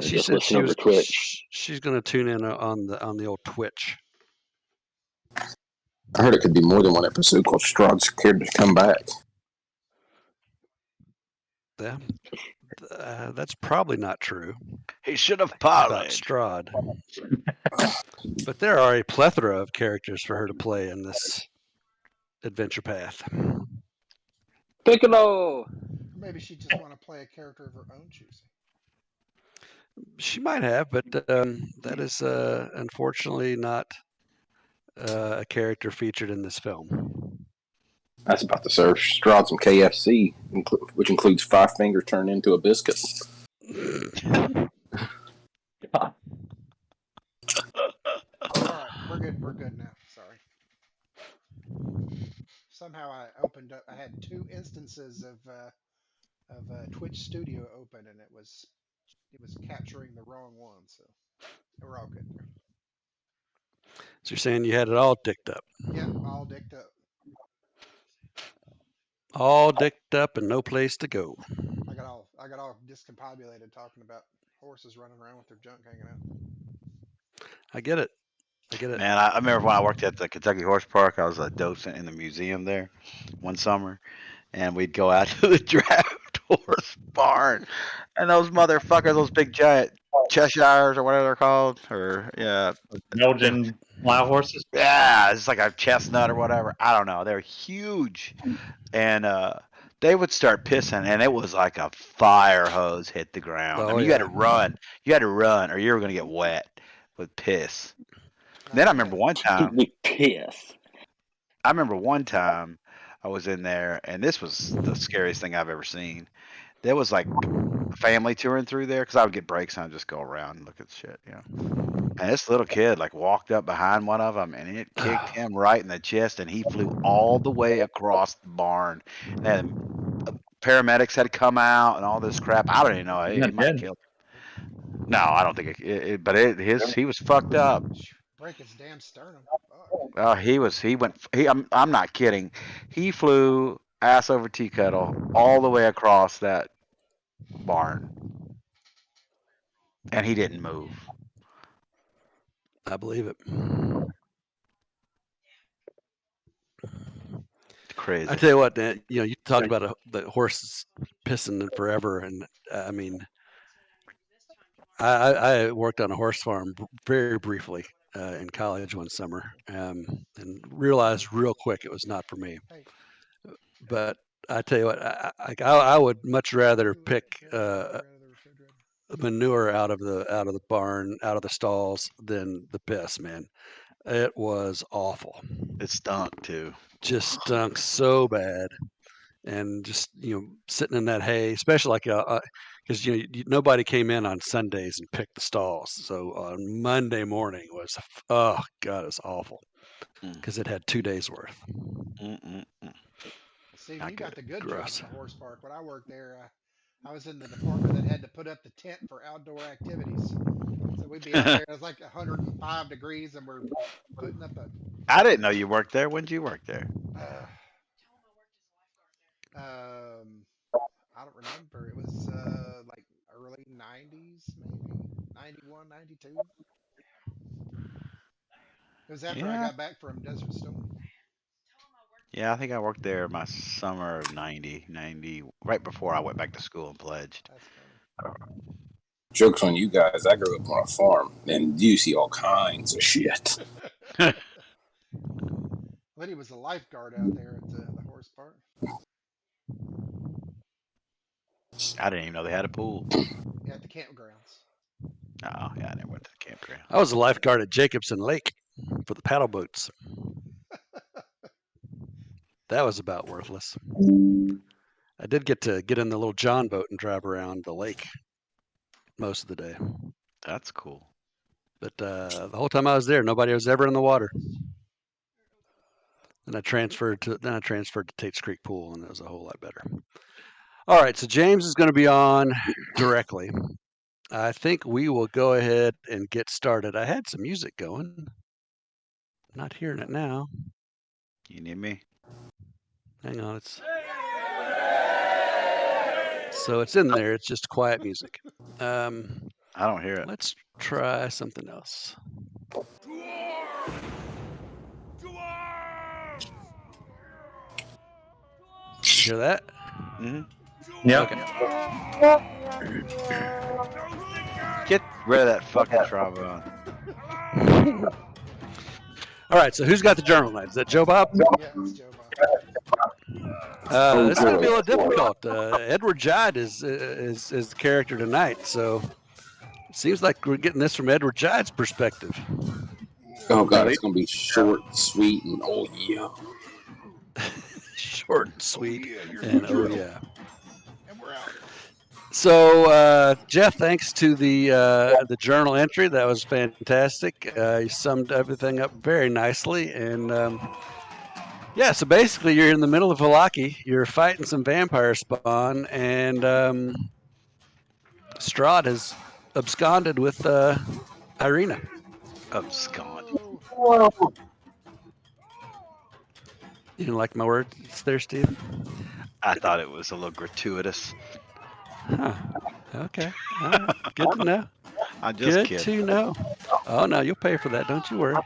She just said listen over Twitch. she's going to tune in on the old Twitch. I heard it could be more than one episode called Strahd's scared to come back. Yeah, that's probably not true He should have about parlayed. Strahd. But there are a plethora of characters for her to play in this adventure path. Piccolo! Maybe she just want to play a character of her own choosing. She might have, but that is unfortunately not a character featured in this film. I was about to serve Strahd some KFC, which includes Five Finger turned into a biscuit. All right, we're good. We're good now. Sorry. Somehow I opened up. I had two instances of Twitch Studio open, and it was capturing the wrong one. So we're all good now. So you're saying you had it all dicked up? Yep, all dicked up. All dicked up and no place to go. I got all discombobulated talking about horses running around with their junk hanging out. I get it. Man, I remember when I worked at the Kentucky Horse Park. I was a docent in the museum there one summer, and we'd go out to the draft horse barn, and those motherfuckers, those big giant Cheshires or whatever they're called, or Belgian wild horses. Yeah, it's like a chestnut or whatever. I don't know. They're huge, and they would start pissing, and it was like a fire hose hit the ground. I mean, you had to run. You had to run, or you were going to get wet with piss. Then I remember one time. Piss. I remember one time I was in there, and this was the scariest thing I've ever seen. There was like a family touring through there because I would get breaks and I'd just go around and look at shit, And this little kid like walked up behind one of them, and it kicked him right in the chest, and he flew all the way across the barn. And paramedics had to come out and all this crap. I don't even know. It might have killed him. No, I don't think it. But he was fucked up. Break his damn sternum. I'm not kidding. He flew ass over tea kettle all the way across that barn, and he didn't move. I believe it. It's crazy. I tell you what, Dan, you talked about the horses pissing forever, and I mean, I worked on a horse farm very briefly in college one summer, and realized real quick it was not for me. But I tell you what, I would much rather pick manure out of the barn, out of the stalls, than the piss, man. It was awful. It stunk too. Just stunk so bad. And just sitting in that hay, especially like because nobody came in on Sundays and picked the stalls. So on Monday morning was oh god, it was awful because it had 2 days worth. Steve, you got the good job at the horse park. When I worked there, I was in the department that had to put up the tent for outdoor activities. So we'd be out there. It was like 105 degrees, and we're putting up a. I didn't know you worked there. When did you work there? I don't remember. It was like early 90s, maybe 91, 92. It was after I got back from Desert Storm. Yeah, I think I worked there my summer of 90, right before I went back to school and pledged. Joke's on you guys. I grew up on a farm, and you see all kinds of shit. Liddy was a lifeguard out there at the horse park. I didn't even know they had a pool. Yeah, at the campgrounds. Oh, yeah, I never went to the campground. I was a lifeguard at Jacobson Lake for the paddle boats. That was about worthless. I did get to get in the little John boat and drive around the lake most of the day. That's cool. But the whole time I was there, nobody was ever in the water. Then I transferred to Tate's Creek Pool, and it was a whole lot better. All right, so James is going to be on directly. I think we will go ahead and get started. I had some music going. I'm not hearing it now. You need me? Hang on, so it's in there. It's just quiet music. I don't hear it. Let's try something else. You hear that? Hmm. Yep. Okay. Get rid of that fucking trombone. All right. So who's got the journal tonight? Is that Joe Bob? Yeah, it's Joe Bob. This is going to be a little difficult. Edward Judd is the character tonight, so it seems like we're getting this from Edward Judd's perspective. Oh god, it's gonna be short, sweet, and oh yeah. Short and sweet, and oh yeah. And we're out. So Jeff, thanks to the journal entry, that was fantastic. You summed everything up very nicely, and yeah. So basically, you're in the middle of Halaki. You're fighting some vampire spawn, and Strahd has absconded with Ireena. Abscond. Whoa. You didn't like my words there, Steve? I thought it was a little gratuitous. Huh. Okay. All right. Good to know. I'm just Good kidding. to know. Oh no, you'll pay for that. Don't you worry.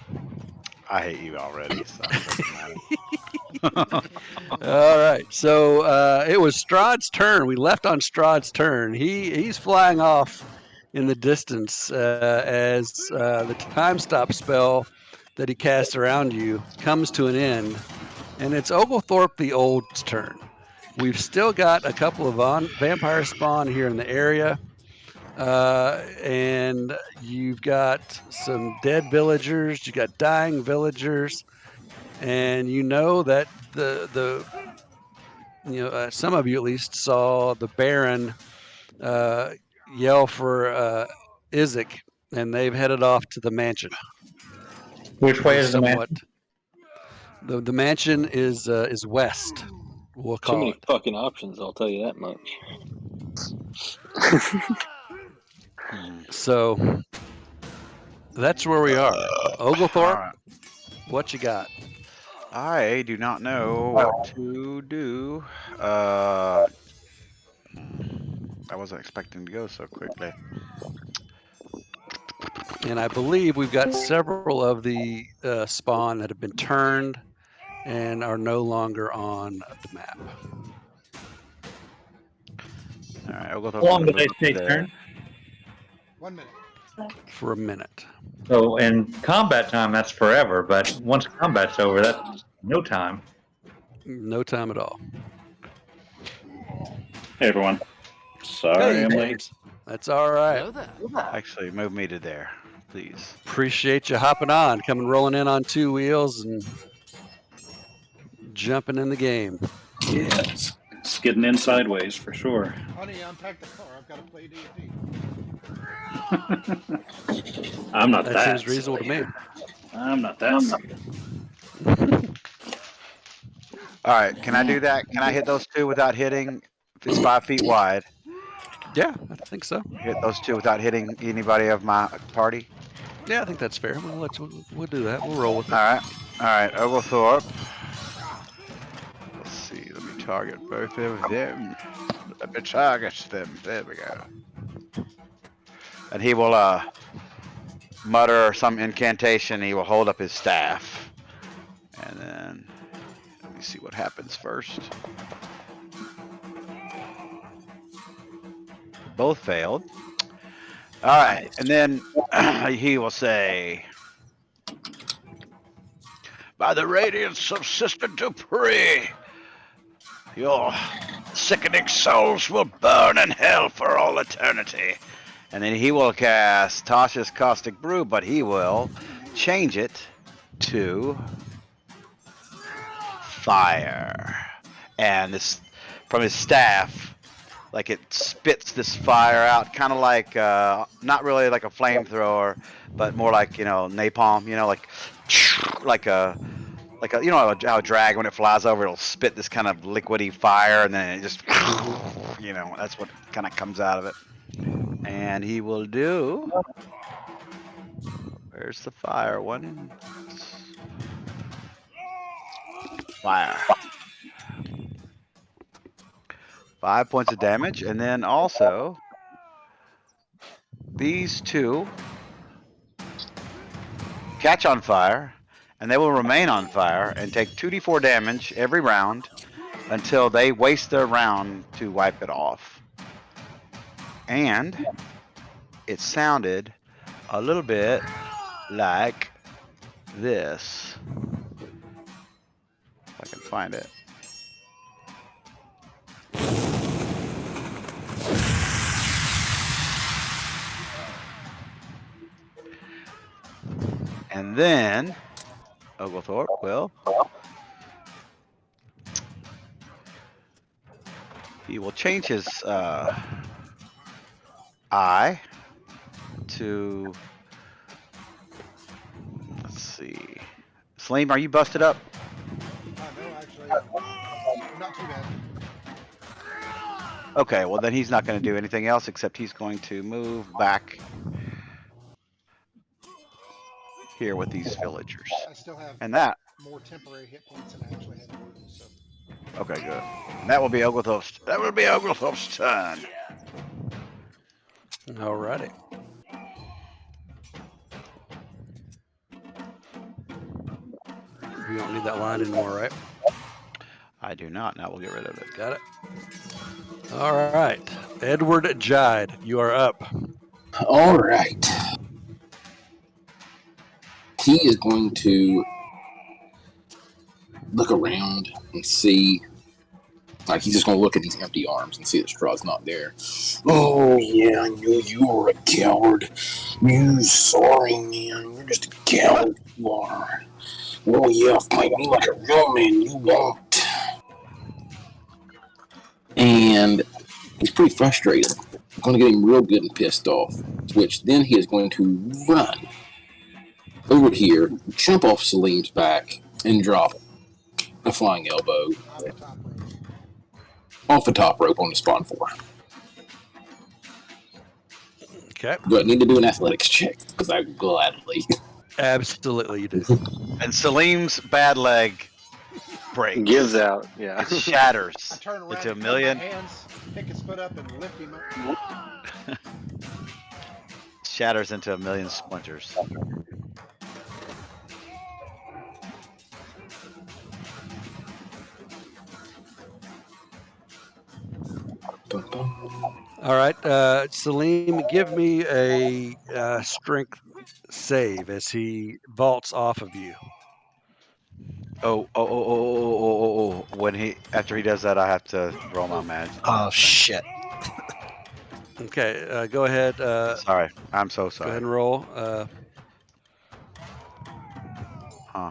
I hate you already, so it doesn't matter. All right. So it was Strahd's turn. We left on Strahd's turn. He's flying off in the distance as the time stop spell that he casts around you comes to an end, and it's Oglethorpe the Old's turn. We've still got a couple of vampire spawn here in the area, and you've got some dead villagers. You've got dying villagers, and you know that some of you at least saw the Baron yell for Izek, and they've headed off to the mansion. Which way is the man? Somewhat. The mansion is west. We'll Too call many it. fucking options, I'll tell you that much. So that's where we are. Oglethorpe, Alright. what you got? I do not know what to do. I wasn't expecting to go so quickly. And I believe we've got several of the spawn that have been turned and are no longer on the map. All right, How Oglethorpe's long gonna do they move stay there. turned? 1 minute. For a minute. So in combat time, that's forever. But once combat's over, that's no time. No time at all. Hey everyone. Sorry, Hey, I'm late. James. That's all right. Actually, move me to there, please. Appreciate you hopping on, coming rolling in on two wheels and jumping in the game. Yeah, it's getting in sideways for sure. Honey, unpack the car. I've got to play D&D. I'm not That that. seems reasonable to me. I'm not that. All right, can I do that? Can I hit those two without hitting? If it's 5 feet wide, Yeah, I think so. hit those two without hitting anybody of my party. Yeah, I think that's fair. We'll do that. We'll roll with it. All right, Oglethorpe. Let's see. Let me target both of them. Let me target them. There we go. And he will mutter some incantation. He will hold up his staff, and then let me see what happens first. Both failed. All right, and then he will say, "By the radiance of Sister Dupree, your sickening souls will burn in hell for all eternity." And then he will cast Tasha's Caustic Brew, but he will change it to fire. And this, from his staff, like it spits this fire out, kind of like, not really like a flamethrower, but more like, napalm, like a, how a dragon, when it flies over, it'll spit this kind of liquidy fire, and then it just, that's what kind of comes out of it. And he will do, where's the fire one? Fire. 5 points of damage, and then also these two catch on fire, and they will remain on fire and take 2d4 damage every round until they waste their round to wipe it off. And it sounded a little bit like this. If I can find it. And then Oglethorpe will. He will change his eye to. Let's see. Saleem, are you busted up? No, actually, not too bad. Okay, well then he's not going to do anything else except he's going to move back here with these villagers. I still have And that. more temporary hit points than I actually had wounds. So. Okay, good. And that will be Oglethorpe's. That will be Oglethorpe's turn. Alrighty. We don't need that line anymore, right? I do not. Now we'll get rid of it. Got it. All right. Edward Jide, you are up. All right. He is going to look around and see. Like, he's just going to look at these empty arms and see that Strahd's not there. Oh, yeah, I knew you were a coward. You sorry, man. You're just a coward. You are. Oh, yeah, fight me like a real man. You won't. And he's pretty frustrated. I'm going to get him real good and pissed off. Which then he is going to run over here, jump off Salim's back, and drop a flying elbow off the top rope on the spawn 4. Okay. Do I need to do an athletics check? Because I gladly. Absolutely, you do. And Salim's bad leg breaks. Gives out. Yeah. It shatters I turn around into a and million. my hands, pick his foot up and lift him up. Shatters into a million splinters. All right. Salim, give me a strength save as he vaults off of you. Oh. After he does that, I have to roll my magic. Oh, shit. Okay. Go ahead. Sorry. I'm so Go sorry. ahead and roll.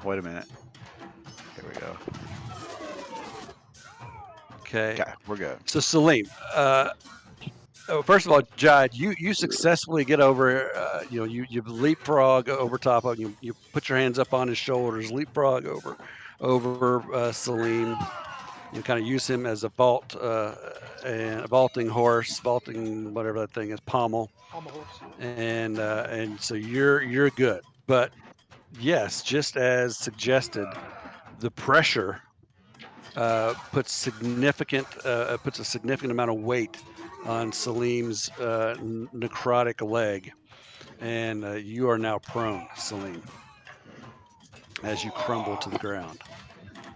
Wait a minute. Here we go. Okay. Okay, we're good. So Salim, first of all, Jide, you successfully get over. You leapfrog over top of him. You put your hands up on his shoulders, leapfrog over Salim. You kind of use him as a vault and a vaulting horse, vaulting whatever that thing is, pommel. And so you're good. But yes, just as suggested, the pressure puts a significant amount of weight on Salim's necrotic leg, and you are now prone, Salim, as you crumble to the ground.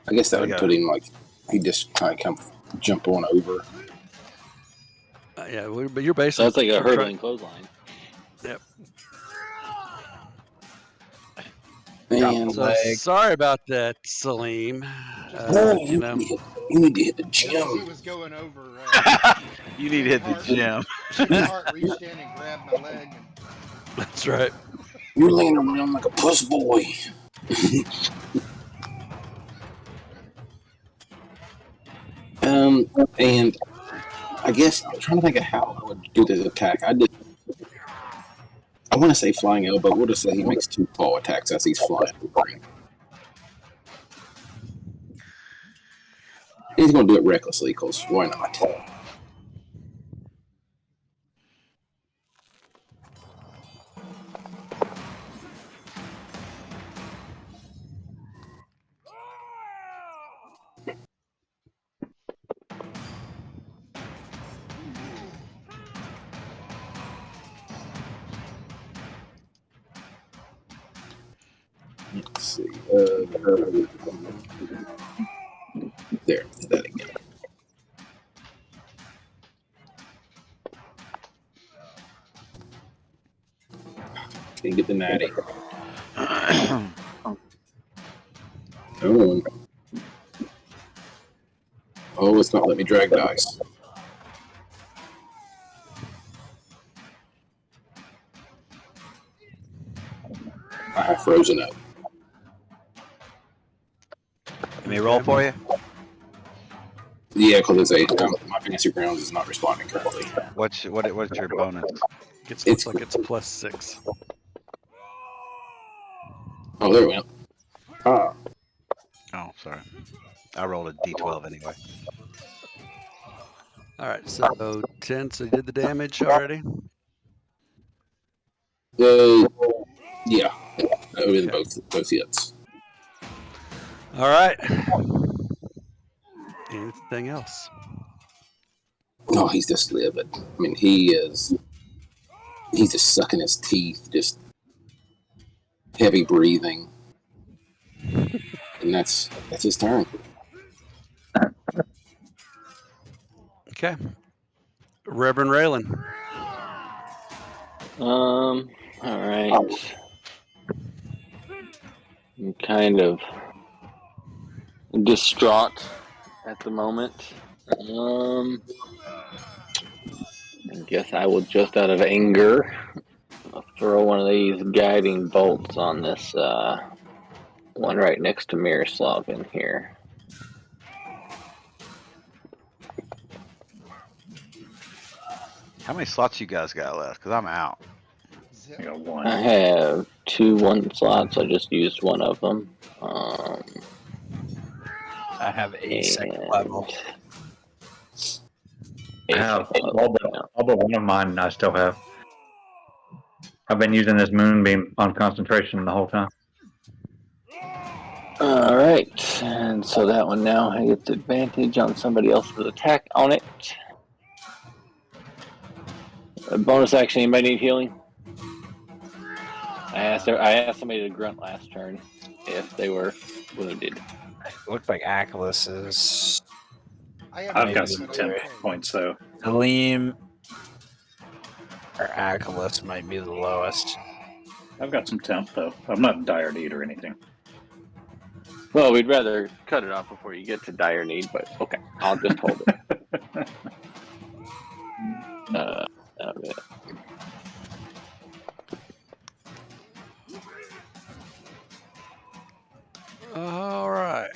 I guess that would put him like he just kind of come jump on over. Yeah, but you're basically That's like a hurdling clothesline. Yep. And so sorry about that, Salim. you need to hit the Just as he gym. was going over, You need to hit the gym. Hart reached in and grabbed my leg. That's right. You're laying around like a puss boy. And I guess I'm trying to think of how I would do this attack. I want to say flying elbow. We'll just say he makes 2 claw attacks as he's flying. He's going to do it recklessly, because why not? Let's see. There, that again. Can't get the natty. Come on. Oh, it's not letting me drag dice. I have frozen up. Let me roll for you. Yeah, because my fantasy grounds is not responding correctly. What's your bonus? Looks like it's +6. Oh, there we went. Ah. Oh, sorry. I rolled a d12 anyway. All right, so 10. So you did the damage already. Yeah. That would have been both hits. All right. Anything else? Oh, he's just livid. I mean, he's just sucking his teeth, just heavy breathing. And that's his turn. Okay. Reverend Raylan. All right. I'm kind of distraught at the moment. I guess I will just out of anger throw one of these guiding bolts on this one right next to Miroslav in here. How many slots you guys got left? Because I'm out. I got 1. I have 2 1 slots. I just used one of them. I have a second level. I have all but one of mine. I still have. I've been using this moonbeam on concentration the whole time. All right, and so that one now gets advantage on somebody else's attack on it. A bonus action. Anybody need healing? I asked somebody to grunt last turn if they were wounded. It looks like Achilles is. I've got some temp points though. Aleem or Achilles might be the lowest. I've got some temp though. I'm not dire need or anything. Well, we'd rather cut it off before you get to dire need, but okay, I'll just hold it. Okay. All right.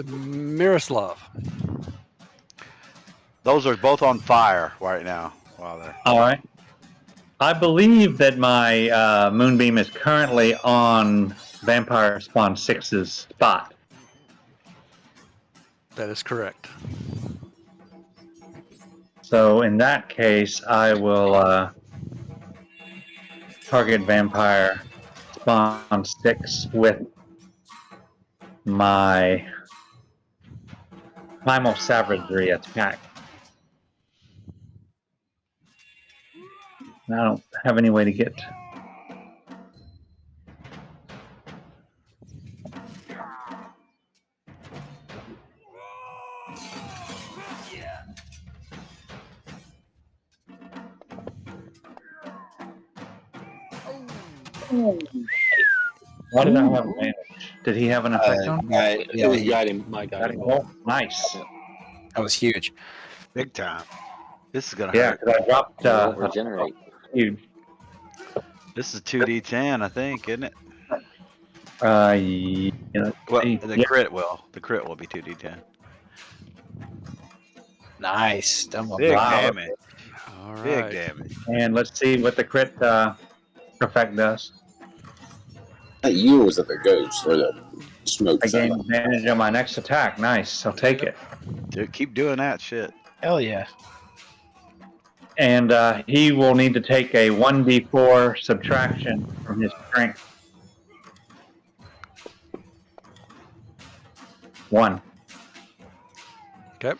Miroslav. Those are both on fire right now. While they're All right. I believe that my moonbeam is currently on Vampire Spawn 6's spot. That is correct. So in that case, I will target Vampire Spawn 6 with my Primal Savagery attack. I don't have any way to get. Why did I have advantage? Did he have an effect on? It was guiding my guiding bolt. Oh, nice. That was huge. big time. This is gonna Yeah, hurt. because I dropped Regenerate. huge. This is 2d10, I think, isn't it? Yeah, Well, the crit will. The crit will be 2d10. Nice. Big Wow. damage. All right. Big damage. And let's see what the crit effect does. That yours at the ghost or the smoke I gain thing. advantage on my next attack. Nice. I'll take it. Dude, keep doing that shit. Hell yeah. And he will need to take a 1d4 subtraction from his strength. 1. Okay.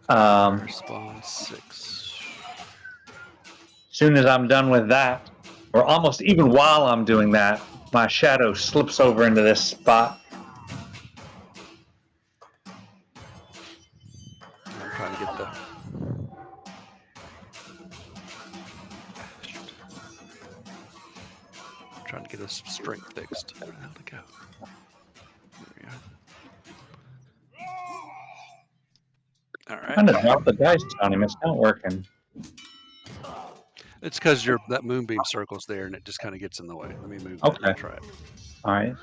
As Respawn 6. soon as I'm done with that, or almost even while I'm doing that, my shadow slips over into this spot. I'm trying to get the. I'm trying to get his strength fixed. Where the hell did it go? There we go. All right. Trying to drop the dice on him. It's not working. It's because that moonbeam circle's there and it just kind of gets in the way. Let me move that. Okay. And try it. All right.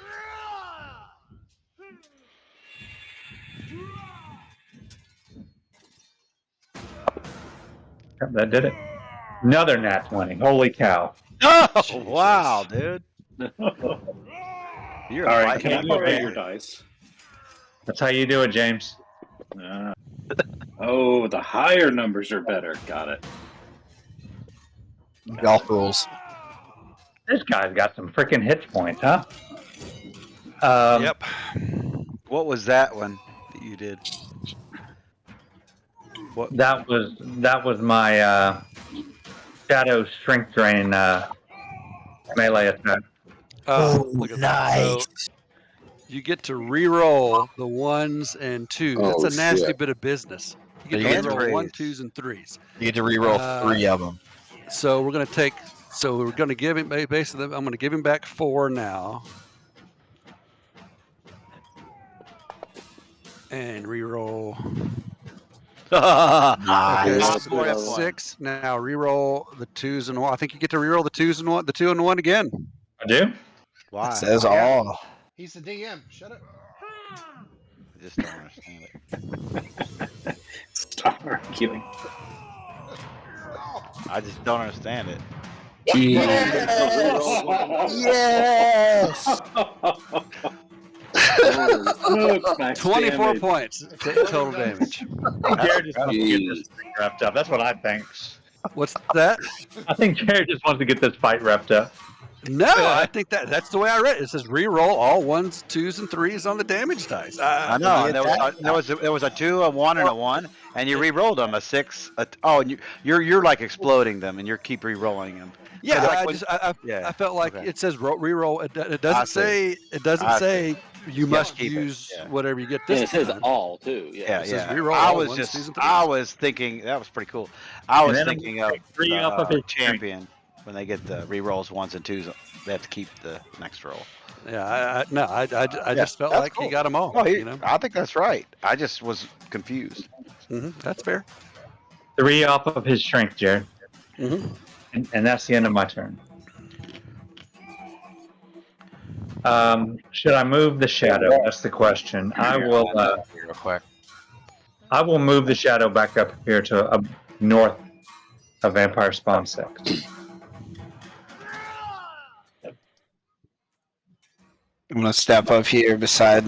Yep, that did it. Another nat 20. Holy cow. Oh, Jesus. wow, dude. You're All right, fighting can I me, borrow man. your dice? That's how you do it, James. Oh, the higher numbers are better. Got it. Golf rules. This guy's got some freaking hit points, huh? Yep. What was that one that you did? What? That was my shadow strength drain melee attack. Look at that. So you get to re-roll the 1s and 2s. Oh, That's a nasty shit. bit of business. You You get get to to re-roll 1, raise. 2s, and 3s. You get to reroll 3 of them. So we're going to take. So we're going to give him basically. I'm going to give him back 4 now. And re-roll. Okay, Nice. so we got 6. Now re-roll the 2s and 1. I think you get to re-roll the 2s and 1, the 2 and 1 again. I do? Why? It says all. He's the DM. Shut up. I just don't understand it. Stop arguing. Stop. I just don't understand it. Yes. Oh, it's max 24 damage. points total damage. Jared just wants to get this thing wrapped up. That's what I think. What's that? I think Jared just wants to get this fight wrapped up. No, I think that's the way I read it. It says re-roll all 1s, 2s, and 3s on the damage dice. I know. Yeah, There was a 2, a 1, and a 1, and you re-rolled them. A 6. And you're like exploding them, and you keep re-rolling them. Yeah, So like I when- just Yeah. I felt like okay. it says re-roll. It I doesn't see. say you must keep it, use yeah. whatever you get And this it says time. all too. Yeah, It says yeah. re-roll I all was 1s, just, 2s, and 3s. I was thinking that was pretty cool. I was And then thinking of 3 off of the his champion when they get the re-rolls 1s and 2s. They have to keep the next roll. Yeah, I just felt that's like cool. he got them all. Oh, You know, I think that's right. I just was confused. that's fair. 3 off of his strength, Jared. Mm-hmm. And that's the end of my turn. Should I move the shadow? That's the question. I will. Real quick. I will move the shadow back up here to north of Vampire Spawn 6. I'm gonna step up here beside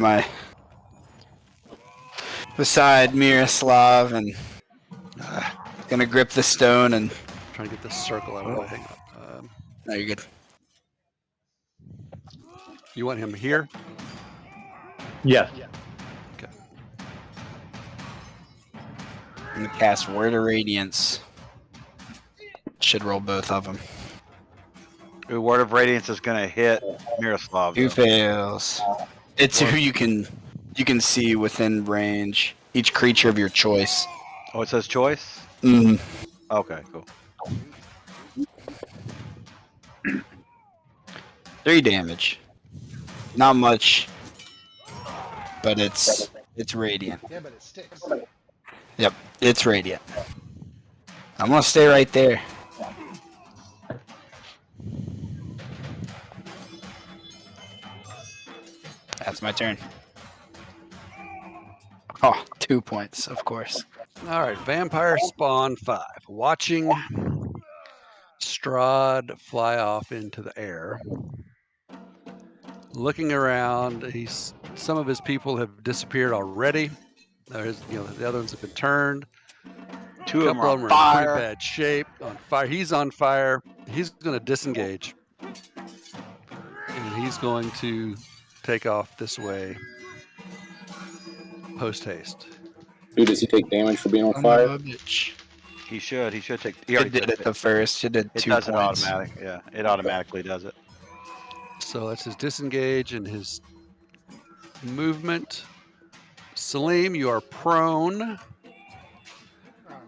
Miroslav and gonna grip the stone and. Trying to get this circle out of the way. Hang on. No, you're good. You want him here? Yes. Okay. I'm gonna cast Word of Radiance. Should roll both of them. Ooh, Word of Radiance is going to hit Miroslav. Who though. fails? It's who you can see within range. Each creature of your choice. Oh, it says choice? Mm. Okay, cool. 3 damage. Not much, but it's radiant. Yeah, but it sticks. Yep, it's radiant. I'm gonna stay right there. That's my turn. Oh, 2 points, of course. All right, Vampire Spawn 5. Watching Strahd fly off into the air. Looking around, some of his people have disappeared already. The other ones have been turned. Two A of them couple are of on them are in pretty fire. bad shape. On fire. He's on fire. He's going to disengage. And he's going to take off this way. Post haste. Dude, does he take damage for being on fire? Bitch. He should take. He It already did took it the first. It did It 2 does it points. automatic. Yeah, it automatically does it. So that's his disengage and his movement. Salim, you are prone.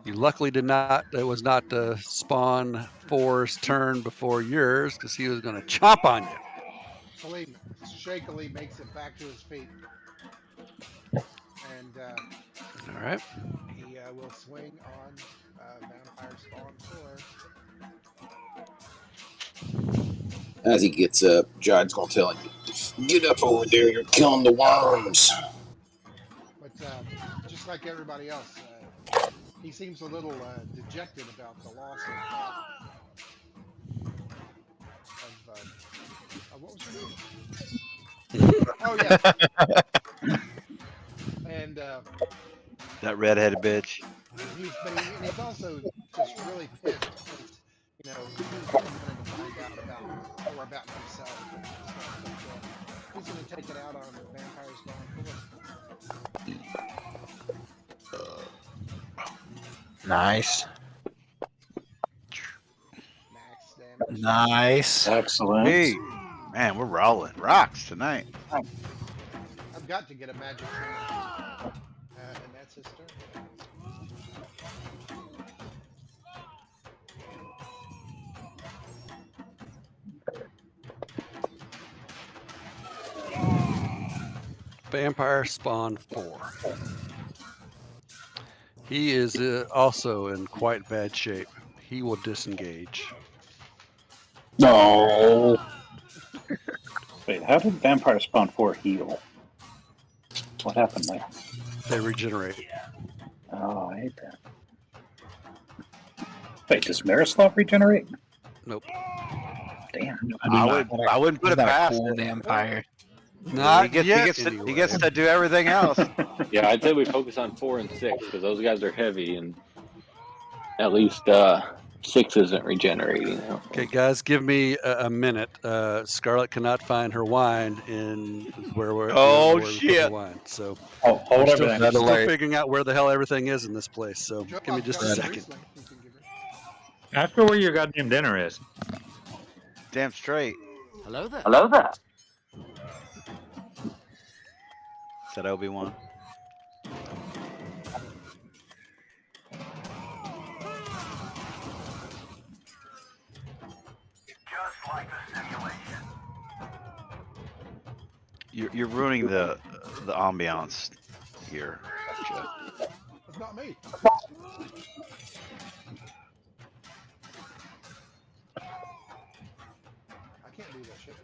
You luckily did not. It was not spawn 4's turn before yours because he was going to chomp on you. Salim shakily makes it back to his feet, and All right. he will swing on Vampire Spawn 4. As he gets up, Jide's gonna tell him, "Get up over there! You're killing the worms." But just like everybody else, he seems a little dejected about the loss of what was her name? Oh yeah, and That redheaded bitch. and he's also just really pissed because he's been wanting to find out about more about himself and stuff, but he's going to take it out on the vampires going forward. Nice. Max damage. Nice. Excellent. Hey, man, we're rolling rocks tonight. I've got to get a magic summon, and that's his turn. Vampire spawn 4. He is also in quite bad shape. He will disengage. No. Wait, how did Vampire Spawn 4 heal? What happened there? They regenerate. Oh, I hate that. Wait, does Miroslav regenerate? Nope. Damn. I wouldn't put He's it not a past cool it. vampire. Not he gets, yet. he gets, to, anyway. he gets to do everything else. Yeah, I'd say we focus on 4 and 6 because those guys are heavy, and at least 6 isn't regenerating. Okay, guys, give me a minute. Scarlet cannot find her wine in where we put her wine. So Oh, I'm hold still, everything. still figuring out where the hell everything is in this place. So Joe, give me I've just got a some second. Riesling you can give her. Ask her where your goddamn dinner is. Damn straight. Hello there. Hello there. Said Obi-Wan. You're ruining the ambiance here, Joe. That's not me. I can't do that shit.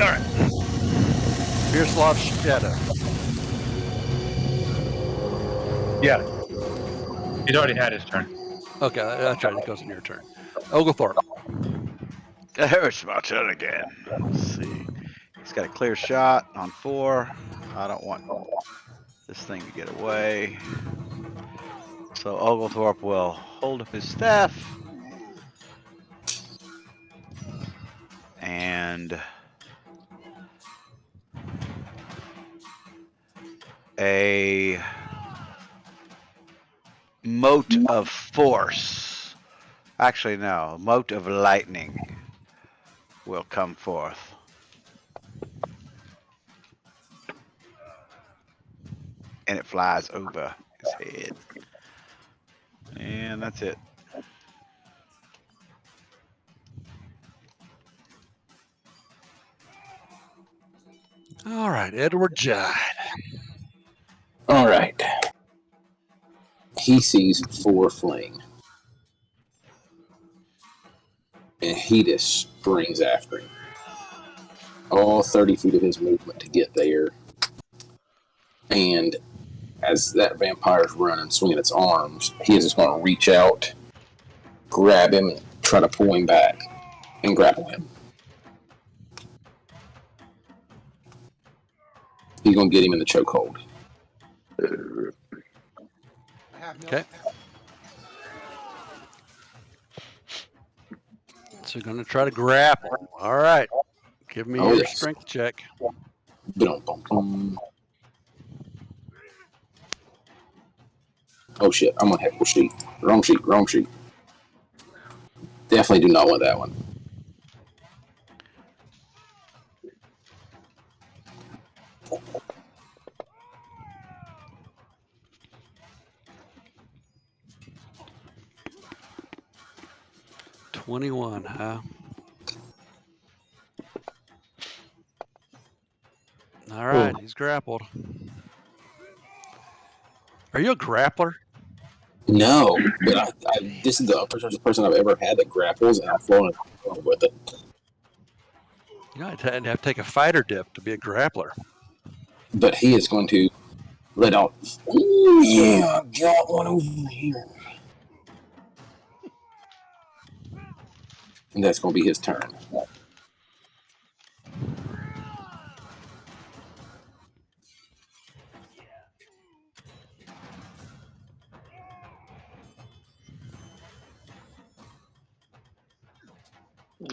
All right. Miroslav Shadow. Yeah. He's already had his turn. Okay, that's right. It goes in your turn. Oglethorpe. There's my turn again. Let's see. He's got a clear shot on 4. I don't want this thing to get away. So Oglethorpe will hold up his staff. And a mote of force. Actually, no. Mote of lightning will come forth. And it flies over his head. And that's it. All right, Edward Jide. All right. He sees 4 fling, and he just springs after him. All 30 feet of his movement to get there. And as that vampire's running, swinging its arms, he is just going to reach out, grab him, and try to pull him back and grapple him. He's going to get him in the chokehold. I have no. Okay. So you're going to try to grapple. All right. Give me your strength check. Oh shit, I'm on heck sheet. Wrong sheet. Definitely do not want that one. $21, huh? All right, he's grappled. Are you a grappler? No, but this is the first person I've ever had that grapples, and I'm flowing with it. You know, I'd have to take a fighter dip to be a grappler. But he is going to let out, "Ooh, yeah, got one over here." And that's going to be his turn.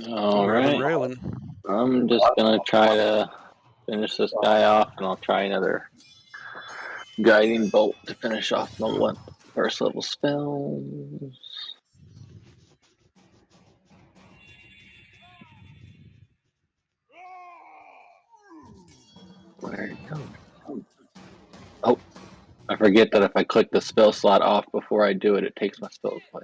All right. I'm just gonna try to finish this guy off, and I'll try another guiding bolt to finish off my first level spells. Where'd it go? Oh, I forget that if I click the spell slot off before I do it, it takes my spells away.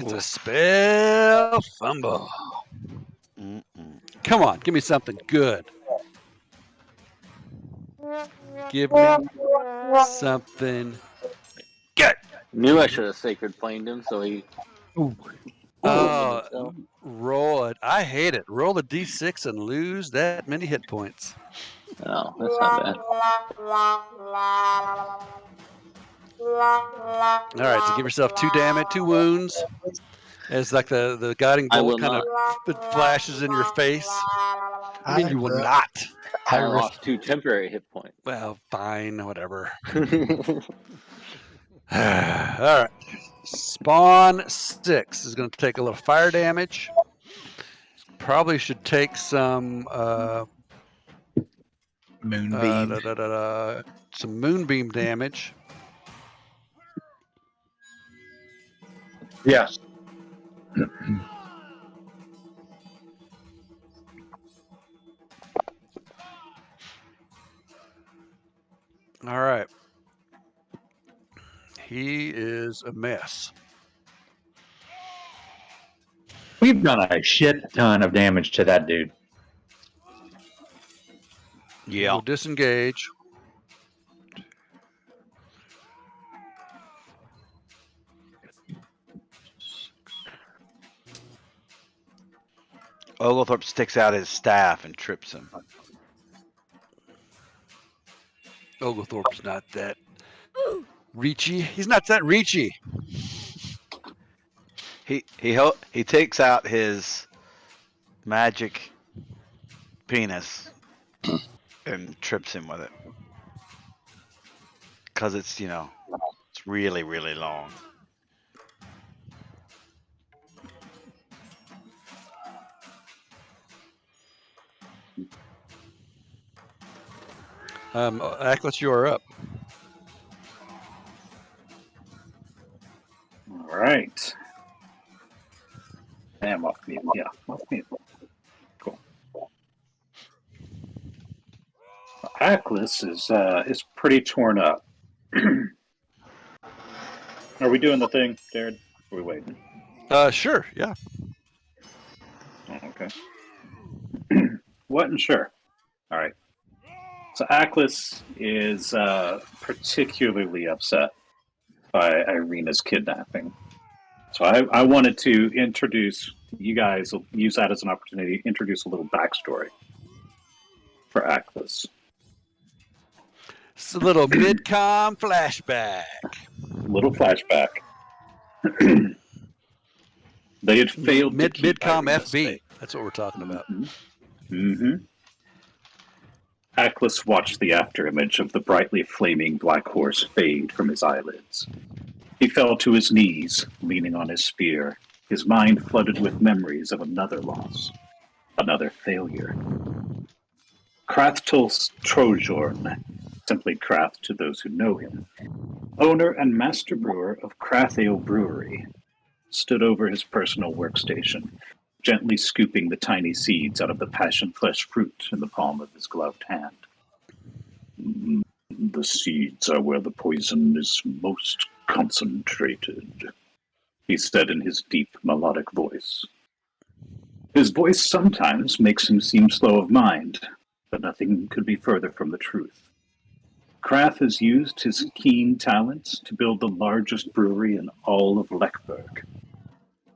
It's a spell fumble. Come on, give me something good. Give me something good. Knew I should have sacred flamed him, so he. Roll it. I hate it. Roll a d6 and lose that many hit points. Oh, that's not bad. All right, so give yourself 2 damage, 2 wounds. As like the guiding bolt kind of flashes in your face. I mean, you will not. I lost 2 temporary hit points. Well, fine, whatever. All right. Spawn 6 is going to take a little fire damage. Probably should take some moonbeam. Some moonbeam damage. Yes. All right. He is a mess. We've done a shit ton of damage to that dude. Yeah. We'll disengage. Oglethorpe sticks out his staff and trips him. Oglethorpe's not that reachy. He's not that reachy. He takes out his magic penis and trips him with it. Because it's, it's really, really long. Aklis, you are up. All right. I am off mute. Yeah, off mute. Cool. Aklis is pretty torn up. Are we doing the thing, Jared? Are we waiting? Sure, yeah. Oh, okay. What? Sure. All right. So Aklis is particularly upset by Ireena's kidnapping. So I wanted to introduce you guys, use that as an opportunity to introduce a little backstory for Aklis. It's a little mid-com flashback. Little flashback. They had failed to Mid keep midcom Ireena's FB. faith. That's what we're talking about. Aklis watched the afterimage of the brightly flaming black horse fade from his eyelids. He fell to his knees, leaning on his spear, his mind flooded with memories of another loss, another failure. Krathtul Trojorn, simply Krath to those who know him, owner and master brewer of Krath Ale Brewery, stood over his personal workstation, gently scooping the tiny seeds out of the passion flesh fruit in the palm of his gloved hand. The seeds are where the poison is most concentrated, he said in his deep, melodic voice. His voice sometimes makes him seem slow of mind, but nothing could be further from the truth. Krath has used his keen talents to build the largest brewery in all of Leckburg.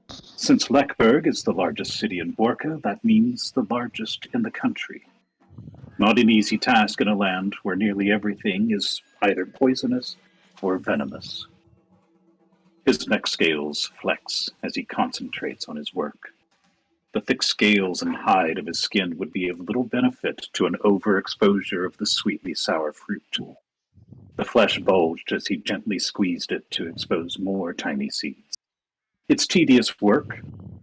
Since Leckburg is the largest city in Borca, that means the largest in the country. Not an easy task in a land where nearly everything is either poisonous or venomous. His neck scales flex as he concentrates on his work. The thick scales and hide of his skin would be of little benefit to an overexposure of the sweetly sour fruit. The flesh bulged as he gently squeezed it to expose more tiny seeds. It's tedious work,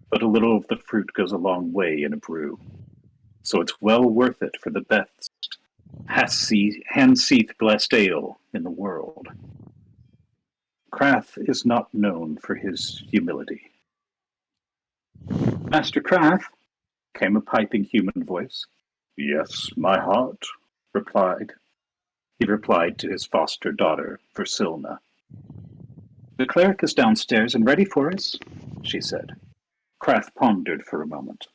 but a little of the fruit goes a long way in a brew. So it's well worth it for the best hand-seethed blessed ale in the world. Krath is not known for his humility. Master Krath, came a piping human voice. Yes, my heart, replied. He replied to his foster daughter, Versilna. The cleric is downstairs and ready for us, she said. Krath pondered for a moment.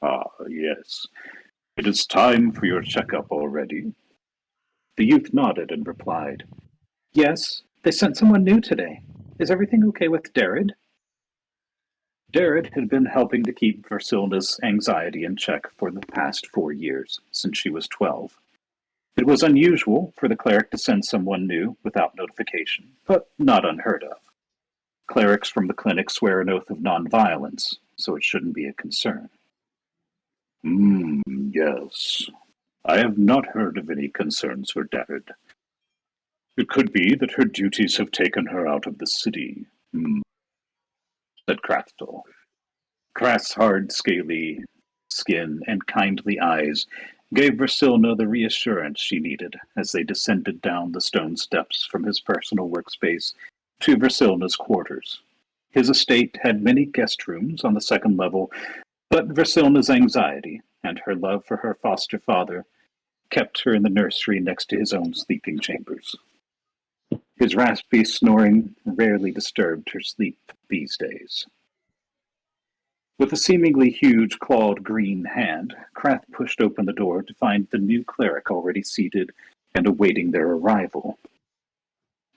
Ah, yes. It is time for your checkup already. The youth nodded and replied, Yes, they sent someone new today. Is everything okay with Darryd? Darryd had been helping to keep Versilna's anxiety in check for the past 4 years, since she was 12. It was unusual for the cleric to send someone new without notification, but not unheard of. Clerics from the clinic swear an oath of non-violence, so it shouldn't be a concern. Yes. I have not heard of any concerns for Darryd. It could be that her duties have taken her out of the city, said Krathtul. Krath's hard, scaly skin and kindly eyes gave Versilna the reassurance she needed as they descended down the stone steps from his personal workspace to Versilna's quarters. His estate had many guest rooms on the second level, but Versilna's anxiety and her love for her foster father kept her in the nursery next to his own sleeping chambers. His raspy snoring rarely disturbed her sleep these days. With a seemingly huge clawed green hand, Krath pushed open the door to find the new cleric already seated and awaiting their arrival.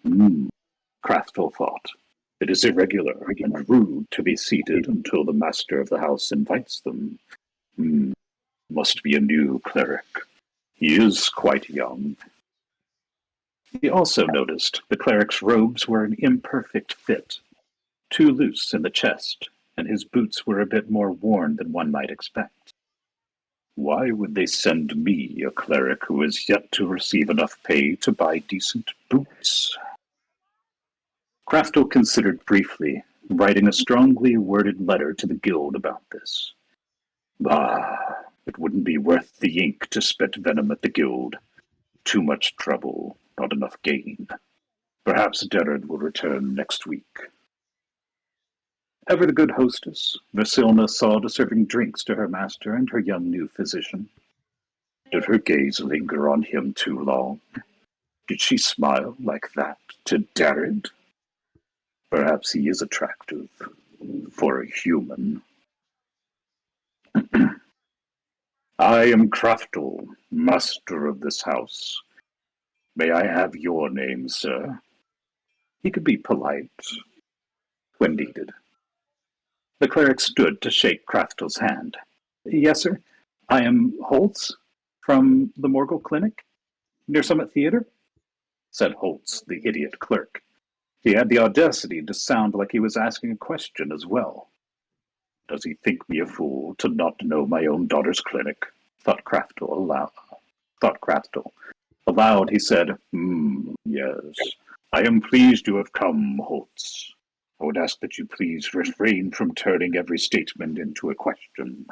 Krathtul thought. It is irregular and rude to be seated until the master of the house invites them. Must be a new cleric. He is quite young. He also noticed the cleric's robes were an imperfect fit, too loose in the chest, and his boots were a bit more worn than one might expect. Why would they send me, a cleric who is yet to receive enough pay to buy decent boots? Krathtul considered briefly, writing a strongly worded letter to the guild about this. It wouldn't be worth the ink to spit venom at the guild. Too much trouble, not enough gain. Perhaps Darryd will return next week. Ever the good hostess, Versilna saw to serving drinks to her master and her young new physician. Did her gaze linger on him too long? Did she smile like that to Darryd? Perhaps he is attractive for a human. I am Krathtul, master of this house. May I have your name, sir? He could be polite when needed. The cleric stood to shake Kraftul's hand. Yes, sir. I am Holtz from the Morgul Clinic near Summit Theater, said Holtz, the idiot clerk. He had the audacity to sound like he was asking a question as well. Does he think me a fool to not know my own daughter's clinic? Thought Craftle aloud. Aloud he said, yes. I am pleased you have come, Holtz. I would ask that you please refrain from turning every statement into a question.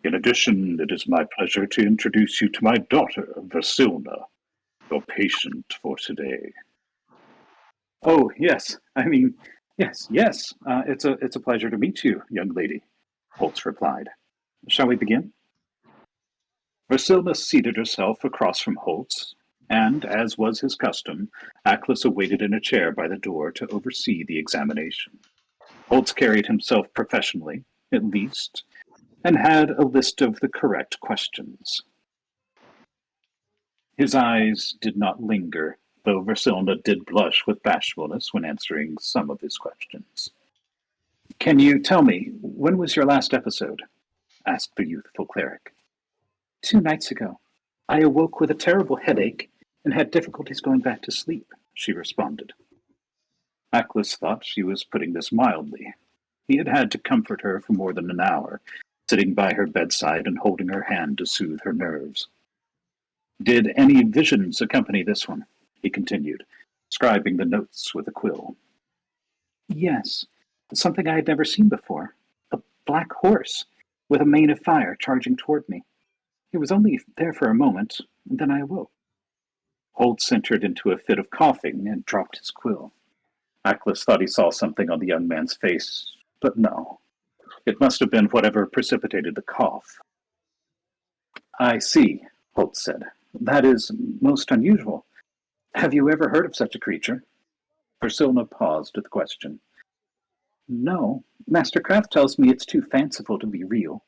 In addition, it is my pleasure to introduce you to my daughter, Versilna, your patient for today. Oh, yes. Yes. It's a pleasure to meet you, young lady, Holtz replied. Shall we begin? Versilna seated herself across from Holtz, and, as was his custom, Aklis awaited in a chair by the door to oversee the examination. Holtz carried himself professionally, at least, and had a list of the correct questions. His eyes did not linger, though Versilna did blush with bashfulness when answering some of his questions. Can you tell me, when was your last episode? Asked the youthful cleric. 2 nights ago. I awoke with a terrible headache and had difficulties going back to sleep, she responded. Aklis thought she was putting this mildly. He had had to comfort her for more than an hour, sitting by her bedside and holding her hand to soothe her nerves. Did any visions accompany this one? He continued, scribing the notes with a quill. Yes, something I had never seen before. A black horse, with a mane of fire charging toward me. He was only there for a moment, and then I awoke. Holtz entered into a fit of coughing and dropped his quill. Aklis thought he saw something on the young man's face, but no. It must have been whatever precipitated the cough. I see, Holtz said. That is most unusual. Have you ever heard of such a creature? Versilna paused at the question. No, Master Kraft tells me it's too fanciful to be real.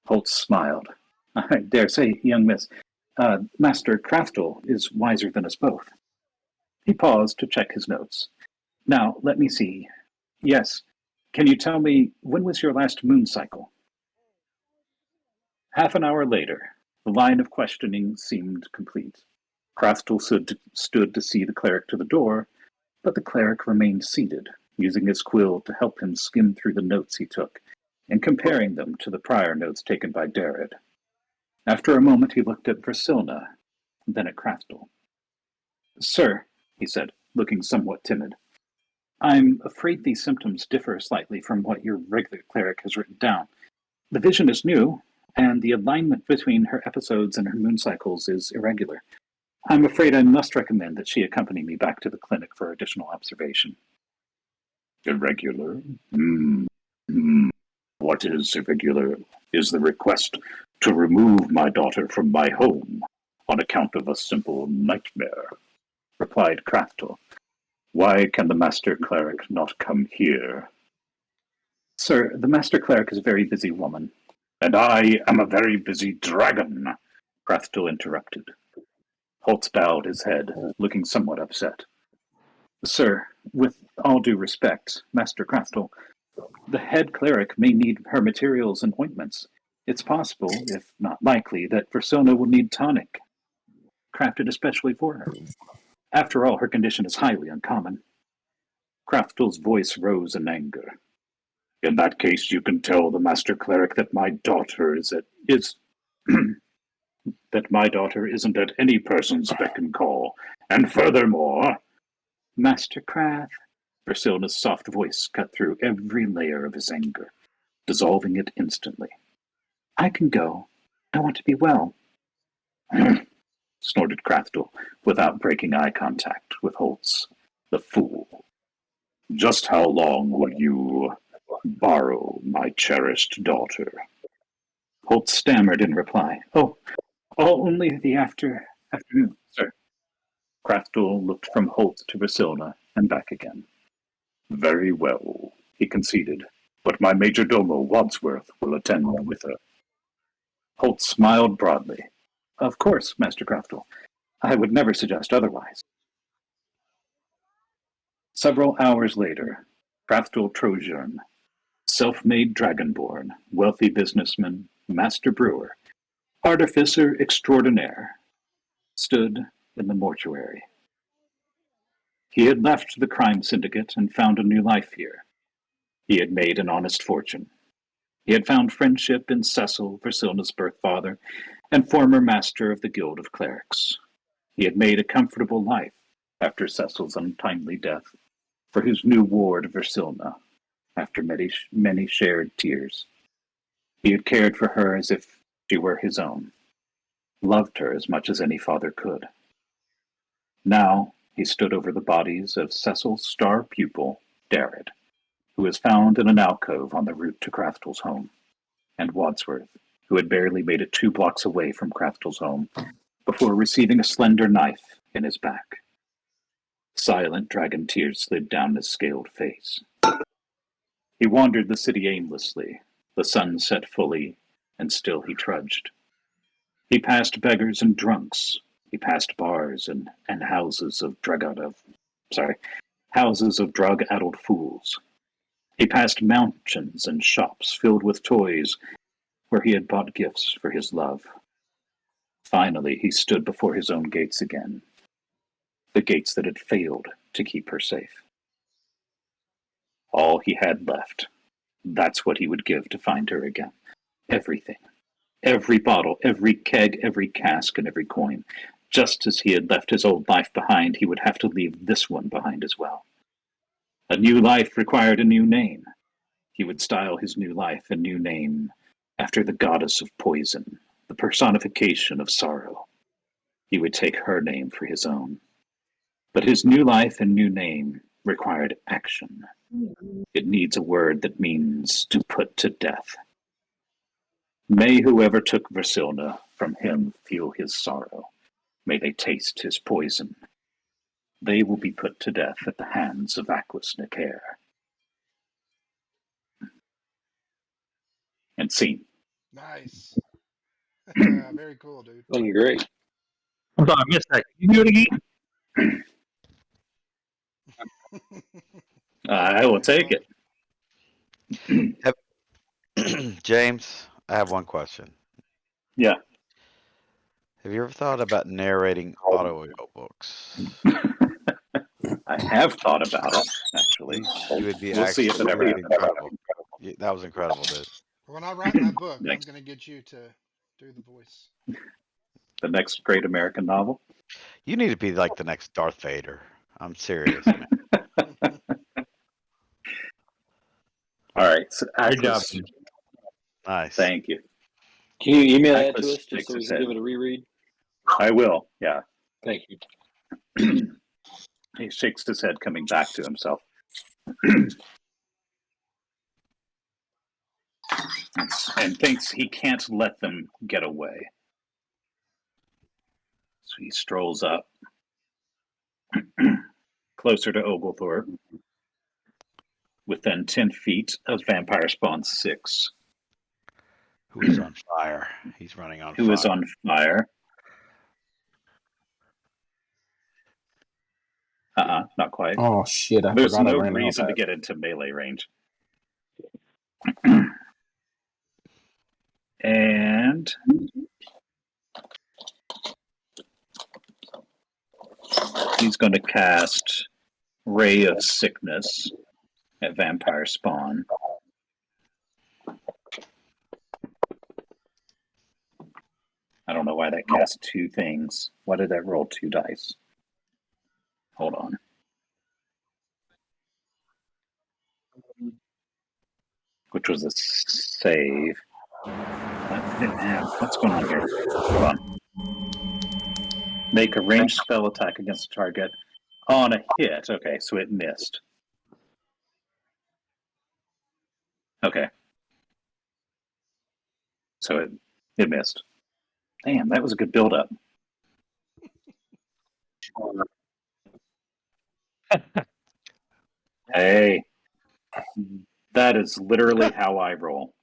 Holtz smiled. I dare say, young miss, Master Craftle is wiser than us both. He paused to check his notes. Now, let me see. Yes, can you tell me, when was your last moon cycle? Half an hour later, the line of questioning seemed complete. Craftle stood to see the cleric to the door, but the cleric remained seated, using his quill to help him skim through the notes he took, and comparing them to the prior notes taken by Darrad. After a moment he looked at Versilna, then at Craftle. Sir, he said, looking somewhat timid, I'm afraid these symptoms differ slightly from what your regular cleric has written down. The vision is new, and the alignment between her episodes and her moon cycles is irregular. I'm afraid I must recommend that she accompany me back to the clinic for additional observation. Irregular? What is irregular is the request to remove my daughter from my home on account of a simple nightmare, replied Craftle. Why can the Master Cleric not come here? Sir, the Master Cleric is a very busy woman. And I am a very busy dragon, Craftle interrupted. Holtz bowed his head, looking somewhat upset. Sir, with all due respect, Master Craftle, the head cleric may need her materials and ointments. It's possible, if not likely, that Versilna will need tonic, crafted especially for her. After all, her condition is highly uncommon. Craftle's voice rose in anger. In that case, you can tell the Master Cleric that my daughter that my daughter isn't at any person's beck and call. And furthermore, Master Craft, Versilna's soft voice cut through every layer of his anger, dissolving it instantly. I can go. I want to be well. Snorted Craftle, without breaking eye contact with Holtz. The fool. Just how long will you borrow my cherished daughter? Holtz stammered in reply. Oh, only the afternoon, sir. Craftle looked from Holtz to Versilna and back again. Very well, he conceded, but my majordomo Wadsworth will attend with her. Holtz smiled broadly. Of course, Master Craftle. I would never suggest otherwise. Several hours later, Craftle Trojan, self-made dragonborn, wealthy businessman, master brewer, artificer extraordinaire, stood in the mortuary. He had left the crime syndicate and found a new life here. He had made an honest fortune. He had found friendship in Cecil, Versilna's birth father, and former master of the Guild of Clerics. He had made a comfortable life after Cecil's untimely death, for his new ward Versilna, after many shared tears. He had cared for her as if she were his own, loved her as much as any father could. Now he stood over the bodies of Cecil's star pupil, Darrett, who was found in an alcove on the route to Craftle's home, and Wadsworth, who had barely made it 2 blocks away from Craftle's home before receiving a slender knife in his back. Silent dragon tears slid down his scaled face. He wandered the city aimlessly. The sun set fully, and still he trudged. He passed beggars and drunks. He passed bars and houses of drug-addled fools. He passed mansions and shops filled with toys where he had bought gifts for his love. Finally, he stood before his own gates again, the gates that had failed to keep her safe. All he had left, that's what he would give to find her again. Everything. Every bottle, every keg, every cask, and every coin. Just as he had left his old life behind, he would have to leave this one behind as well. A new life required a new name. He would style his new life a new name after the goddess of poison, the personification of sorrow. He would take her name for his own. But his new life and new name required action. It needs a word that means to put to death. May whoever took Versilna from him feel his sorrow. May they taste his poison. They will be put to death at the hands of Aquis Nicair. And scene. Nice. Very cool, dude. Looking great. I'm sorry, I missed that. Can you do it again? I will take it. James, I have one question. Yeah. Have you ever thought about narrating audiobooks? I have thought about it, actually. You would be We'll see if it ever absolutely happens. incredible. That was incredible, dude. When I write my book, I'm Thanks. going to get you to do the voice. The next great American novel. You need to be like the next Darth Vader. I'm serious, man. All right. So Good job. Aquis, Nice. thank you. Can you email that to Aquis us just so we shakes can his give it a reread? I will, yeah. Thank you. He shakes his head, coming back to himself. And thinks he can't let them get away. So he strolls up closer to Oglethorpe, within 10 feet of Vampire Spawn 6. Who is on fire? He's running on fire. Who is on fire. Not quite. Oh shit! I There's forgot no I ran reason to out. get into melee range. And he's going to cast Ray of Sickness at Vampire Spawn. I don't know why that cast 2 things. Why did that roll 2 dice? Hold on. Which was a save. What's going on here? Hold on. Make a ranged spell attack against a target on a hit. Okay, so it missed. Okay. So it missed. Damn, that was a good build-up. Hey, that is literally how I roll.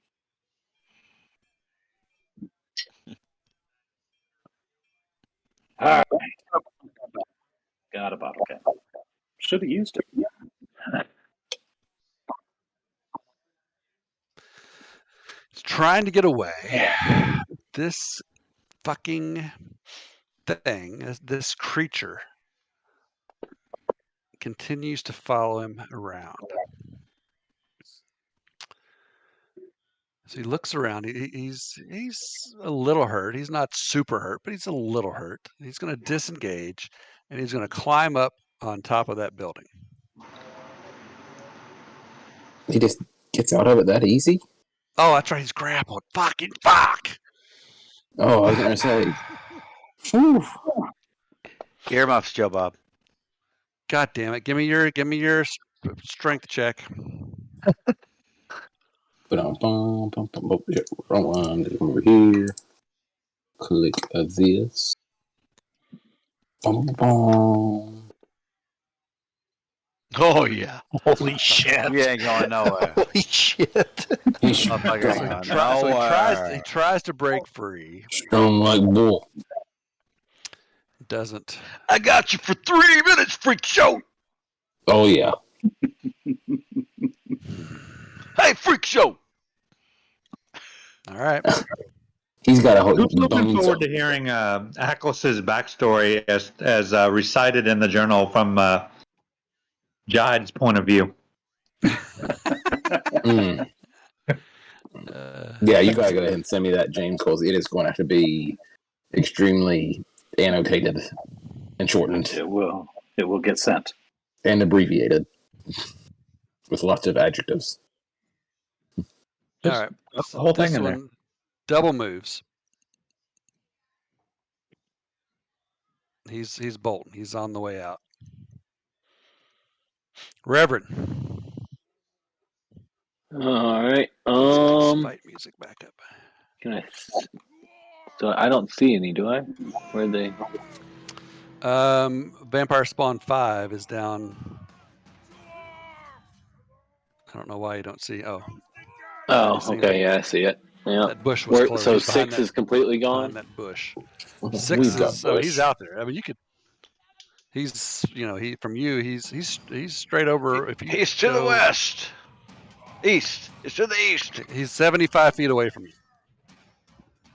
All right. Got a bottle cap. Should have used it. It's trying to get away. This fucking thing, this creature, continues to follow him around. So he looks around. He's a little hurt. He's not super hurt, but he's a little hurt. He's going to disengage, and he's going to climb up on top of that building. He just gets out of it that easy? Oh, that's right. He's grappled. Fucking fuck! Oh, I was going to say. Whew. Earmuffs, Joe Bob. God damn it! Give me your strength check. Wrong one. Over here. Click this. Oh yeah. Holy shit! We ain't going nowhere. Holy shit! He tries to break free. Strong like bull. Doesn't. I got you for 3 minutes, freak show. Oh yeah. Hey, freak show. All right. He's got a whole. Who's looking forward to hearing Acklis's backstory as recited in the journal from Jade's point of view? Yeah, you gotta go ahead and send me that, James, because it is going to have to be extremely annotated and shortened. It will get sent. And abbreviated with lots of adjectives. All right. The whole thing in there. Double moves. He's bolting. He's on the way out. Reverend. All right. Fight music back up. Can I? So I don't see any, do I? Where are they? Vampire Spawn 5 is down. I don't know why you don't see. Oh, Okay. Yeah, I see it. Yeah. that bush was closed. So He's behind 6 is completely behind gone. that bush. We've 6 got is. So Bush. he's out there. I mean, you could. He's he's straight over. If you He's to the go- west. East. It's to the east. He's 75 feet away from you.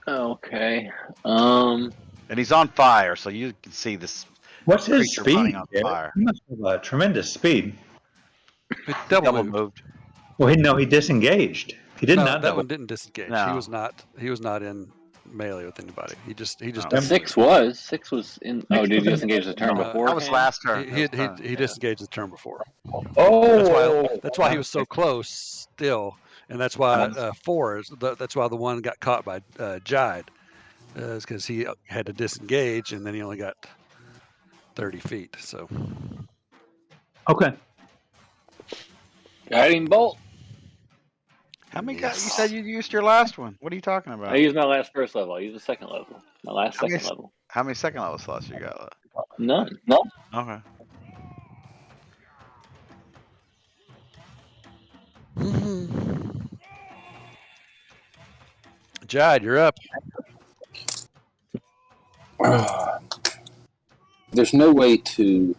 Okay. And he's on fire, so you can see this What's his creature speed? running on fire. He must have a tremendous speed. Double moved. Well, he disengaged. He did No, not. that one didn't disengage. No. He was not in melee with anybody. He just Oh. double 6 moved. was. 6 was in. Oh, did you disengage the turn No, before? That was last turn. He disengaged the turn before. Oh, That's why he was so close still, and that's why 4 is. That's why the one got caught by Jide, is because he had to disengage, and then he only got 30 feet. So okay. Guiding bolt. How many guys? You said you used your last one. What are you talking about? I used my last first level. I used the second level. My last How many- second level. How many second level slots you got left? None. No. Okay. Jide, you're up. There's no way to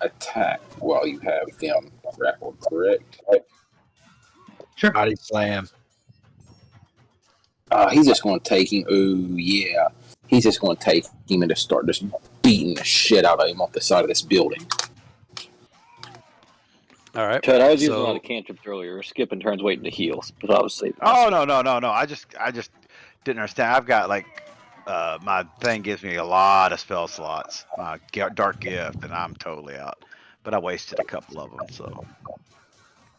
attack while you have them grappled, correct? Sure. Body slam. He's just going to take him. Oh, yeah. He's just going to take him and just start just beating the shit out of him off the side of this building. All right. Chad, I was using a lot of cantrips earlier, skipping turns, waiting to heal. But I was saving. Oh no. I just didn't understand. I've got my thing gives me a lot of spell slots. My dark gift, and I'm totally out. But I wasted a couple of them, so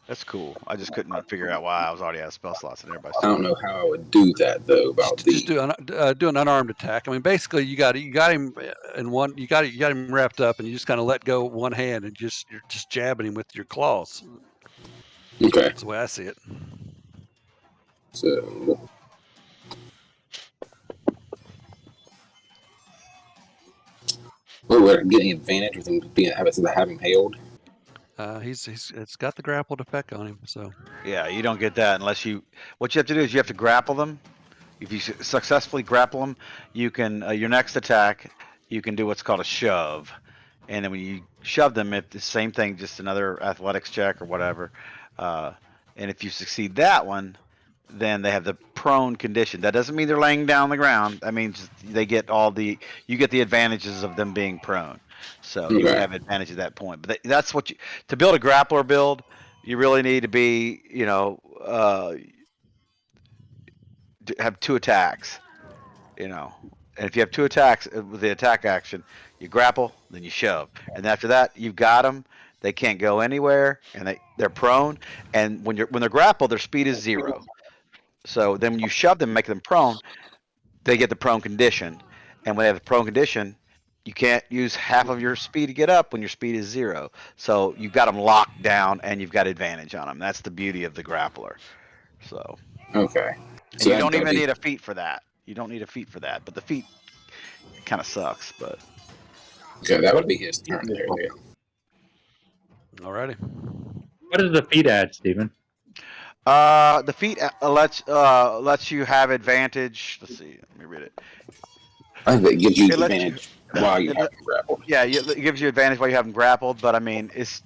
that's cool. I just couldn't figure out why I was already out of spell slots and everybody. I don't know how I would do that though. Just do an unarmed attack. I mean, basically, you got him in one. You got him wrapped up, and you just kind of let go one hand, and you're just jabbing him with your claws. Okay. That's the way I see it. So. Would I get any advantage with him having held? It's got the grappled effect on him. So Yeah, you don't get that unless you. What you have to do is you have to grapple them. If you successfully grapple them, you can your next attack. You can do what's called a shove, and then when you shove them, it's the same thing, just another athletics check or whatever. And if you succeed that one, then they have the prone condition. That doesn't mean they're laying down on the ground. That means you get the advantages of them being prone. So you have advantage at that point. But that's what to build a grappler build, you really need to be, have 2 attacks, And if you have 2 attacks with the attack action, you grapple, then you shove. And after that, you've got them. They can't go anywhere, and they're prone. And when they're grappled, their speed is 0. So then when you shove them, make them prone, they get the prone condition. And when they have the prone condition, you can't use half of your speed to get up when your speed is 0. So you've got them locked down, and you've got advantage on them. That's the beauty of the grappler. So Okay. and you don't even need a feat for that. You don't need a feat for that, but the feat kind of sucks. But okay, that would be his turn there. Alrighty. What does the feat add, Stephen? The feat lets you have advantage. Let's see. Let me read it. I think that gives you advantage while you have them grappled. Yeah, it gives you advantage while you have them grappled. But I mean, if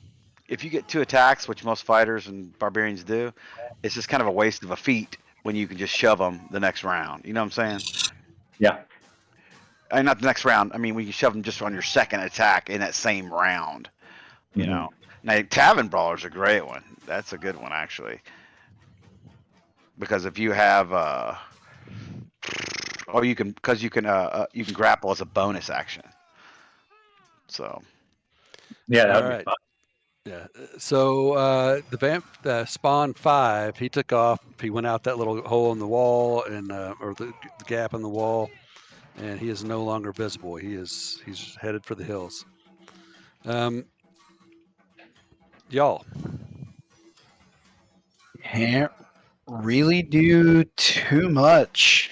you get 2 attacks, which most fighters and barbarians do, it's just kind of a waste of a feat when you can just shove them the next round. You know what I'm saying? Yeah. Not the next round. I mean, when you shove them just on your second attack in that same round. You know. Now, Tavern Brawler's a great one. That's a good one, actually. Because if you have, you can grapple as a bonus action. So. Yeah, that would be fun. Yeah. So the Spawn 5, he took off. He went out that little hole in the wall or the gap in the wall, and he is no longer visible. He's headed for the hills. Y'all. Can't really do too much.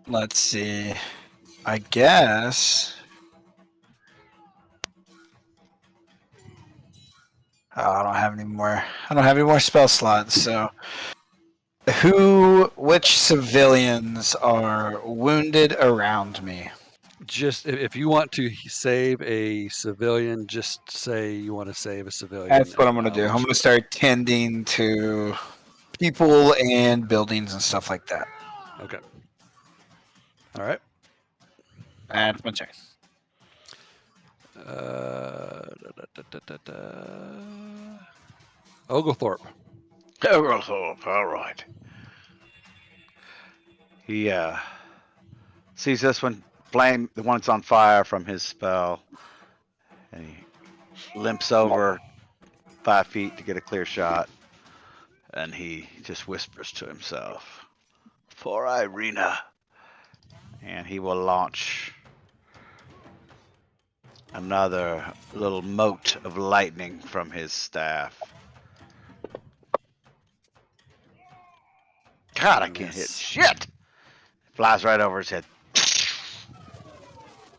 Let's see. I guess. Oh, I don't have any more spell slots. So, which civilians are wounded around me? Just if you want to save a civilian, just say you want to save a civilian. That's what I'm going to do. I'm going to start tending to people and buildings and stuff like that. Okay. All right. That's my turn. Oglethorpe. Oglethorpe, all right. He sees this one, flame, the one that's on fire from his spell, and he limps over 5 feet to get a clear shot, and he just whispers to himself, "For Ireena," and he will launch another little mote of lightning from his staff. God, I can't hit shit. Flies right over his head.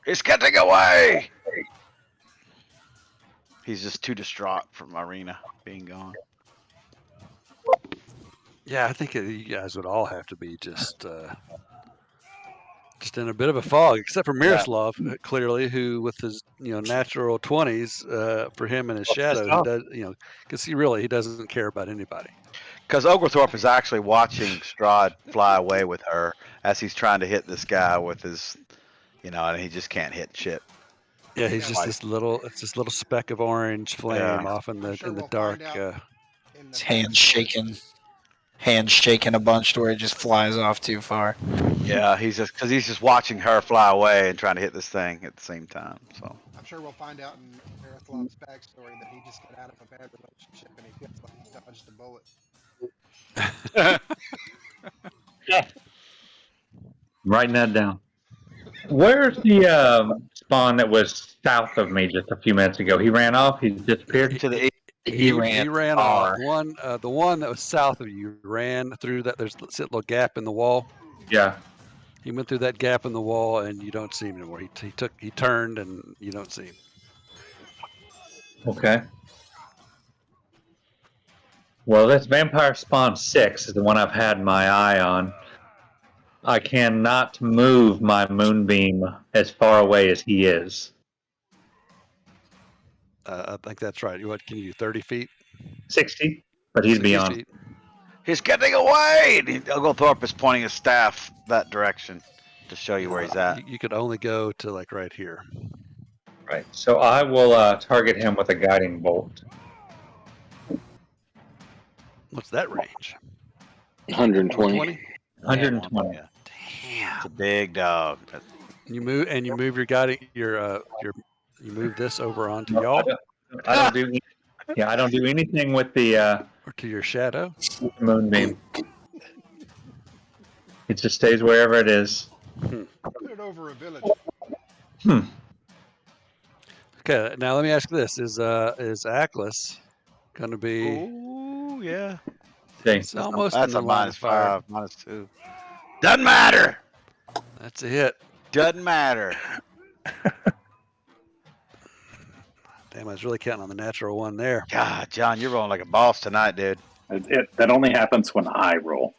It's getting away. He's just too distraught from Ireena being gone. Yeah, I think you guys would all have to be just in a bit of a fog, except for Miroslav, clearly, who with his natural 20s for him and his shadow, he does because he doesn't care about anybody. Because Oglethorpe is actually watching Strahd fly away with her as he's trying to hit this guy with his, and he just can't hit shit. Yeah, he's just this little speck of orange flame off in the dark. His hands shaking a bunch to where it just flies off too far. Yeah, he's just watching her fly away and trying to hit this thing at the same time. So I'm sure we'll find out in Miroslav's backstory that he just got out of a bad relationship and he feels like he dodged a bullet. Writing that down. Where's the spawn that was south of me just a few minutes ago? He ran off. He disappeared to the east. He ran off. The one that was south of you ran through that. There's a little gap in the wall. Yeah. He went through that gap in the wall, and you don't see him anymore. He turned, and you don't see him. Okay. Well, this Vampire Spawn 6 is the one I've had my eye on. I cannot move my moonbeam as far away as he is. I think that's right. What can you do? 30 feet? 60, but he's beyond. Feet. He's getting away! Oglethorpe is pointing his staff that direction. to show you where he's at. You could only go to like right here. Right. So I will target him with a guiding bolt. What's that range? 120. 120. Yeah. Damn. It's a big dog. You move your guiding you move this over onto No, y'all I don't do. Yeah, I don't do anything with the or to your shadow. moonbeam. It just stays wherever it is. Put it over a village. Okay, now let me ask this: Is Atlas going to be? Ooh, yeah. See, It's almost in That's the a line of fire. -5, -2. Doesn't matter. That's a hit. Doesn't matter. Damn, I was really counting on the natural one there. God, John, you're rolling like a boss tonight, dude. That only happens when I roll.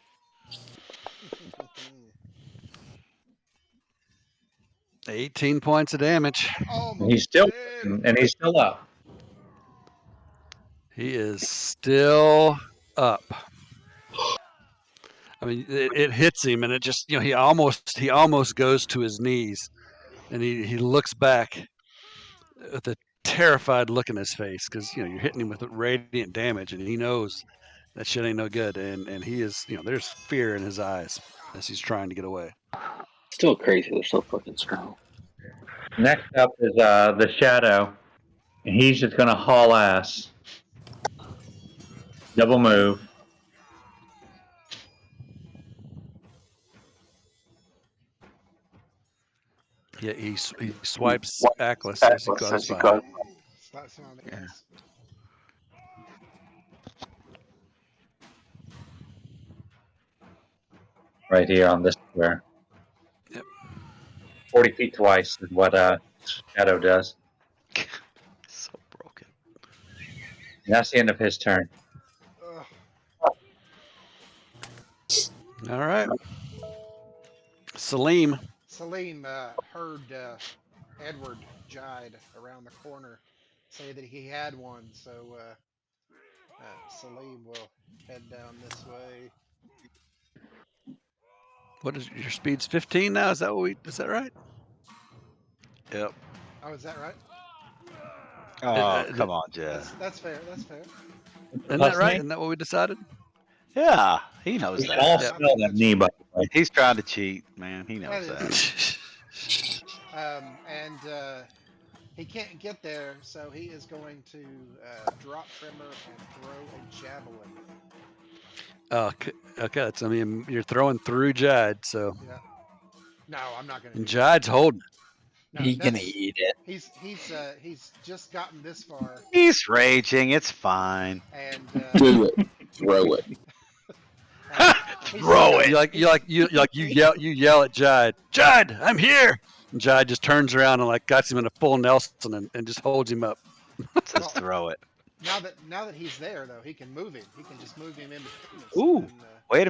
18 points of damage. and he's still up. He is still up. I mean, it hits him, and it just he almost goes to his knees, and he looks back with a terrified look in his face because you're hitting him with radiant damage, and he knows that shit ain't no good, and he is there's fear in his eyes as he's trying to get away. Still crazy. They're so fucking strong. Next up is the shadow, and he's just gonna haul ass. Double move. Yeah, he swipes Atlas as he goes by. Slaps him on the ass. Right here on this square. Yep. 40 feet twice is what Shadow does. So broken. And that's the end of his turn. All right. Salim heard Edward Jide around the corner say that he had one, so Salim will head down this way. What is your speed's 15 now? Is that right? Yep. Oh, is that right? Oh, come on, Jeff. That's fair. That's fair. Isn't that right? Isn't that what we decided? Yeah, he knows We that. all smell that knee, by the way. He's trying to cheat, man. He knows that. He can't get there, so he is going to drop trimmer and throw a javelin. Oh, okay. I mean, you're throwing through Jide, so. Yeah. No, I'm not going to. And Jide's holding it. No, he's gonna eat it. He's just gotten this far. He's raging. It's fine. And do it. Throw it. Throw it. You yell at Jide. Jide, I'm here. And Jide just turns around and got him in a full Nelson and just holds him up. Just throw it. Now that he's there, though, he can move him. He can just move him in between us. Ooh. And, Wait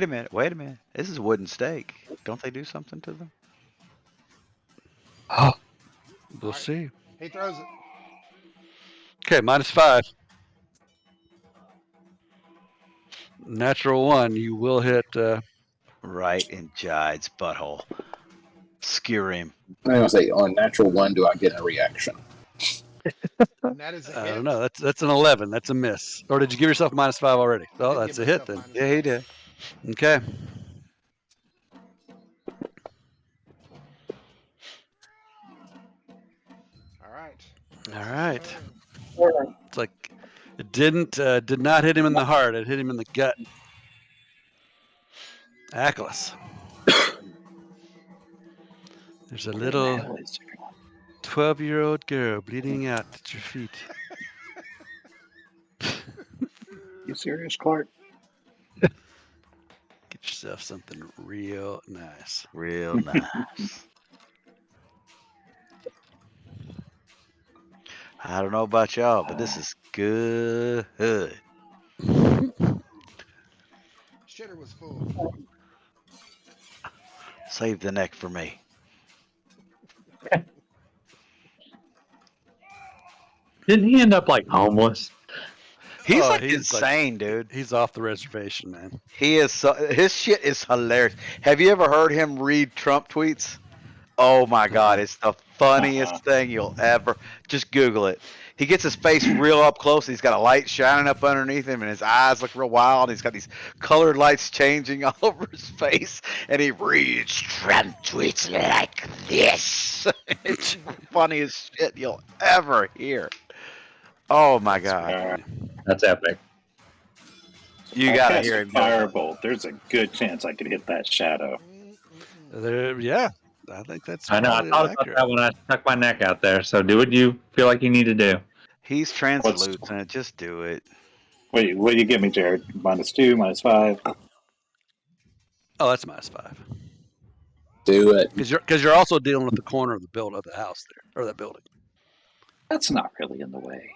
a minute. This is a wooden stake. Don't they do something to them? Oh, we'll see. He throws it. Okay, -5. Natural 1. You will hit. Right in Jide's butthole. Skewer him. I'm gonna say on natural 1, do I get a reaction? And that is a hit. I don't know. That's an 11. That's a miss. Or did you give yourself -5 already? Oh, that's a hit then. Yeah, he did. Okay. All right. It's like it did not hit him in the heart. It hit him in the gut. Atlas. There's a little 12-year-old girl bleeding out at your feet. You serious, Clark? Get yourself something real nice. Real nice. I don't know about y'all, but this is good. Shitter was full. Save the neck for me. Didn't he end up homeless? He's Oh, like he's like- insane, dude. He's off the reservation, man. He is. His shit is hilarious. Have you ever heard him read Trump tweets? Oh my God, it's the funniest thing you'll ever. Just Google it. He gets his face real up close. He's got a light shining up underneath him, and his eyes look real wild. He's got these colored lights changing all over his face, and he reads Trump tweets like this. It's the funniest shit you'll ever hear. Oh my God, That's epic. you gotta hear him. Firebolt. There's a good chance I could hit that shadow. Yeah, I think that's. I know. I probably thought about accurate. that when I stuck my neck out there. So do what you feel like you need to do. He's translucent. Just do it. Wait, what do you give me, Jared? -2, -5? Oh, that's -5. Do it. Because you're also dealing with the corner of the house there, or that building. That's not really in the way.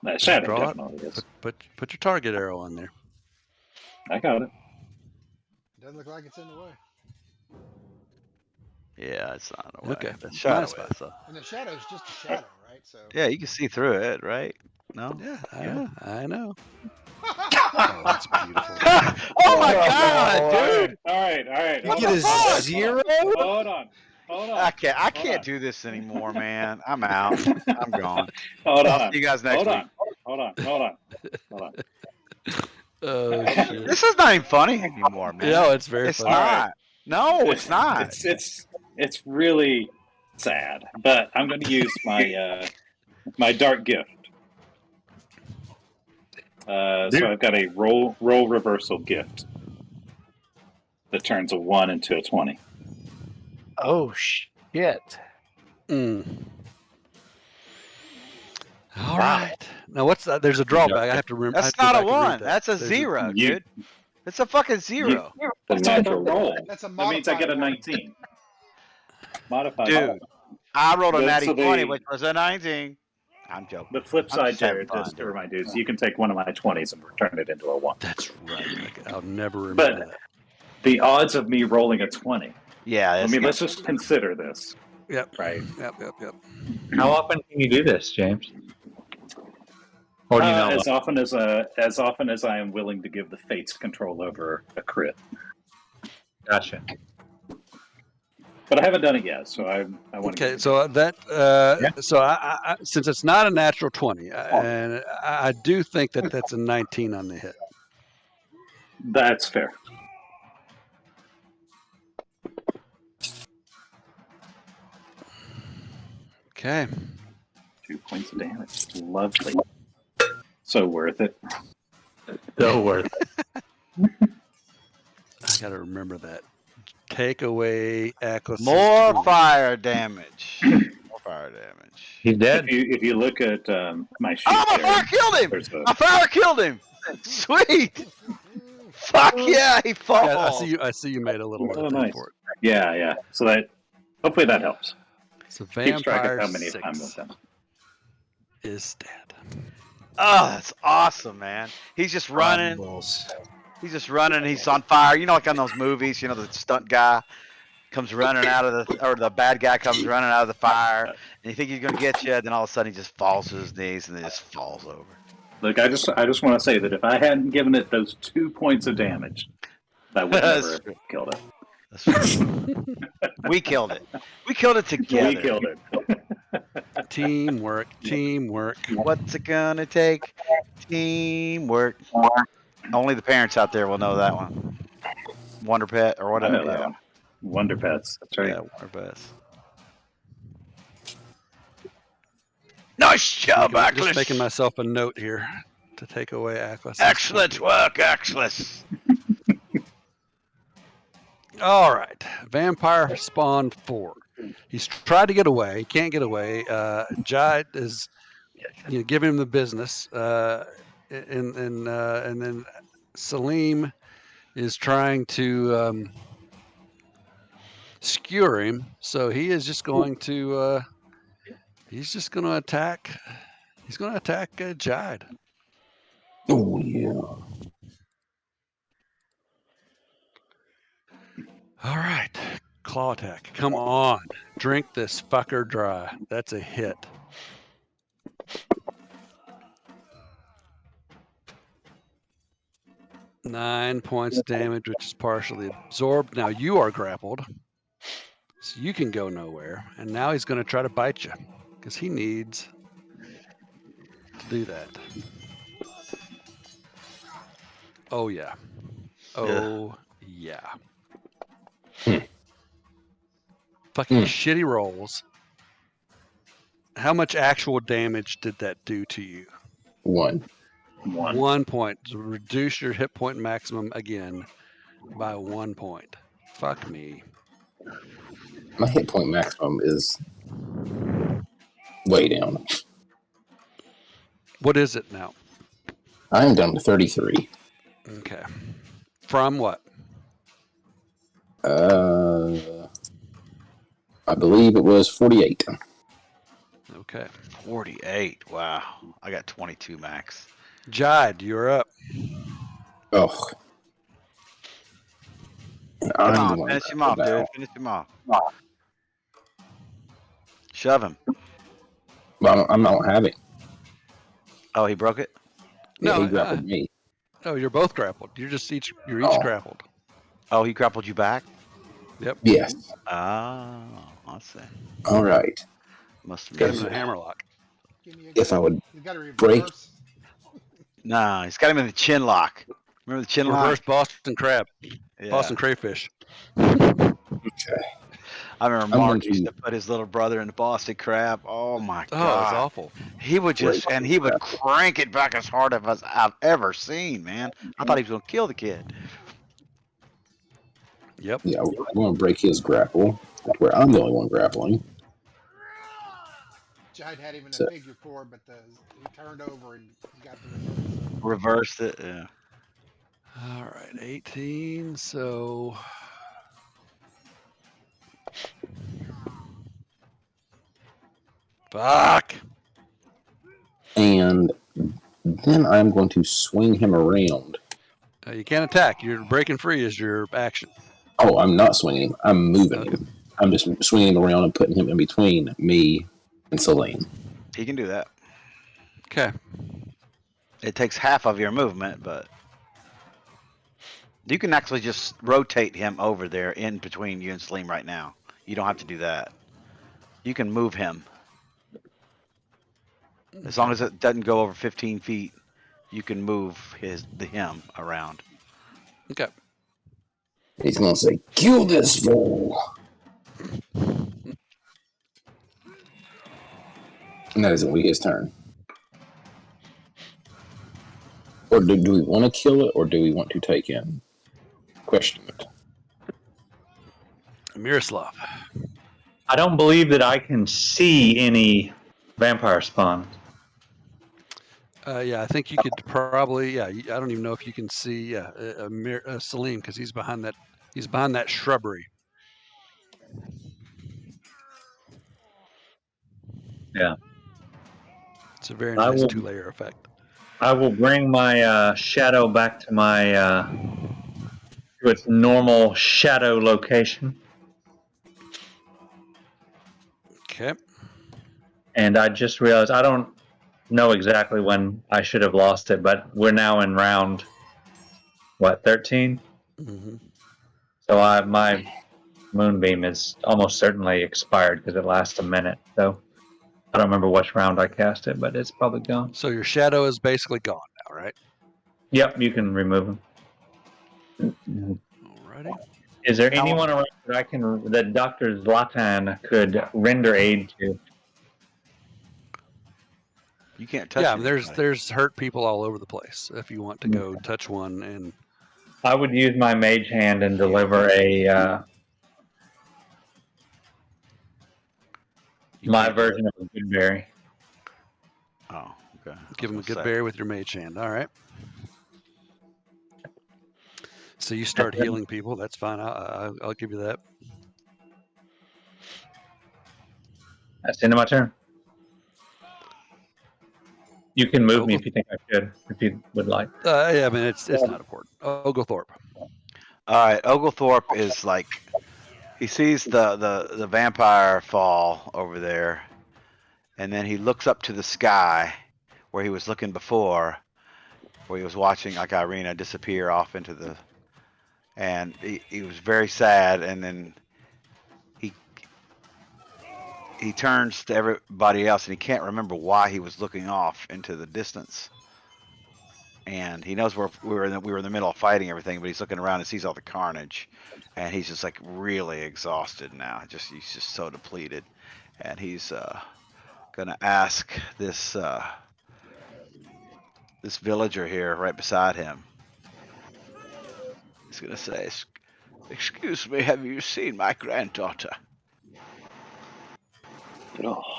That shadow Draw it. definitely is. Put your target arrow on there. I got it. Doesn't look like it's in the way. Yeah, it's not a way. Okay, The shadow -5. is, so. And the shadow's just a shadow, right? So Yeah, you can see through it, right? No? Yeah, Yeah. I know. Oh, that's beautiful. Oh my God, dude! All right. You hold get on, a hold on, zero? Hold on. I can't Hold on. do this anymore, man. I'm out. I'm gone. Hold on. See you guys next week. Hold on. Oh shit. This is not even funny anymore, man. Yeah, it's very It's funny. not. No, it's not. It's really sad, but I'm going to use my my dark gift. So I've got a roll reversal gift that turns a 1 into a 20. Oh shit! Mm. All right. Now what's that? There's a drawback. I have to remember. That's not a 1. That's a 0, You- dude. It's a fucking 0. That's not a roll. that's a That means I get a modified 19. Modified. Dude, I rolled a But natty so 20, they- which was a 19. I'm joking. The flip I'm side, just having Jared, fun, just to dude. remind you, is you can take one of my 20s and return it into a 1. That's right. I'll never remember that. The odds of me rolling a 20. Yeah, Let's just consider this. Yep. Right. Yep. How often can you do this, James? Or do you know? As often as I am willing to give the fates control over a crit. Gotcha. But I haven't done it yet, so I want to. Okay, so that so I since it's not a natural 20, and I do think that that's a 19 on the hit. That's fair. Okay. 2 points of damage. Lovely. So worth it. So worth it. I gotta remember that. Take away Atlas. More fire damage. More fire damage. He's dead. If you look at my sheet, Oh, my there, fire killed him! there's a- My fire killed him! Sweet! Fuck yeah, he falls! Yeah, I see you made a little Oh, thing nice. for it. Yeah. So that hopefully that helps. So Keeps track Vampire of how many 6 times I've done. is dead. Oh, that's awesome, man. He's just running. He's just running. He's on fire. You know, like on those movies, you know, the stunt guy comes running out of the bad guy comes running out of the fire, and you think he's going to get you, then all of a sudden he just falls to his knees and then just falls over. Look, I just want to say that if I hadn't given it those 2 points of damage, that would never have killed it. That's true. We killed it. We killed it together. We killed it. Teamwork. What's it gonna take? Teamwork. Only the parents out there will know that one. Wonder Pet or I whatever. know that one. Wonder Pets. That's right. Yeah, Wonder Pets. Nice job, I'm just Atlas. making myself a note here to take away Atlas. Excellent work, Atlas. All right. Vampire spawned 4. He's tried to get away. He can't get away. Jai is giving him the business. And then Salim is trying to skewer him. So he is just going to attack. He's going to attack Jide. Oh yeah. All right. Claw attack. Come on. Drink this fucker dry. That's a hit. 9 points of damage, which is partially absorbed. Now you are grappled, so you can go nowhere. And now he's going to try to bite you because he needs to do that. Oh, yeah. Oh, yeah. Fucking shitty rolls. How much actual damage did that do to you? 1. 1 point. So reduce your hit point maximum again by 1 point. Fuck me. My hit point maximum is way down. What is it now? I am down to 33. Okay. From what? I believe it was 48. Okay. 48. Wow. I got 22 max. Jide, you're up. Oh. Come on, finish him off, dude. Finish him off. Shove him. Well, I don't have it. Oh, he broke it? Yeah, No, he grappled me. No, you're both grappled. You're each grappled. Oh, he grappled you back? Yep. Yes. Oh, I see. All right. Must have Got been him in a hammerlock. If I would You got to break. reverse. No, he's got him in the chin lock. Remember the chin Reverse lock? Boston crab. Yeah. Boston crayfish. Okay. I remember Mark used to put his little brother in the Boston crab. Oh my Oh, god. it's awful. He would just he would crank it back as hard as I've ever seen, man. I thought he was gonna kill the kid. Yep. Yeah, I want to break his grapple, where I'm the only one grappling. Jide had him in a figure 4, but he turned over and he got the reverse. Reversed it, yeah. All right, 18. So fuck. And then I'm going to swing him around. You can't attack. You're breaking free is your action. Oh, I'm not swinging him. I'm moving him. I'm just swinging him around and putting him in between me and Celine. He can do that. Okay. It takes half of your movement, but you can actually just rotate him over there in between you and Celine right now. You don't have to do that. You can move him. As long as it doesn't go over 15 feet, you can move him around. Okay. He's going to say, "Kill this fool." And that isn't his turn. Or do we want to kill it, or do we want to take him? Question it. Miroslav. I don't believe that I can see any vampire spawn. Yeah, I think you could probably. Yeah, I don't even know if you can see. Salim because he's behind that. He's behind that shrubbery. Yeah. It's a very nice 2-layer effect. I will bring my shadow back to my to its normal shadow location. Okay. And I just realized I don't know exactly when I should have lost it, but we're now in round 13? Mm-hmm. So my moonbeam is almost certainly expired because it lasts a minute. So I don't remember which round I cast it, but it's probably gone. So your shadow is basically gone now, right? Yep, you can remove them. Alrighty. Is there anyone around that Dr. Zlatan could render aid to? You can't touch. Yeah, there's hurt people all over the place. If you want to go touch one, and I would use my mage hand and deliver my version of a good berry. Oh, okay. Give him a good berry with your mage hand. All right. So you start healing people. That's fine. I'll give you that. That's the end of my turn. You can move me if you think I should, if you would like. Yeah, I mean it's not important. Oglethorpe. All right, Oglethorpe is like he sees the vampire fall over there, and then he looks up to the sky where he was looking before, where he was watching like Ireena disappear off into the, and he was very sad, and then he turns to everybody else, and he can't remember why he was looking off into the distance. And he knows we were in the middle of fighting everything, but he's looking around and sees all the carnage, and he's just like really exhausted now. He's just so depleted, and he's gonna ask this this villager here right beside him. He's gonna say, "Excuse me, have you seen my granddaughter?"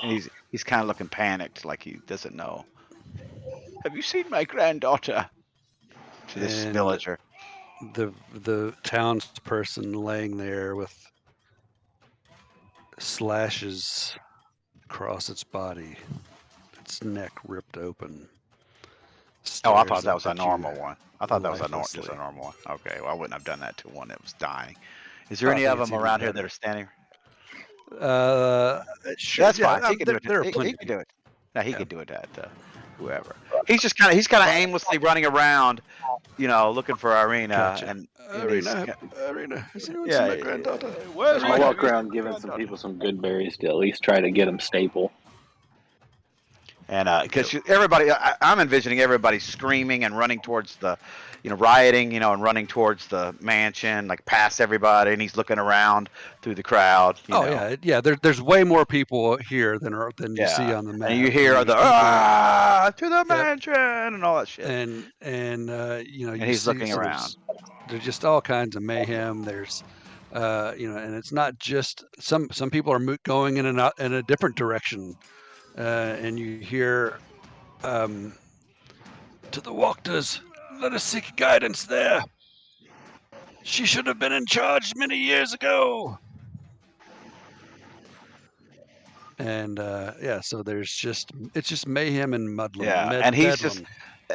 And he's kind of looking panicked, like he doesn't know. Have you seen my granddaughter? To this villager. The townsperson laying there with slashes across its body, its neck ripped open. Oh, I thought that was a normal one. I thought that was just a normal one. Okay, well, I wouldn't have done that to one that was dying. Is there any of them around here that are standing? Sure. That's fine. He can do it. He can do it. No, he could do it at whoever. He's kind of aimlessly running around, looking for Ireena. Gotcha. And Ireena. Has anyone seen my granddaughter? I'll walk around giving some people some good berries to at least try to get them stable. And because everybody, I'm envisioning everybody screaming and running towards the, rioting, and running towards the mansion, like past everybody, and he's looking around through the crowd. Yeah. There's way more people here than you see on the map. And you hear to the mansion and all that shit. And and he's looking around. There's just all kinds of mayhem. There's, and it's not just some people are going in a different direction. And you hear, to the Wachters, let us seek guidance there. She should have been in charge many years ago. And so it's just mayhem and muddling. Yeah, and he's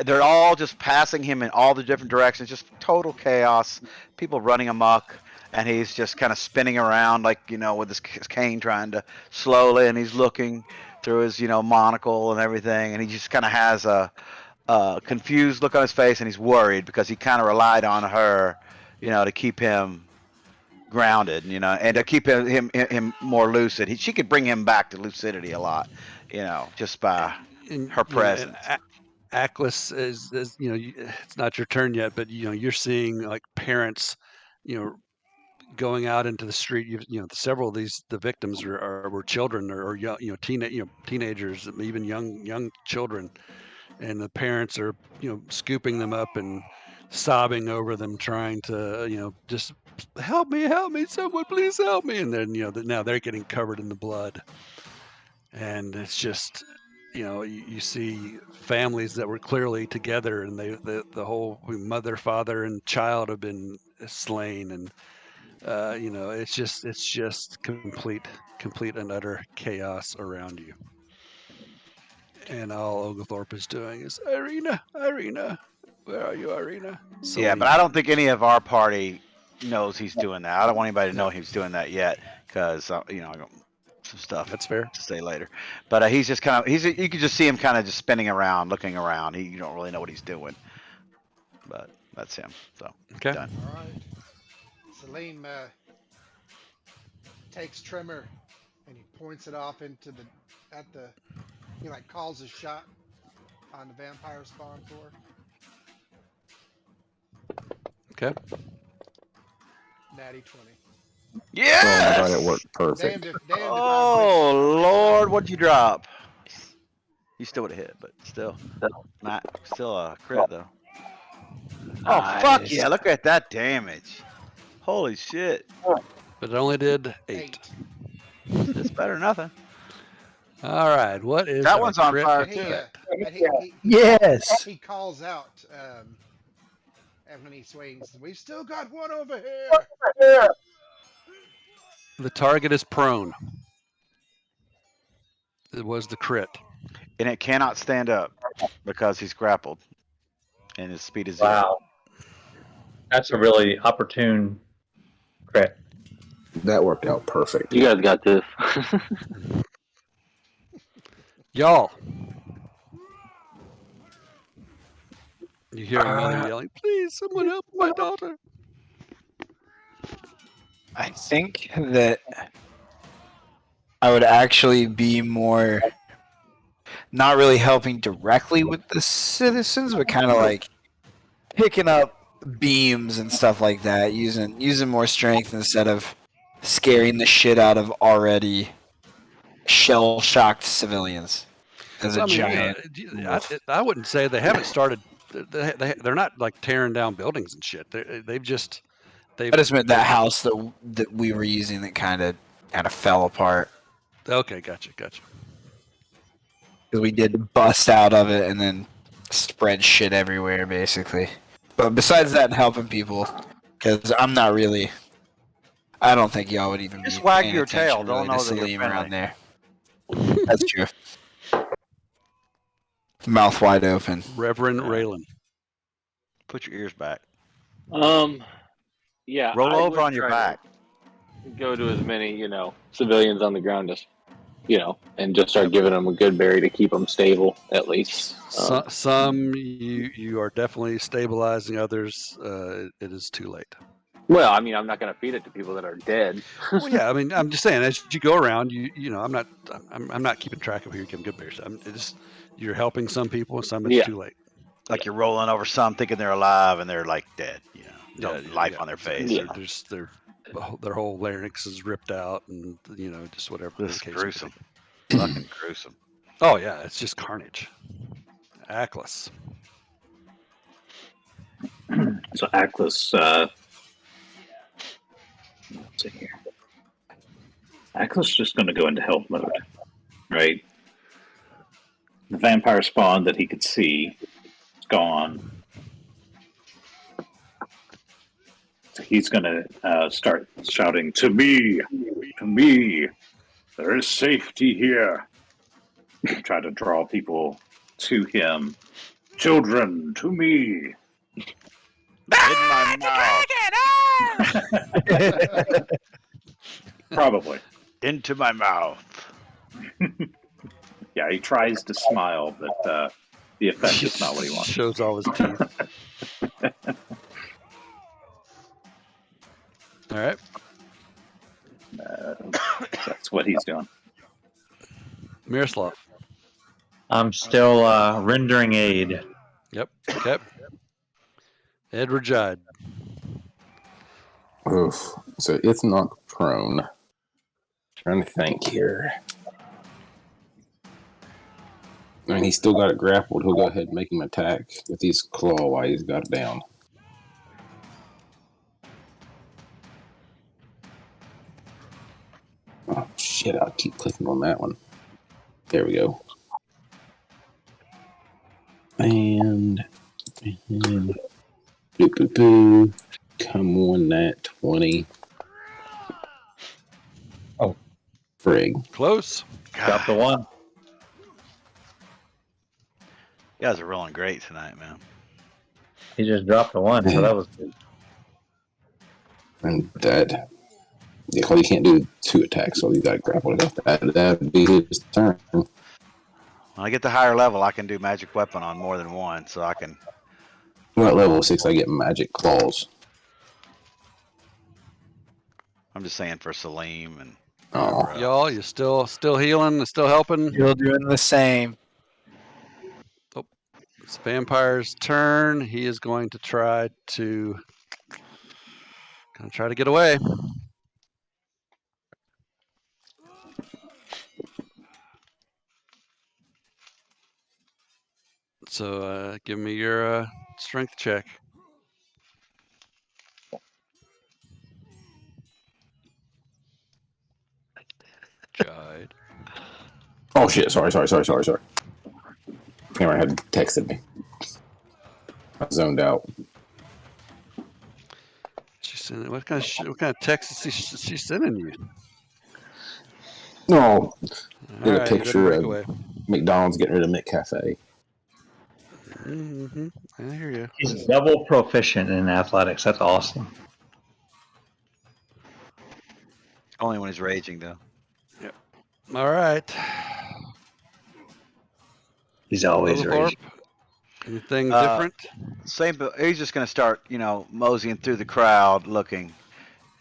they're all just passing him in all the different directions, just total chaos, people running amok. And he's just kind of spinning around, like, with his cane trying to slowly, and he's looking through his, monocle and everything. And he just kind of has a confused look on his face, and he's worried because he kind of relied on her, to keep him grounded, and to keep him more lucid. She could bring him back to lucidity a lot, just by her presence. Ackles is, it's not your turn yet, but, you're seeing like parents, going out into the street. Several of the victims were children or young, teenagers, even young children, and the parents are scooping them up and sobbing over them, trying to just help me, someone please help me. And then now they're getting covered in the blood, and it's just you see families that were clearly together, and the whole mother, father, and child have been slain, and it's just complete and utter chaos around you. And all Oglethorpe is doing is, Ireena, where are you, Ireena? Yeah, but I don't think any of our party knows he's doing that. I don't want anybody to know he's doing that yet, because I got some stuff. That's fair. To say later. But he's just kind of you can just see him kind of just spinning around, looking around. You don't really know what he's doing, but that's him. So okay. Done. All right. Salim takes Tremor and he points it off he calls a shot on the vampire spawn floor. Okay. Natty 20. Yes! Oh my god, it worked perfect. Damned if oh Lord, what'd you drop? You still would have hit, but still a crit though. Oh fuck yeah! Look at that damage. Holy shit! But it only did 8. It's better than nothing. All right, what is that one's on fire too? Yes. He calls out and when he swings, we've still got one over here. The target is prone. It was the crit. And it cannot stand up because he's grappled. And his speed is 0. Wow. That's a really opportune crit. That worked out perfect. You guys got this. Y'all. You hear a mother yelling, "Please, someone help my daughter!" I think that I would actually be more not really helping directly with the citizens, but kind of like picking up beams and stuff like that, using more strength instead of scaring the shit out of already shell-shocked civilians. As So, a I mean, giant. I wouldn't say they haven't started. They're not like tearing down buildings and shit. They've just I just meant that house that we were using that kind of fell apart Okay, gotcha. because we did bust out of it and then spread shit everywhere, basically. But besides that, and helping people, because I'm not really. I don't think y'all would even Just be wag paying your attention tail. Don't really to know that you're Salim around friendly. there. That's true. Mouth wide open. Reverend Raylan. Put your ears back. Yeah. Roll I over would on your try to back. Go to as many, civilians on the ground as, and just start giving them a good berry to keep them stable at least. Some you are definitely stabilizing. Others, it is too late. Well, I mean, I'm not going to feed it to people that are dead. Well, yeah. I mean, I'm just saying, as you go around, I'm not keeping track of who you're giving good berries. You're helping some people, and some it's too late. Like you're rolling over some thinking they're alive and they're like dead. No life on their face. Yeah. Their whole larynx is ripped out, and just whatever. This is the case gruesome. may be. Fucking gruesome. Oh yeah, it's just carnage. Ackless. So Ackless, let's see here. Ackless just going to go into help mode, right? The vampire spawn that he could see is gone. So he's going to start shouting, to me, there is safety here. Try to draw people to him. Children, to me. Probably. Into my mouth. Yeah, he tries to smile, but the effect is not what he wants. Shows all his teeth. All right. That's what he's doing. Miroslav. I'm still rendering aid. Yep. Okay. Edward Jide. Oof. So it's knocked prone. Trying to think here. I mean, he's still got it grappled. He'll go ahead and make him attack with his claw while he's got it down. Oh, shit. I'll keep clicking on that one. There we go. And boop, boop, boop. Come on, that 20. Oh, frig. Close. Got the one. You guys are rolling great tonight, man. He just dropped the one, so that was good. And that. Yeah, well, he can't do 2 attacks, so he's got to grapple it up. That'd be his turn. When I get to higher level, I can do magic weapon on more than one, so I can. Well, at level 6, I get magic claws. I'm just saying for Salim and. Oh, Y'all, you still healing, still helping. You're doing the same. Oh, it's vampire's turn. He is going to try to get away. So give me your strength check. Jide. oh shit! Sorry. Camera had texted me. I zoned out. She's sending what kind of text is she sending you? No, did a Right, picture of away. McDonald's getting rid of McCafe. Mm-hmm. I hear you. He's double proficient in athletics. That's awesome. Only when he's raging, though. Yep. All right. He's always Oglethorpe, raging. Anything different? Same, but he's just gonna start, moseying through the crowd, looking,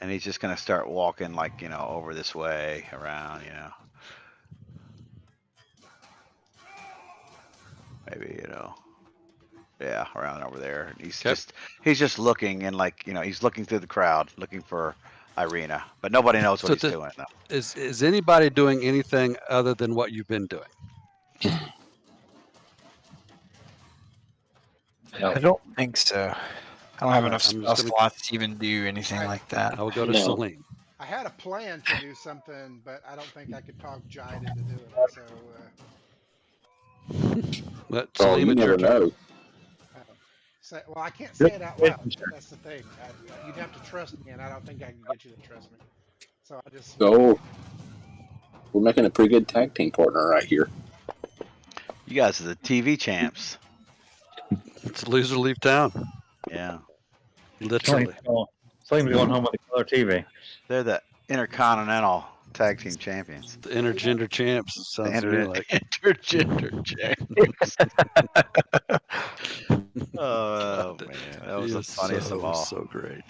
and he's just gonna start walking, like, over this way, around, maybe, yeah, around over there. And Okay. he's just looking, and like, he's looking through the crowd, looking for Ireena, but nobody knows what So he's doing though. is anybody doing anything other than what you've been doing? No. I don't think so. I don't have All right, enough I'm spell just gonna. slots to even do anything I like that. I will go to No. Celine. I had a plan to do something, but I don't think I could talk Giant into doing it. So, But Oh, Celine, you it's your never turn. know. well, I can't say it out loud. That's the thing. You'd have to trust me, and I don't think I can get you to trust me. So I just. So we're making a pretty good tag team partner right here. You guys are the TV champs. It's loser leave town. Yeah, Literally. Salim's going home with the color TV. they're the Intercontinental Tag Team Champions. The intergender champs. It The sounds to me like. intergender champs. Oh man, that was He the is funniest of all. so great.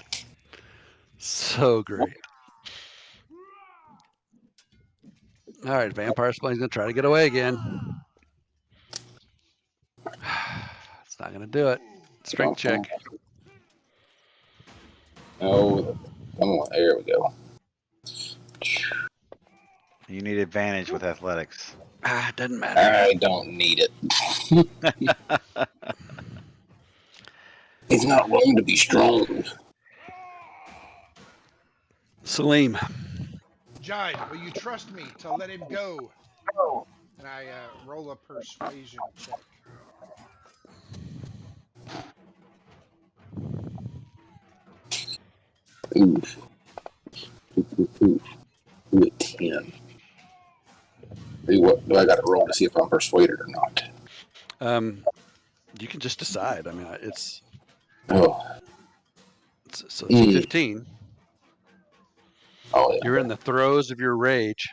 So great. All right, Vampire Slaying's gonna try to get away again. It's not gonna do it. Strength check. Oh, come on. There we go. You need advantage with athletics. It doesn't matter. I don't need it. It's not wrong to be strong. Salim. Giant, will you trust me to let him go? And I roll a persuasion check. Ooh. Ooh, a 10. What do I got to roll to see if I'm persuaded or not? You can just decide. I mean, it's Oh, so it's a 15. oh yeah. You're in the throes of your rage.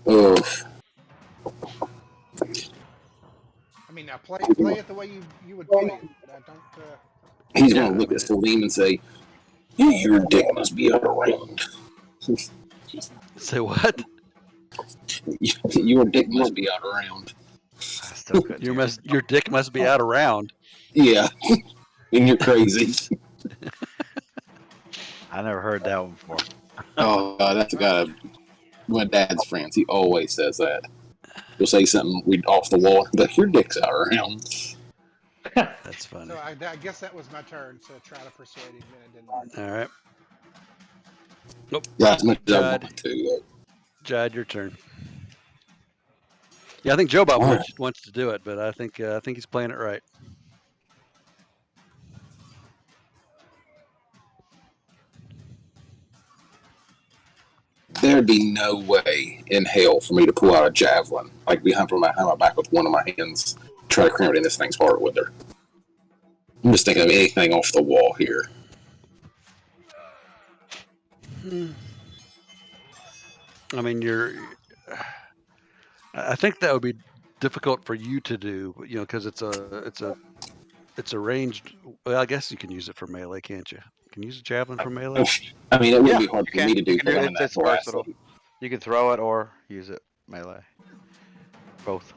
Oof. I mean, now play it the way you would play it. But I don't. He's going to look at Salim and say, your dick must be out of round. Say what? Your dick must be out of round. Your dick must be out of round. Yeah. And you're crazy. I never heard that one before. Oh, that's a guy. My dad's friends. He always says that. He'll say something off the wall, but your dick's out around. That's funny. So I guess that was my turn to try to persuade him, and it didn't work. All right. Nope. Yeah, as much as I Judd. want to. Judd, your turn. Yeah, I think Joe Bob wants to do it, but I think he's playing it right. There'd be no way in hell for me to pull out a javelin, like behind my back with one of my hands, try to cram it in this thing's heart with her. I'm just thinking of anything off the wall here. I mean, I think that would be difficult for you to do, because it's a ranged. Well, I guess you can use it for melee, can't you? Can you use a javelin for melee? I mean, it would be hard for me to do. It's versatile. You can throw it or use it melee. Both.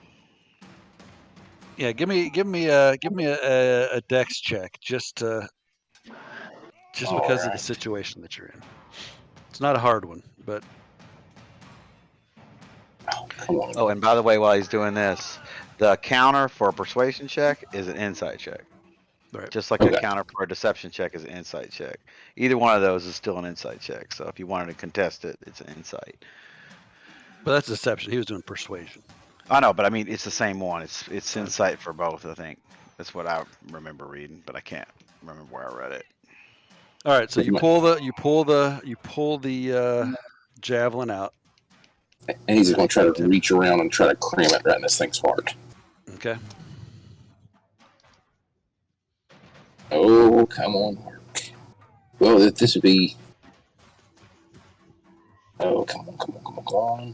Yeah, give me a dex check just because of the situation that you're in. It's not a hard one, but. Oh, and by the way, while he's doing this, the counter for a persuasion check is an insight check. Right. Just like a counter for a deception check is an insight check. Either one of those is still an insight check. So if you wanted to contest it, it's an insight. But that's deception. He was doing persuasion. I know, but I mean, it's the same one. It's insight for both, I think. That's what I remember reading, but I can't remember where I read it. All right, so you pull the javelin out. And he's going to try to reach around and try to cram it right in this thing's heart. Okay. Oh, come on, work. Well, this would be Oh, come on.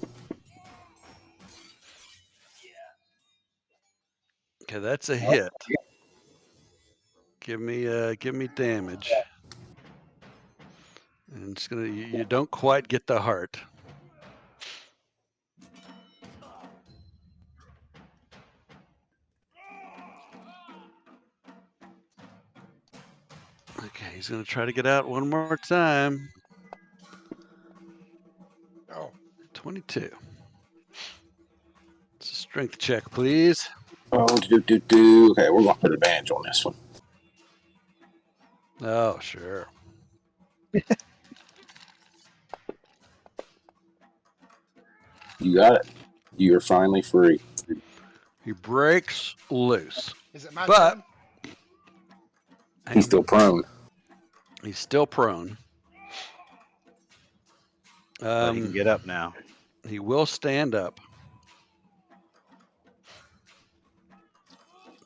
Okay, that's a hit. Give me damage. And it's gonna. You don't quite get the heart. Okay, he's gonna try to get out one more time. Oh, 22. It's a strength check, please. Oh, Okay, we're going to put advantage on this one. Oh, sure. You got it. You're finally free. He breaks loose. is it my But turn? He's still prone. He's still prone. But he can get up now. He will stand up.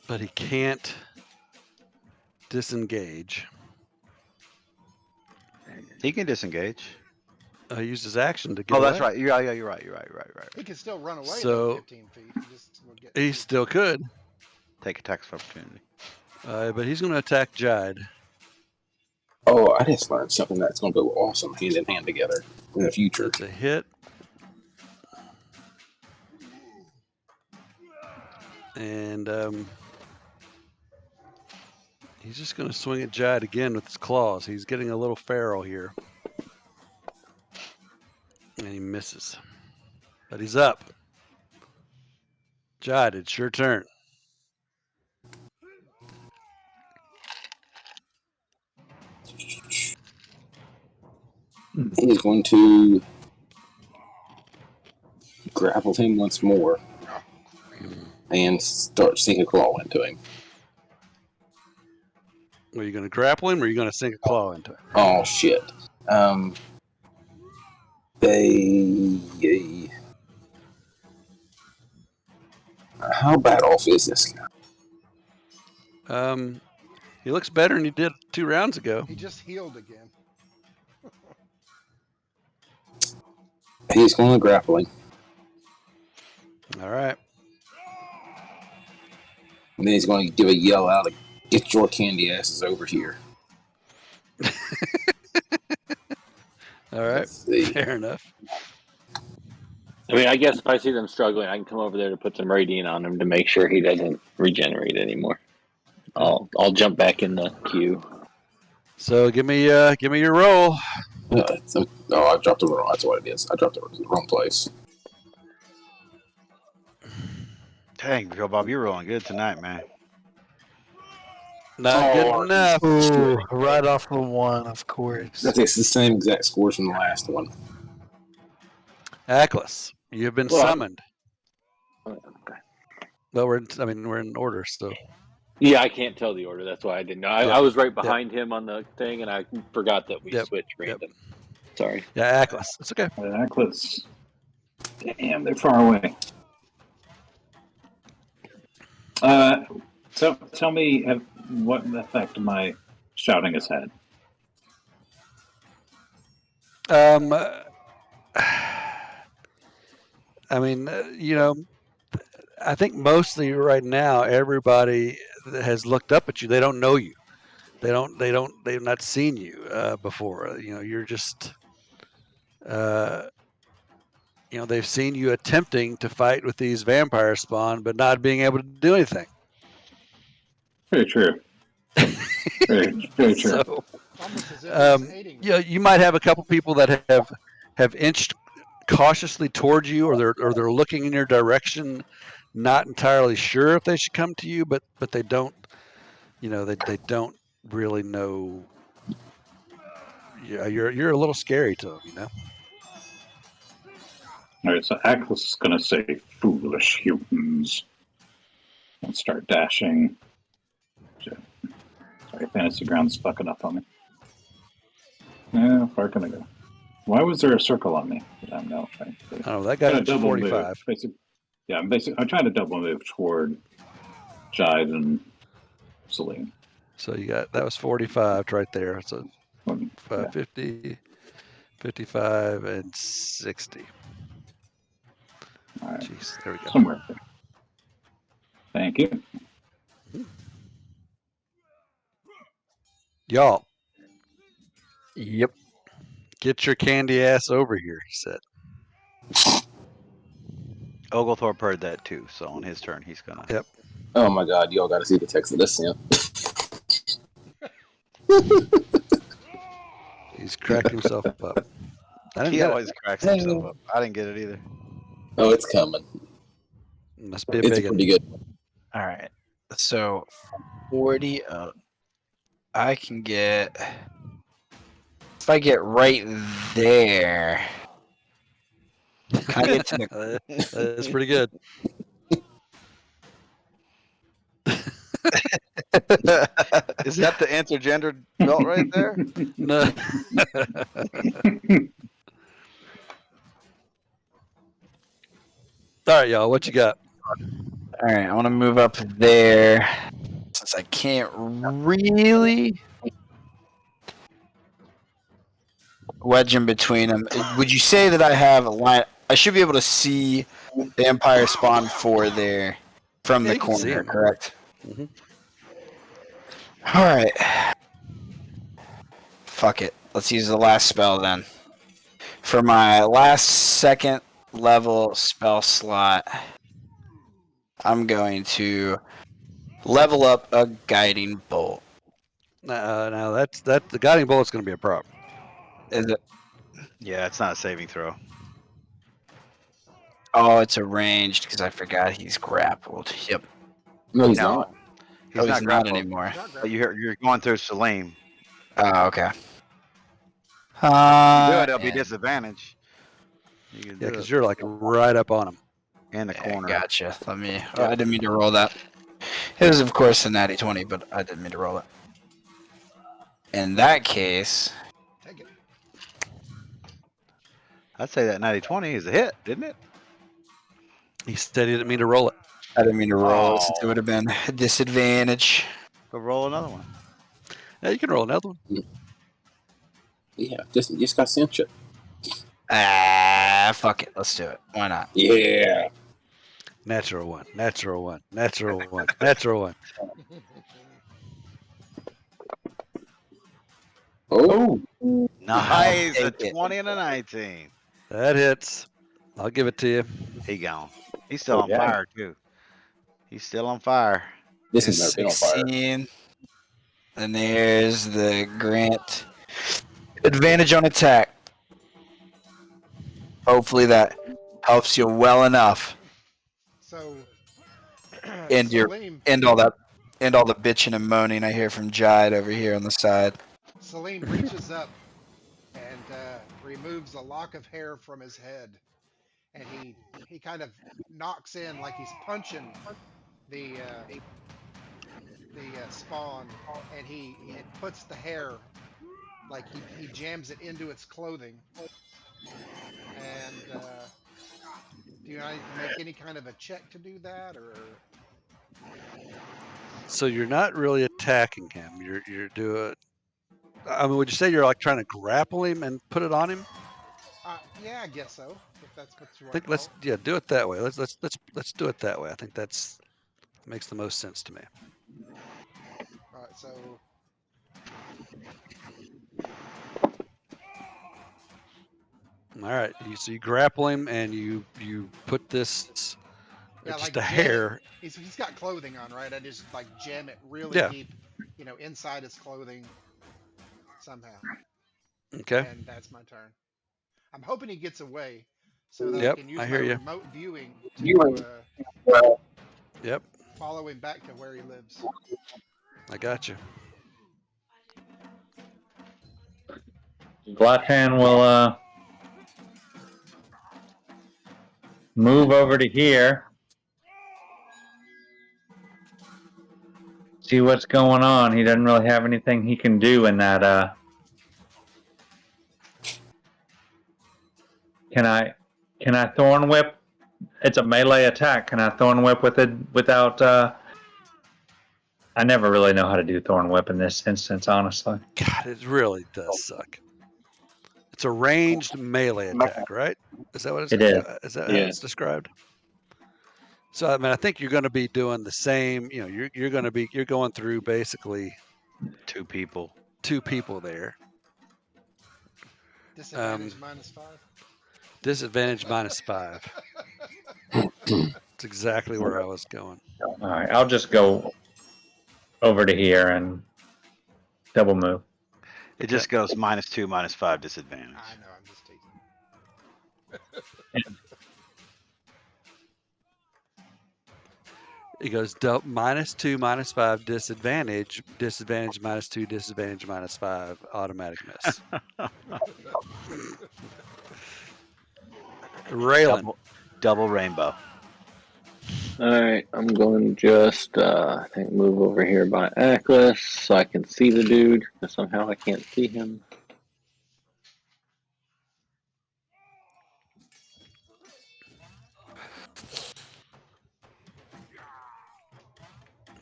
But he can't disengage. He can disengage. He used his action to get Oh, away. that's right. You're right. He can still run away So, though, 15 feet. He still could. Take attacks of opportunity. But he's going to attack Jide. Oh, I just learned something that's going to go awesome hand in hand together in the future. It's a hit. And he's just going to swing at Jide again with his claws. He's getting a little feral here. And he misses. But he's up. Jide, it's your turn. He's going to grapple him once more and start sinking a claw into him. Are you going to grapple him or are you going to sink a claw into him? Oh, shit. How bad off is this guy? He looks better than he did 2 rounds ago. He just healed again. He's going to grapple him. All right. And then he's going to give a yell out of, "Get your candy asses over here." All right. Fair enough. I mean, I guess if I see them struggling, I can come over there to put some radiant on him to make sure he doesn't regenerate anymore. I'll jump back in the queue. So give me your roll. I dropped the wrong. That's what it is. I dropped the wrong place. Dang, Joe Bob, you're rolling good tonight, man. Not good enough. Ooh, right off the one, of course. It's the same exact scores from the last one. Aklis, you've been summoned. Okay. Well, we're in order, so. Yeah, I can't tell the order. That's why I didn't know. I was right behind him on the thing, and I forgot that we switched random. Sorry. Yeah, Aklis. It's okay. Aklis. Damn, they're far away. So tell me what effect my shouting has had. I mean, I think mostly right now everybody has looked up at you. They don't know you. They've not seen you before. You're just, they've seen you attempting to fight with these vampire spawn, but not being able to do anything. Very true. Very true. So, you might have a couple people that have inched cautiously towards you, or they're looking in your direction, not entirely sure if they should come to you, but they don't, they don't really know. Yeah, you're a little scary to them, All right, so Aklis is going to say, "Foolish humans," and start dashing. Sorry, Fantasy Ground's fucking up on me. How far can I go? Why was there a circle on me? I'm now trying to. Oh, that got to 45. I'm trying to double move toward Jide and Celine. So that was 45 right there. So 50, 55 and 60. All right. Jeez, there we go. Somewhere there. Thank you. Y'all, Yep. get your candy ass over here, he said. Oglethorpe heard that too, so on his turn, he's gonna. Yep. Oh my God, y'all got to see the text of this sent. He's cracked himself up. I didn't He get it. always cracks himself up. I didn't get it either. Oh, it's coming. Must be a It's big pretty one. good. All right. So 40 up. I can get. If I get right there. Can I get to the. That's pretty good. Is that the intergendered belt right there? No. All right, y'all. What you got? All right. I want to move up there. Since I can't really wedge in between them. Would you say that I have a line? I should be able to see the Empire Spawn 4 there from Yeah, the you can see corner, 'em. correct? Mhm. All right. Fuck it. Let's use the last spell then. For my last second level spell slot, I'm going to level up a guiding bolt. Now that's the guiding bolt's going to be a problem. Is it? Yeah, it's not a saving throw. Oh, it's a ranged because I forgot he's grappled. Yep. No, he's No, not. he's not grappled anymore. He's not But you're going through Salim. Oh, okay. You can do it, it'll be Yeah, disadvantage. You can Yeah, do because it you're like right up on him. in the corner. gotcha. Let me. Oh, I didn't mean to roll that. It was, of course, a natty 20, but I didn't mean to roll it. In that case, Take it. I'd say that 90-20 is a hit, didn't it? He said he didn't mean to roll it. I didn't mean to roll it since it Oh. would have been a disadvantage. Go roll another one. Yeah, you can roll another one. Yeah, just got sent it. Ah, fuck it. Let's do it. Why not? Yeah. Natural one. Natural one. Natural one. Natural one. Oh, Nice, a take it. 20 and a 19. That hits. I'll give it to you. He gone. He's still on fire too. He's still on fire. this has never been on fire. 16. And there's the grant. Advantage on attack. Hopefully that helps you well enough. So, And Salim, all the bitching and moaning I hear from Jide over here on the side. Salim reaches up and removes a lock of hair from his head, and he kind of knocks in like he's punching the spawn, and he puts the hair like he jams it into its clothing. And do I make any kind of a check to do that, or? So you're not really attacking him. You're doing. I mean, would you say you're like trying to grapple him and put it on him? Yeah, I guess so. If that's what you I want think to let's call do it that way. Let's do it that way. I think that's makes the most sense to me. it. All right, so All right. So you grapple him and you put this yeah, just like a jam hair. it. He's got clothing on, right? I just like jam it really Yeah. deep, inside his clothing somehow, Okay. and that's my turn. I'm hoping he gets away so that I Yep. can use I my hear you. remote viewing to Yep. follow him back to where he lives. I got you. Glatan will move over to here. See what's going on. He doesn't really have anything he can do in that. Can I thorn whip? It's a melee attack. Can I thorn whip with it without? I never really know how to do thorn whip in this instance, honestly. God, it really does suck. It's a ranged melee attack, right? Is that what it's? It is. Is that how Yeah. it's described? So I mean, I think you're going to be doing the same. You're going through basically 2 people. 2 people there. Disadvantage -5. Disadvantage -5. That's exactly where I was going. All right, I'll just go over to here and double move. It just goes -2, -5 disadvantage. I know, I'm just teasing. It goes -2, -5 disadvantage, disadvantage -2, disadvantage -5, automatic miss. Raylan. Double rainbow. All right, I'm going to just I think move over here by Atlas so I can see the dude. But somehow I can't see him.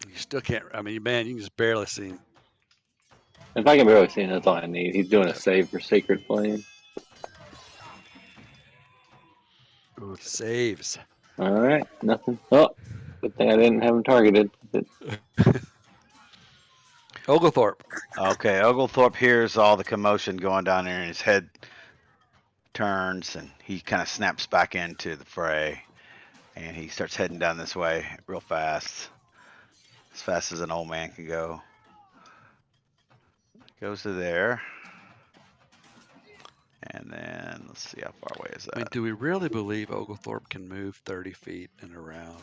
You still can't. I mean, man, you can just barely see him. If I can barely see him, that's all I need. He's doing a save for Sacred Flame. Ooh, saves. All right, nothing. Oh, good thing I didn't have him targeted. Oglethorpe. Okay, Oglethorpe hears all the commotion going down there, and his head turns, and he kind of snaps back into the fray, and he starts heading down this way real fast, as fast as an old man can go. Goes to there, and then let's see how far away is that. I mean, do we really believe Oglethorpe can move 30 feet and around?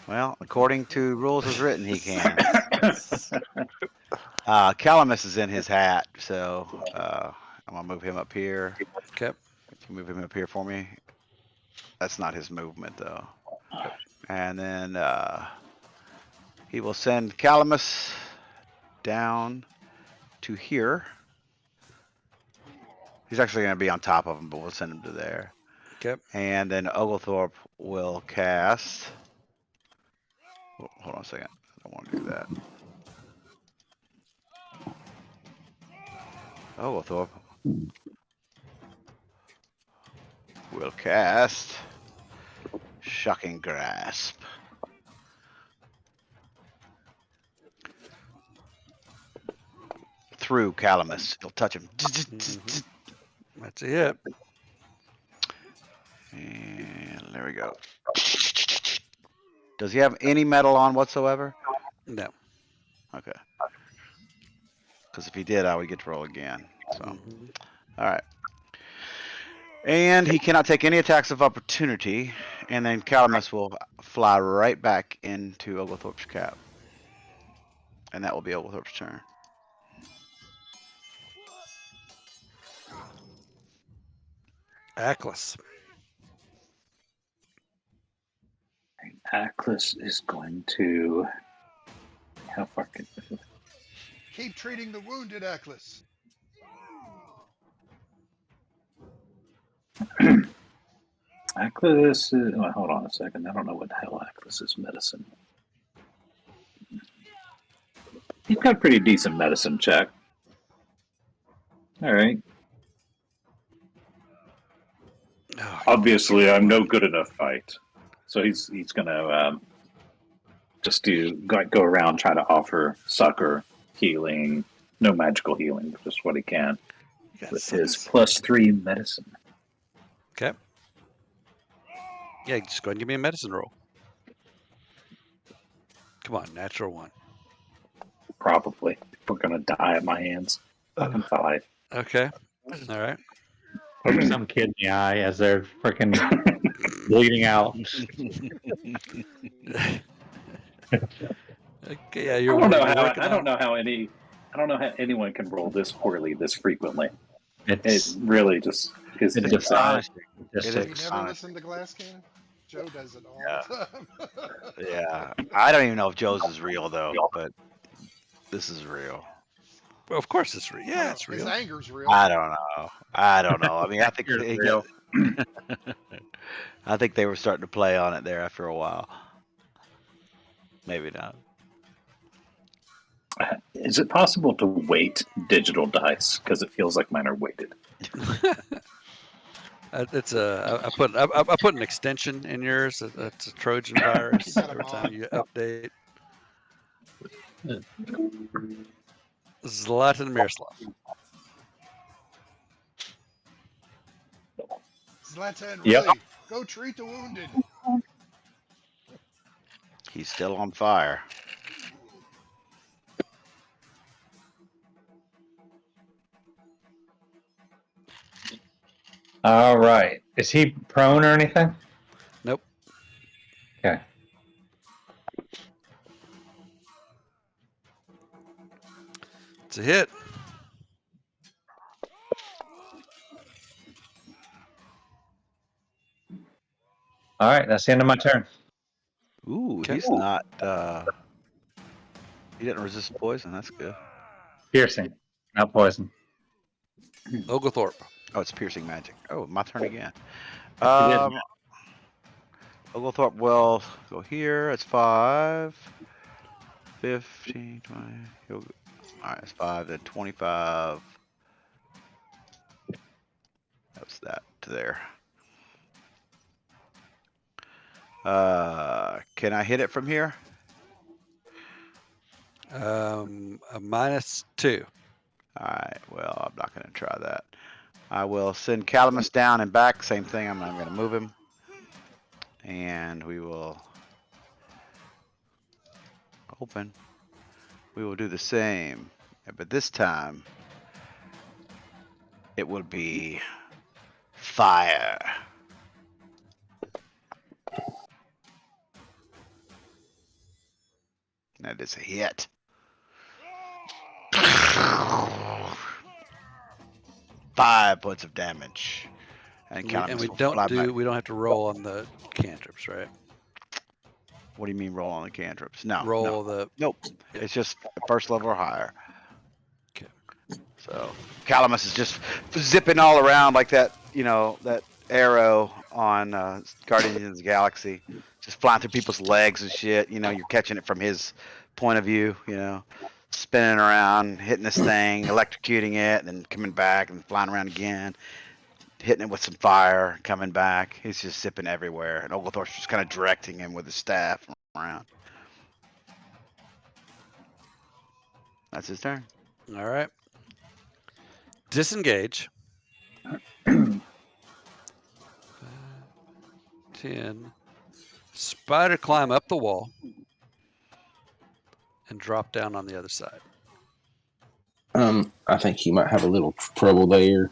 Well, according to rules as written, he can. Calamus is in his hat, so I'm gonna move him up here. Okay. Can you move him up here for me? That's not his movement though. And then he will send Calamus down to here. He's actually going to be on top of him, but we'll send him to there. Okay. And then Oglethorpe will cast. Oh, hold on a second. I don't want to do that. Oglethorpe will cast Shocking Grasp. Through Calamus. He'll touch him. That's it. And there we go. Does he have any metal on whatsoever? No. Okay. Because if he did, I would get to roll again. So, all right. And he cannot take any attacks of opportunity. And then Calamus will fly right back into Oglethorpe's cap. And that will be Oglethorpe's turn. Atlas. Atlas is going to. How far can? Keep treating the wounded, Atlas. Atlas is. Oh, hold on a second. I don't know what the hell Atlas is medicine. He's got a pretty decent medicine check. All right. Oh, Obviously, I'm no good enough fight. So he's gonna just go around try to offer succor, healing, no magical healing, just what he can with his +3 medicine. Okay. Yeah, just go ahead and give me a medicine roll. Come on, natural 1. Probably. We're gonna die at my hands. Fucking 5. Okay. All right. Poke some kid in the eye as they're freaking bleeding out. Okay, yeah, I don't know how anyone can roll this poorly this frequently. It really just is It's astonishing. Have you never listened to Glass Cannon? Joe does it all the time. Yeah. I don't even know if Joe's is real, though, but this is real. Well, of course it's real. Yeah, it's His real. anger's real. I don't know. I mean, I think real. I think they were starting to play on it there after a while. Maybe not. Is it possible to weight digital dice? Because it feels like mine are weighted. It's I put an extension in yours. It's a Trojan virus. got a Every time mod. you update, Zlatan Miroslav. Zlatan, Yep. really, go treat the wounded. He's still on fire. All right. Is he prone or anything? Nope. Okay. It's a hit. All right. That's the end of my turn. Ooh, Okay. he's not. He didn't resist poison. That's good. Piercing, not poison. Oglethorpe. Oh, it's piercing magic. Oh, my turn again. He did. Oglethorpe will go here. It's 5, 15, 20. All right, it's 5, then 25. That's that to there. Can I hit it from here? A -2. All right. Well, I'm not going to try that. I will send Calamus down and back. Same thing. I'm going to move him. And we will open. We will do the same. But this time, it will be fire. That is a hit. 5 points of damage. And We Calamus will don't fly back. we don't have to roll on the cantrips, right? What do you mean roll on the cantrips? No. Roll no. the. Nope. Yep. It's just first level or higher. Okay. So Calamus is just zipping all around like that, that arrow on Guardians of the Galaxy, just flying through people's legs and shit. You're catching it from his point of view. Spinning around, hitting this thing, electrocuting it, and then coming back and flying around again, hitting it with some fire, coming back. He's just zipping everywhere, and Oglethorpe's just kind of directing him with his staff around. That's his turn. All right. Disengage. 10. Spider climb up the wall and drop down on the other side. I think he might have a little trouble there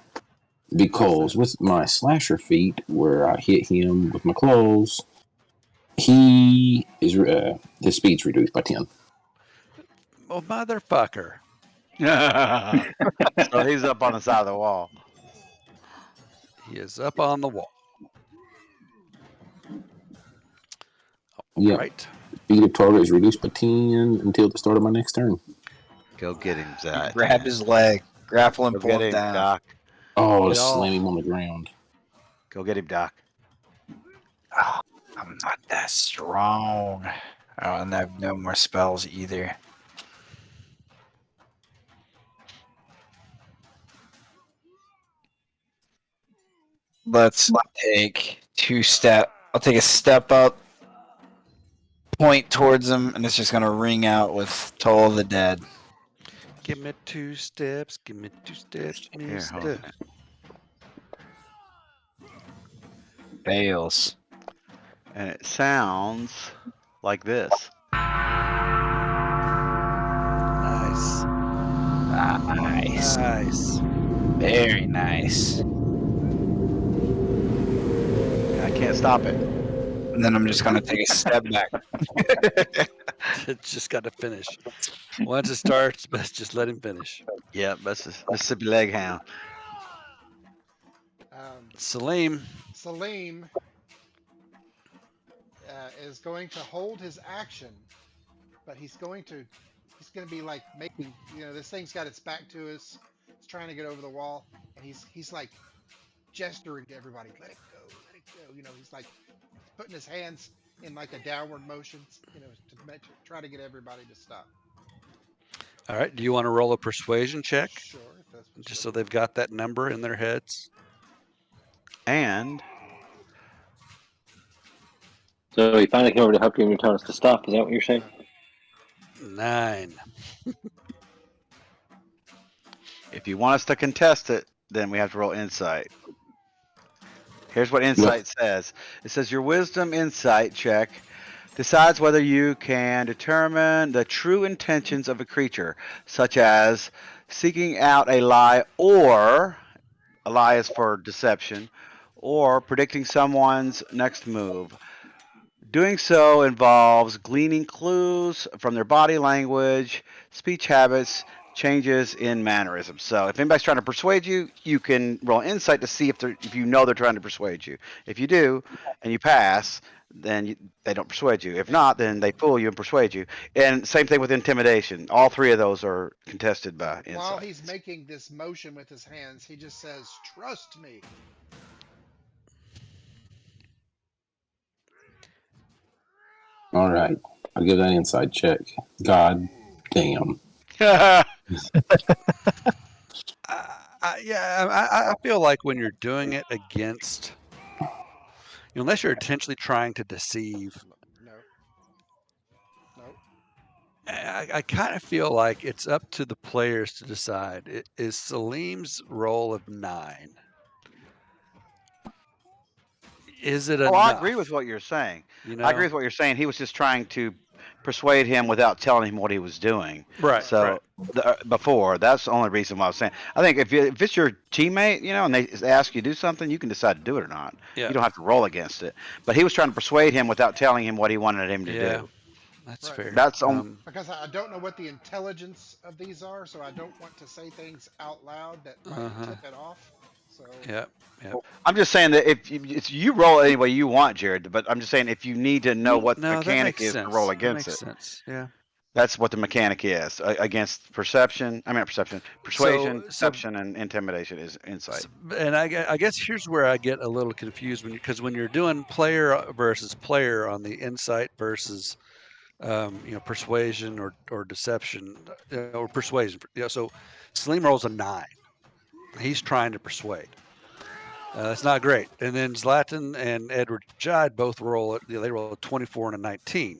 because with my slasher feat, where I hit him with my claws, he is his speed's reduced by 10. Oh, motherfucker. So he's up on the side of the wall. He is up on the wall. Yep. Right. Speed of target is reduced by 10 until the start of my next turn. Go get him, Zach. Grab his leg, grapple him, Go pull get him him, down. Doc. Oh, Y'all- slam him on the ground. Go get him, Doc. Oh, I'm not that strong. Oh, and I have no more spells either. Let's take I'll take a step up, point towards him, and it's just gonna ring out with Toll of the Dead. Give me 2 steps. Give me 2 steps, Here, hold mister. on. Fails. And it sounds like this. Nice. Nice. Nice. Very nice. I can't stop it. And then I'm just gonna take a step back. It's just got to finish. Once it starts, best just let him finish. Yep, that's the Mississippi leg hound. Salim. Salim is going to hold his action, but he's going to be like making, this thing's got its back to us. It's trying to get over the wall, and he's like gesturing to everybody, let it go, let it go. He's like putting his hands in like a downward motion, to try to get everybody to stop. All right. Do you want to roll a persuasion check? Sure, if that's what Just you so want. they've got that number in their heads. And So he finally came over to help you and you told us to stop. Is that what you're saying? 9. if you want us to contest it, then we have to roll insight. Here's what insight says. It says your wisdom insight check decides whether you can determine the true intentions of a creature, such as seeking out a lie, or a lie is for deception, or predicting someone's next move. Doing so involves gleaning clues from their body language, speech habits, changes in mannerisms. So if anybody's trying to persuade you, you can roll insight to see if you know they're trying to persuade you. If you do and you pass, then they don't persuade you. If not, then they fool you and persuade you. And same thing with intimidation. All three of those are contested by insight. While he's making this motion with his hands, he just says, "Trust me." All right. I'll give that inside check. God damn. I feel like when you're doing it against, unless you're intentionally trying to deceive, No. No. I kind of feel like it's up to the players to decide. Is Salim's roll of 9? Is it enough? I agree with what you're saying. I agree with what you're saying. He was just trying to persuade him without telling him what he was doing. Right. So before, that's the only reason why I was saying. I think if it's your teammate, and they ask you to do something, you can decide to do it or not. Yeah. You don't have to roll against it. But he was trying to persuade him without telling him what he wanted him to do. That's fair. That's because I don't know what the intelligence of these are, so I don't want to say things out loud that might tip it off. So yeah. I'm just saying that if you roll any way you want, Jared, but I'm just saying if you need to know what the mechanic is to roll against it. That makes sense. Yeah. That's what the mechanic is against persuasion, deception, and intimidation is insight. And I guess here's where I get a little confused because when you're doing player versus player on the insight versus persuasion or deception or persuasion. So Salim rolls a 9. He's trying to persuade. That's not great. And then Zlatan and Edward Jide both roll it. They roll a 24 and a 19.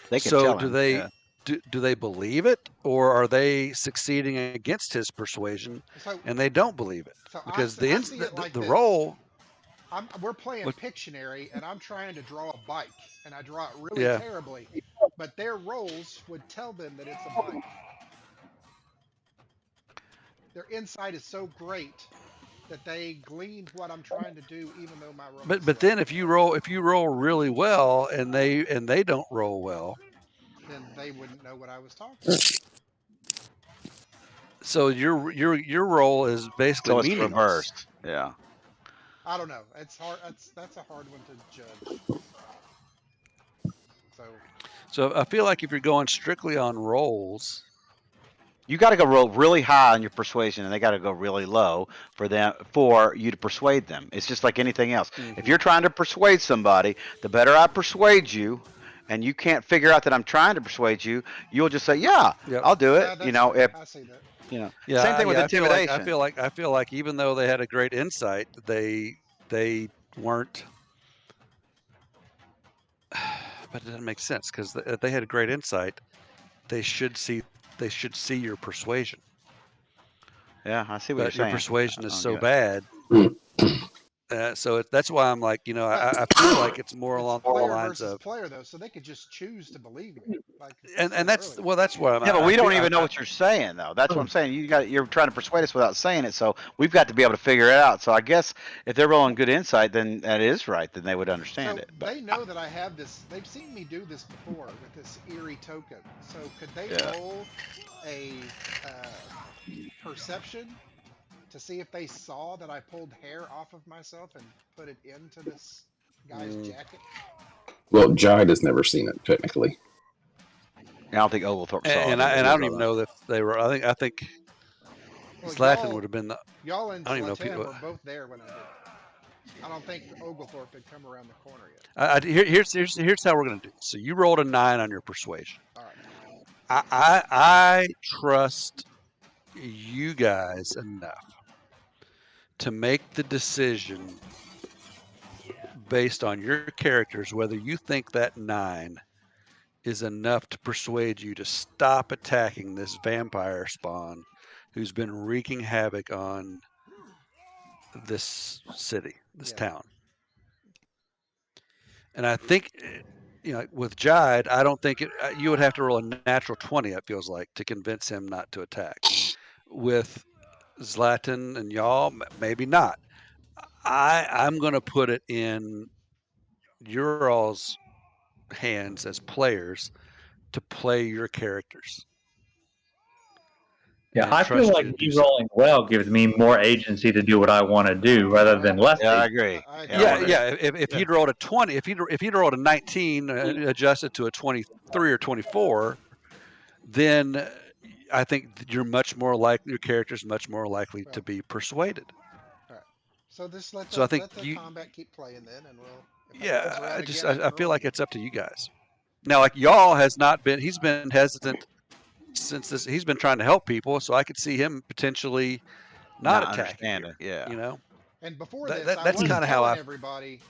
They can tell do him, they yeah. do they believe it, or are they succeeding against his persuasion and they don't believe it? So Because I see it like the this. roll. We're playing Pictionary, and I'm trying to draw a bike, and I draw it really terribly. But their rolls would tell them that it's a bike. Their insight is so great that they gleaned what I'm trying to do, even though my roll. But then if you roll really well and they don't roll well, then they wouldn't know what I was talking about. So your role is basically meaningless. Reversed. Yeah. I don't know. It's hard. That's a hard one to judge. So I feel like if you're going strictly on rolls, you got to go roll really high on your persuasion, and they got to go really low for you to persuade them. It's just like anything else. Mm-hmm. If you're trying to persuade somebody, the better I persuade you, and you can't figure out that I'm trying to persuade you, you'll just say, "Yeah, I'll do it." I see that. Same thing with intimidation. I feel like even though they had a great insight, they weren't. But it doesn't make sense because if they had a great insight, they should see your persuasion. Yeah, I see what you're saying. Your persuasion is so bad. So that's why I'm like, I feel like it's more along the lines of player though, so they could just choose to believe me. And that's where I'm at. Yeah, but we don't even know what you're saying though. That's what I'm saying. You're trying to persuade us without saying it, so we've got to be able to figure it out. So I guess if they're rolling good insight, then that is right. Then they would understand it. They know that I have this. They've seen me do this before with this eerie token. So could they roll a perception to see if they saw that I pulled hair off of myself and put it into this guy's jacket? Well, Jide has never seen it technically. I don't think Oglethorpe saw it. And I don't even know if they were. I think Zlatan would have been the. Y'all and Zlatan were both there when I did it. I don't think Oglethorpe had come around the corner yet. Here's how we're gonna do. So you rolled a 9 on your persuasion. All right. I trust you guys enough to make the decision based on your characters whether you think that 9 is enough to persuade you to stop attacking this vampire spawn who's been wreaking havoc on this city, this Yeah. town. And I think, with Jide, I don't think you would have to roll a natural 20, it feels like, to convince him not to attack. With Zlatan and y'all, maybe not. I'm going to put it in your all's hands as players to play your characters. Yeah, And I feel trust like you to do me so. rolling well gives me more agency to do what I want to do rather than less Yeah, I agency. agree. I Yeah, I Yeah, agree. yeah. If he'd rolled a 20, if he'd rolled a 19, adjusted to a 23 or 24, then I think you're much more likely, your character's much more likely to Well, be persuaded. all right. So just So I think let the you, combat keep playing then, and we'll if it comes yeah, around again, I I can feel roll like again. it's up to you guys. Now, like y'all has not been, he's been hesitant since this, he's been trying to help people. So I could see him potentially not Not attacking understanding. here, Yeah. And before this, I that's was kind of how telling I, everybody,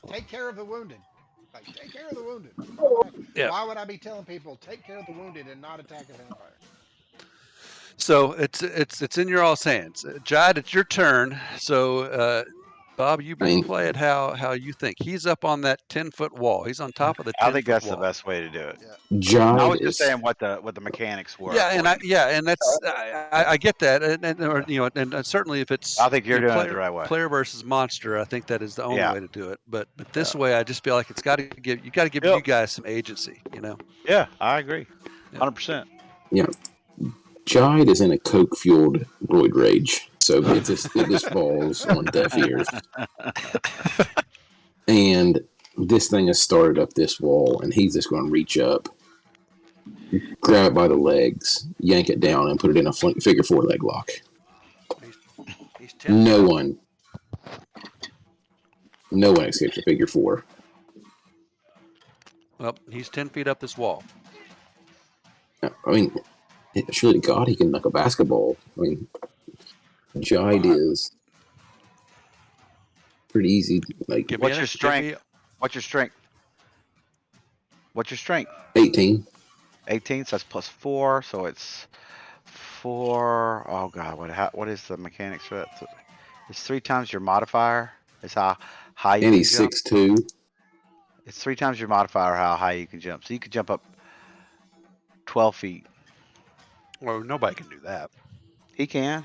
take care of the wounded. Like, take care of the wounded. yeah. Why would I be telling people take care of the wounded and not attack a vampire? So it's in your all's hands. Jide, it's your turn. So Bob, you I mean, play it how you think. He's up on that 10-foot wall. He's on top of the I think 10-foot that's the wall. best way to do it. Yeah. I Jide was just is. saying what the mechanics were Yeah, according. and that's I get that, and certainly if it's I think you're doing it the right way. player versus monster, I think that is the only Yeah. way to do it. But Yeah. this way, I just feel like it's got to give Yep. you guys some agency. Yeah, I agree. Yeah. 100%. Yeah. Jide is in a coke fueled roid rage, so it just falls on deaf ears. And this thing has started up this wall, and he's just going to reach up, grab it by the legs, yank it down, and put it in a figure 4 leg lock. He's 10 No feet one, no one escapes a figure 4. Well, he's 10 feet up this wall. I mean, surely to God he can knock a basketball. I mean, Jide is pretty easy. Like, What's your strength? What's your strength? What's your strength? 18. 18, so that's plus 4, so it's 4. Oh god, what is the mechanics for that? So it's 3 times your modifier. Is how high you And can he's jump. 6'2". It's 3 times your modifier how high you can jump. So you could jump up 12 feet. Well, nobody can do that. He can.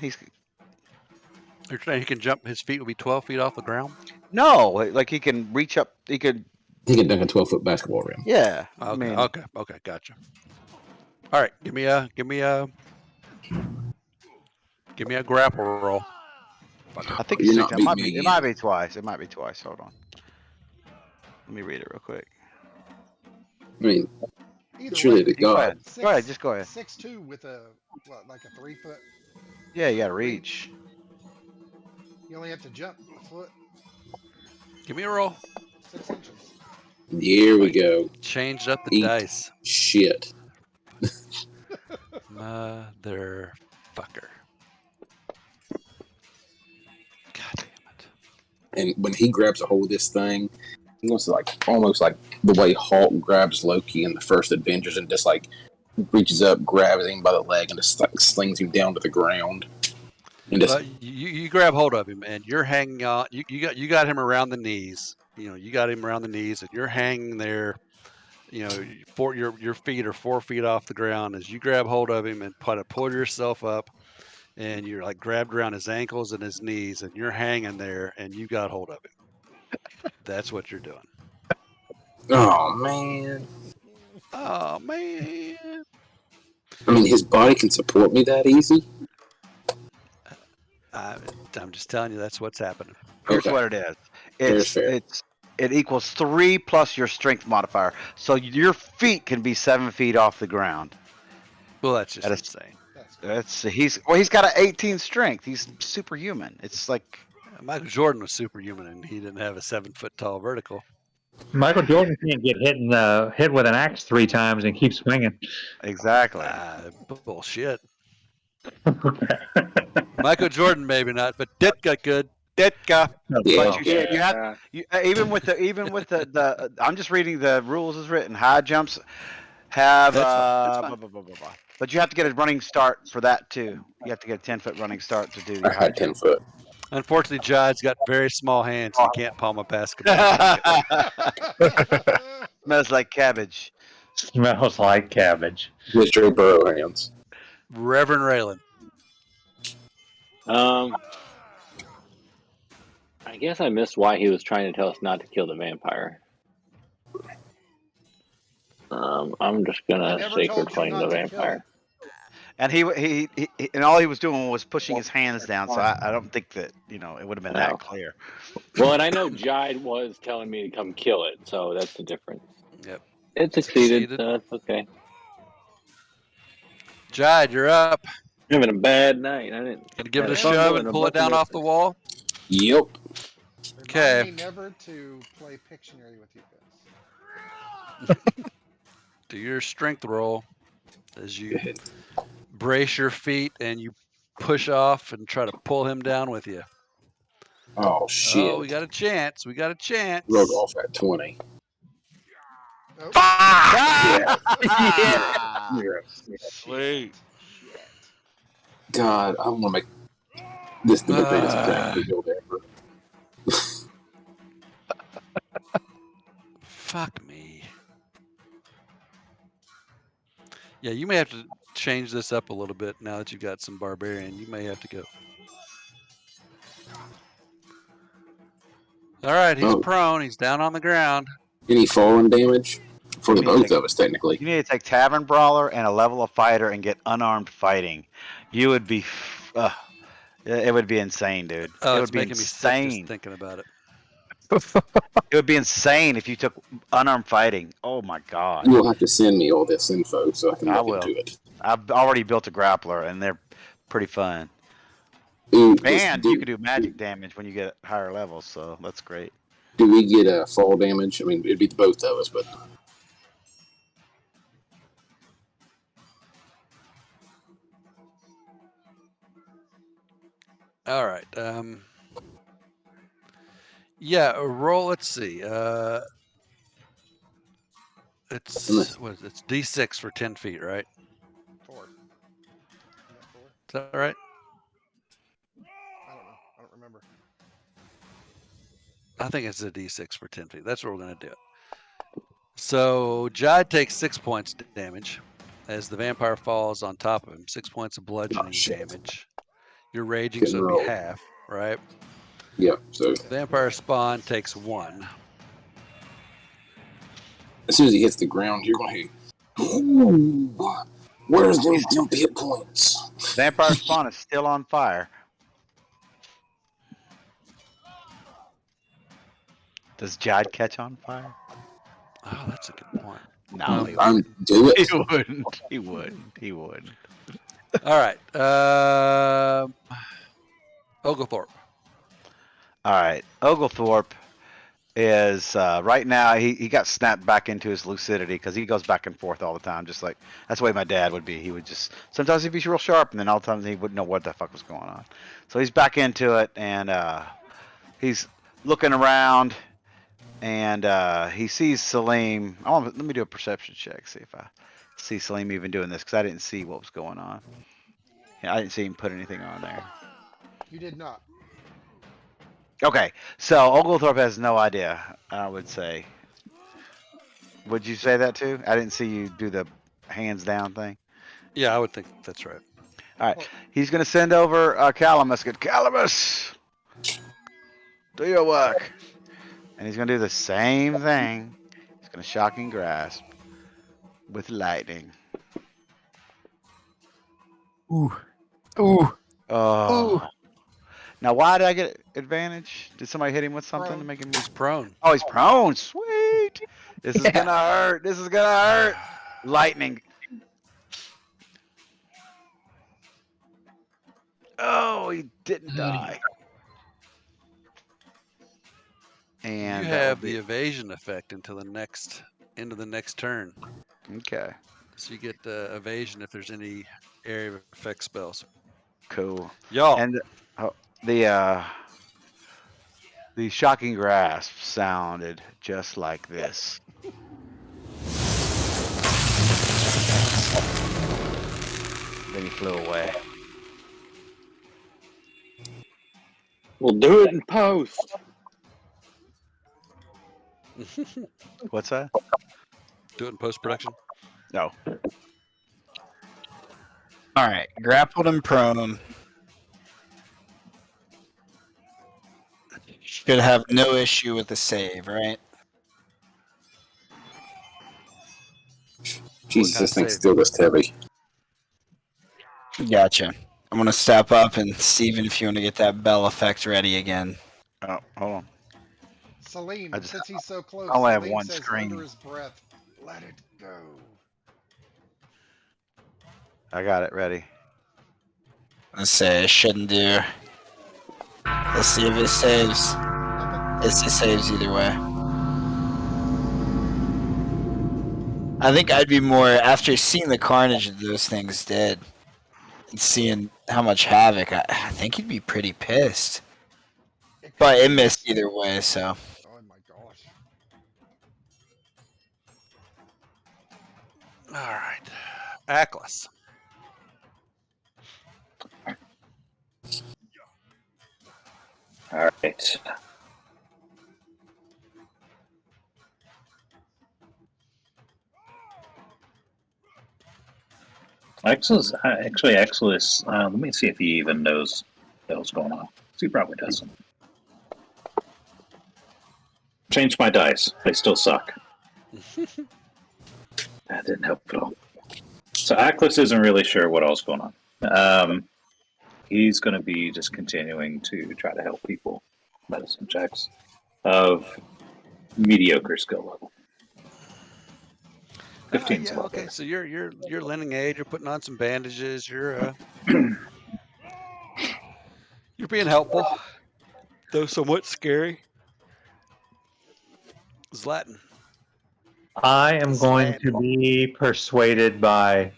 You're saying he can jump, his feet will be 12 feet off the ground? No, like he can reach up. He could. He can dunk a 12-foot basketball rim. Yeah. Okay, I mean, okay, gotcha. All right, give me a grapple roll. I think You're it's not it beating might me be. It again. might be twice. It might be twice. Hold on. Let me read it real quick. I mean, Either surely way, to Go God. ahead. Go ahead. Just go ahead. 6'2" with a like a 3-foot. Yeah, you gotta reach. You only have to jump a foot, Give me a roll. 6 inches. Here we go. Changed up the Eat dice. shit. Motherfucker. God damn it. And when he grabs a hold of this thing, he wants to almost like the way Hulk grabs Loki in the first Avengers and just reaches up, grabs him by the leg, and just slings him down to the ground. And just You grab hold of him and you're hanging on. You got him around the knees. You got him around the knees and you're hanging there. Your feet are 4 feet off the ground as you grab hold of him and pull yourself up, and you're like grabbed around his ankles and his knees, and you're hanging there, and you got hold of him. That's what you're doing. oh man. Oh man. I mean, his body can support me that easy. I'm just telling you, that's what's happening. Here's Okay. what it is. Fair. It equals 3 plus your strength modifier. So your feet can be 7 feet off the ground. Well, that's just insane. He's got an 18 strength. He's superhuman. It's like Michael Jordan was superhuman, and he didn't have a 7 foot tall vertical. Michael Jordan can't get hit with an axe 3 times and keep swinging. Exactly. Bullshit. Michael Jordan, maybe not, but Ditka good. Ditka. Yeah. But you have even with the I'm just reading the rules as written. High jumps have That's fine. blah, blah, blah, blah, blah. But you have to get a running start for that too. You have to get a 10-foot running start to do I your high had 10 jump. foot. Unfortunately, Jod's got very small hands and he can't palm a basketball. Smells like cabbage. Smells like cabbage. Mr. Burrow hands. Reverend Raylan. I guess I missed why he was trying to tell us not to kill the vampire. I'm just gonna sacred flame the vampire. And he and all he was doing was pushing his hands down. So I don't think that it would have been that clear. Well, and I know Jide was telling me to come kill it, so that's the difference. Yep. It succeeded, so that's okay. Jide, you're up. I'm having a bad night. I didn't. Gonna give it a shove and pull it down off the wall. Yep. Okay. Remind me never to play Pictionary with you guys. Do your strength roll as you brace your feet and you push off and try to pull him down with you. Oh, shit. Oh, we got a chance. We got a chance. Rug off at 20. Oh. Yeah. Sweet. God, I want to make this the greatest crap build ever. Fuck me. Yeah, you may have to change this up a little bit now that you've got some barbarian. You may have to go. All right, he's prone. He's down on the ground. Any falling damage? For the both of us, technically. You need to take Tavern Brawler and a level of fighter and get unarmed fighting. You would be... it would be insane, dude. Oh, it would it's be making insane. me sick just thinking about it. It would be insane if you took unarmed fighting. Oh my god. You'll have to send me all this info so I can look into it. I've already built a grappler and they're pretty fun. Ooh, and you can do magic damage when you get higher levels, so that's great. Do we get fall damage? I mean, it'd be the both of us, but... All right. Yeah, roll. Let's see. It's it's D6 for 10 feet, right? 4. Is that right? I don't know. I don't remember. I think it's a D6 for 10 feet. That's what we're gonna do. So Jide takes 6 points damage as the vampire falls on top of him. 6 points of bludgeoning damage. You're raging, so it'd be half, right? Yep. So vampire spawn takes 1. As soon as he hits the ground, you're going to hear, ooh, where's those jump hit points? Vampire spawn is still on fire. Does Jide catch on fire? Oh, that's a good point. No, do it. He wouldn't. He wouldn't. He wouldn't. All right. Oglethorpe. All right. Oglethorpe is right now he got snapped back into his lucidity because he goes back and forth all the time, just like that's the way my dad would be. He would just sometimes he'd be real sharp, and then all the times he wouldn't know what the fuck was going on. So he's back into it, and he's looking around, and he sees Salim. Let me do a perception check, see if I see Salim even doing this, because I didn't see what was going on. Yeah, I didn't see him put anything on there. You did not. Okay, so Oglethorpe has no idea, I would say. Would you say that too? I didn't see you do the hands down thing. Yeah, I would think that's right. All right, he's going to send over Calamus. Get Calamus, do your work. And he's going to do the same thing. He's going to shocking grasp with lightning. Ooh. Ooh. Oh. Ooh. Now, why did I get advantage? Did somebody hit him with something to make him? He's prone. Oh, he's prone. Sweet. This is gonna hurt. This is gonna hurt. Lightning. Oh, he didn't die. And you that will have be the evasion effect until the next turn. okay. So you get evasion if there's any area of effect spells. Cool. Y'all. And the shocking grasp sounded just like this. Then he flew away. We'll do it in post. What's that? Do it in post production. No. All right, grappled and prone. Should have no issue with the save, right? Jesus, kind this of thing's save? still just heavy. Gotcha. I'm gonna step up and Steven, if you want to get that bell effect ready again. Oh, hold on. Salim, I just since he's so close, I only have Salim one says screen. under his breath, "Let it go." I got it ready. Let's say I shouldn't do. Let's see if it saves. It saves either way. I think I'd be more after seeing the carnage that those things did and seeing how much havoc. I think he'd be pretty pissed. But it missed either way, so. Oh my gosh. All right. Aklis. All right. Actually, Exodus. Let me see if he even knows the hell's going on. He probably doesn't. Changed my dice. They still suck. That didn't help at all. So Aklis isn't really sure what all's going on. He's going to be just continuing to try to help people. Medicine checks of mediocre skill level. 15 Yeah, okay. So you're lending aid. You're putting on some bandages. You're you're being helpful, though somewhat scary. Zlatan. I am going to be persuaded by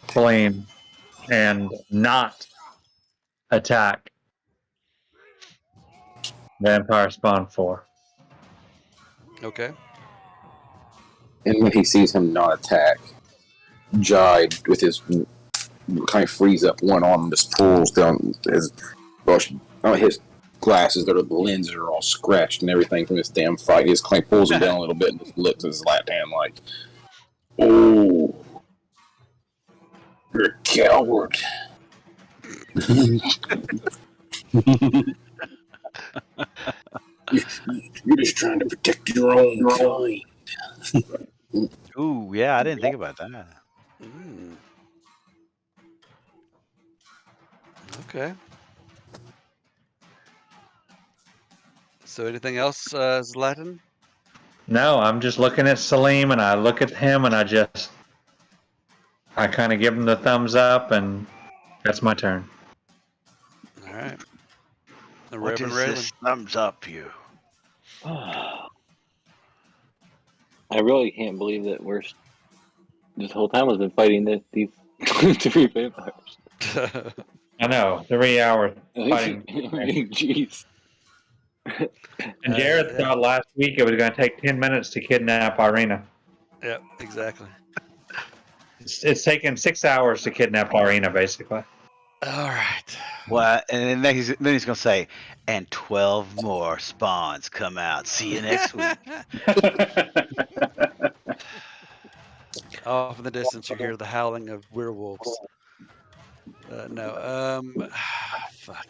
Flame and not attack Vampire Spawn 4. Okay. And when he sees him not attack, Jide with his kind of frees up one arm and just pulls down his brush, his glasses that are the lenses are all scratched and everything from this damn fight. He just kind of pulls them down a little bit and just lifts his left hand like, "Oh, you're a coward." You're just trying to protect your own kind. Ooh, yeah, I didn't think about that. Mm. Okay. So anything else, Zlatan? No, I'm just looking at Salim and I look at him and I kind of give him the thumbs up and that's my turn. All right. The What Reverend is Raylan. this thumbs up you? I really can't believe that we're this whole time has been fighting these three vampires. I know, 3 hours fighting. Jeez. And Jared thought last week it was going to take 10 minutes to kidnap Ireena. Yep, exactly. It's taken 6 hours to kidnap Ireena, basically. All right. Well, and then he's going to say, and 12 more spawns come out. See you next week. Off in the distance, you hear the howling of werewolves. No. Fuck.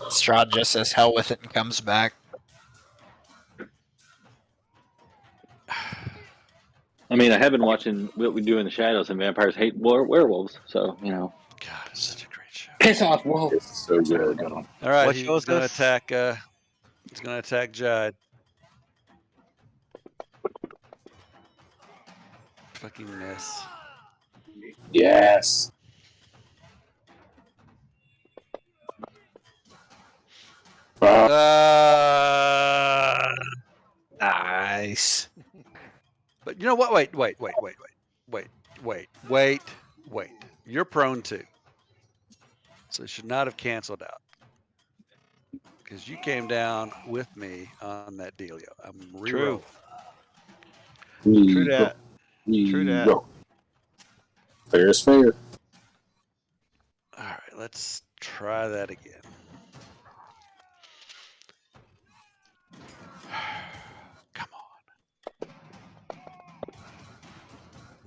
Strahd just says hell with it and comes back. I mean, I have been watching What We Do in the Shadows, and vampires hate werewolves, so, you know. God, it's such a great show. Piss off, wolf! It's so good. All right, What show he's is going to this? attack. He's going to attack Jide. Fucking miss. Yes. Nice. But you know what? Wait. You're prone to. So it should not have canceled out. Because you came down with me on that dealio. I'm True. re-rolling. True that. True that. Go. Fair is fair. All right, let's try that again. Come on.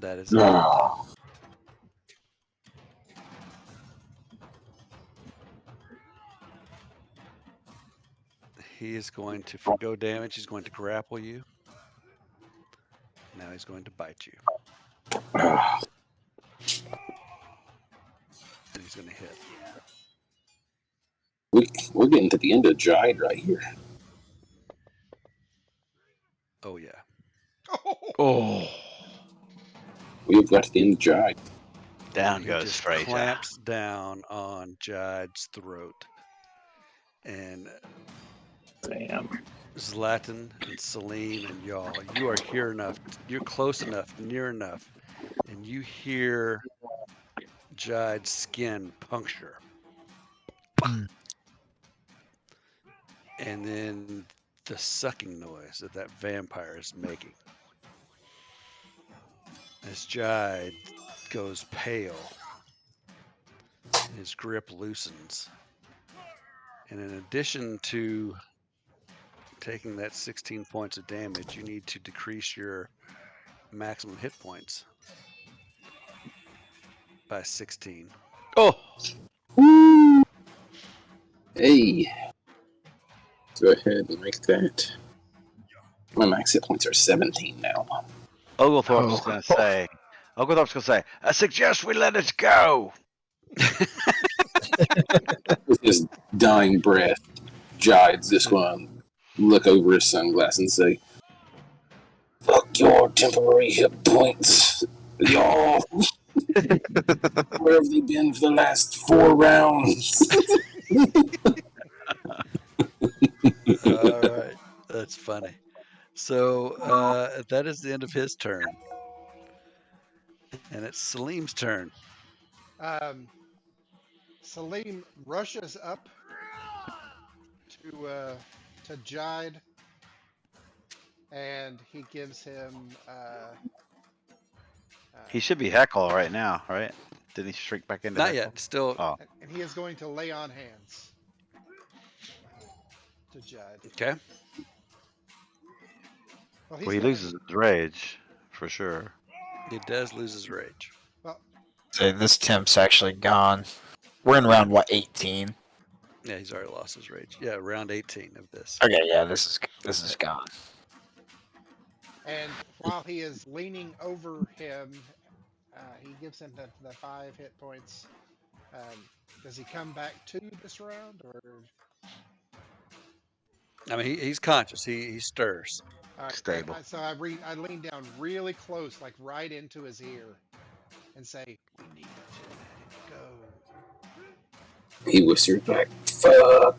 That is it. He is going to forgo damage. He's going to grapple you. Now he's going to bite you. And he's going to hit. We're getting to the end of Jide right here. Oh, yeah. Oh. We've got to the end of Jide. Down He goes just Fraser. clamps down on Jide's throat. And Damn. Zlatan and Celine and y'all, you are here enough. You're close enough, near enough. And you hear Jide's skin puncture. And then the sucking noise that vampire is making. As Jide goes pale, his grip loosens. And in addition to taking that 16 points of damage, you need to decrease your maximum hit points by 16. Oh. Hey. Go ahead and make that. My max hit points are 17 now. Oglethorpe's going to say, I suggest we let it go. With his dying breath, Jide's just going to look over his sunglasses and say, "Fuck your temporary hit points, y'all. Where have they been for the last 4 rounds?" All right. That's funny. So that is the end of his turn. And it's Salim's turn. Salim rushes up to Jide, and he gives him. He should be Heckle right now, right? Didn't he shrink back into Not Heckle? yet. Still. Oh. And he is going to lay on hands to Jide. Okay. Well, He loses his rage, for sure. He does lose his rage. Well, So this temp's actually gone. We're in round, what, 18? Yeah, he's already lost his rage. Yeah, round 18 of this. Okay, yeah, this is gone. And while he is leaning over him, he gives him the 5 hit points. Does he come back to this round, or? I mean, he's conscious. He stirs. Stable. So I lean down really close, like right into his ear, and say, "We need to let it go." He whispered back, "Fuck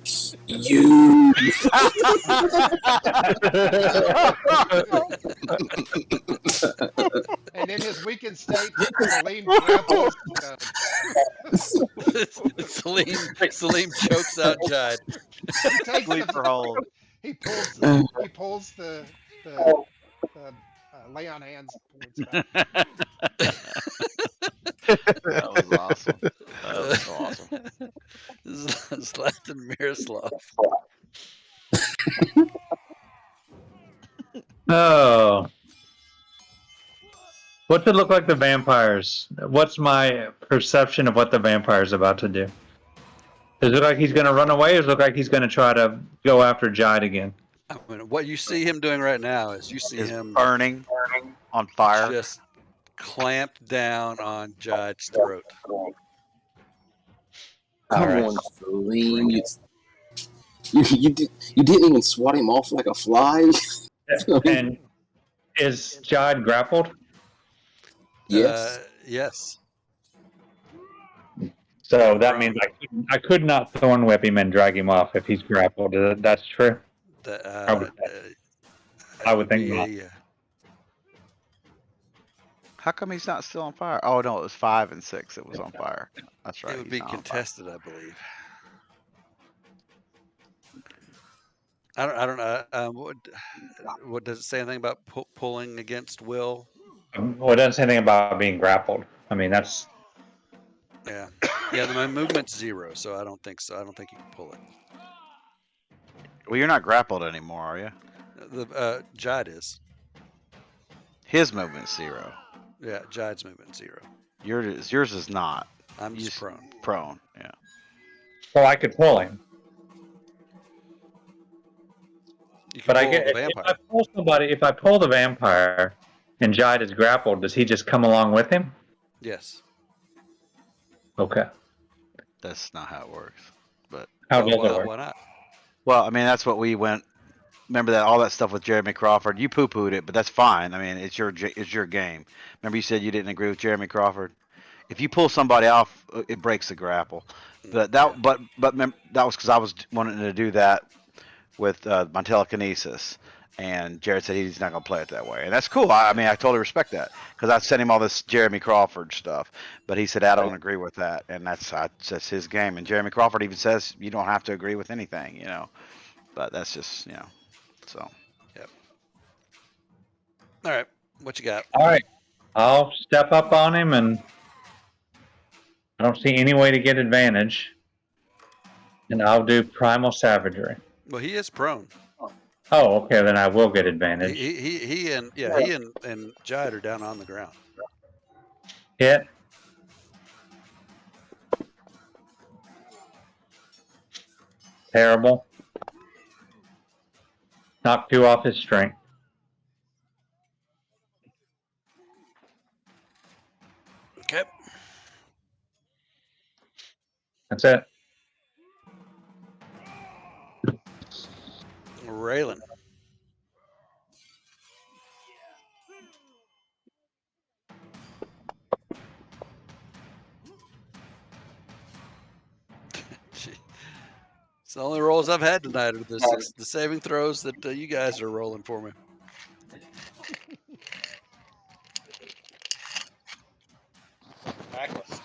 you." And in his weakened state, Salim grapples. Salim chokes out Jide. He takes Sleeper hold. He pulls the lay on hands points back. That was awesome. That was so awesome. Zlatan Miroslav. Oh. What's it look like the vampires? What's my perception of what the vampire's about to do? Does it look like he's going to run away, or does it look like he's going to try to go after Jide again? I mean, what you see him doing right now is you see him burning on fire. Just clamped down on Jide's throat. All right. You didn't even swat him off like a fly? And is Jide grappled? Yes. Yes. So that means I could not thorn whip him and drag him off if he's grappled. That's true. I would think not. How come he's not still on fire? Oh no, it was 5 and 6. It was on fire. That's right. It would be contested, I believe. I don't know. What does it say anything about pulling against will? Well, it doesn't say anything about being grappled. I mean, that's yeah. My movement's 0, so I don't think so. I don't think you can pull it. Well, you're not grappled anymore, are you? The Jide is. His movement's 0. Yeah, Jide's movement 0. Yours is not. I'm just prone. Prone, yeah. Well, I could pull him. But I get if I pull somebody, if I pull the vampire and Jide is grappled, does he just come along with him? Yes. Okay. That's not how it works. But how does it work? Why not? Well, I mean, that's what we went. Remember that all that stuff with Jeremy Crawford. You poo-pooed it, but that's fine. I mean, it's your game. Remember you said you didn't agree with Jeremy Crawford. If you pull somebody off, it breaks the grapple. But that was because I was wanting to do that with my telekinesis, and Jared said he's not going to play it that way, and that's cool. I mean, I totally respect that because I sent him all this Jeremy Crawford stuff, but he said I don't agree with that, and that's his game. And Jeremy Crawford even says you don't have to agree with anything, you know. But that's just so. Yep. All right, what you got? All right, I'll step up on him, and I don't see any way to get advantage, and I'll do primal savagery. Well, he is prone. Oh, okay. Then I will get advantage. He and Jide are down on the ground. Hit. Terrible. Knock 2 off his strength. Okay. That's it. Raylan. It's the only rolls I've had tonight are the saving throws that you guys are rolling for me. Backless.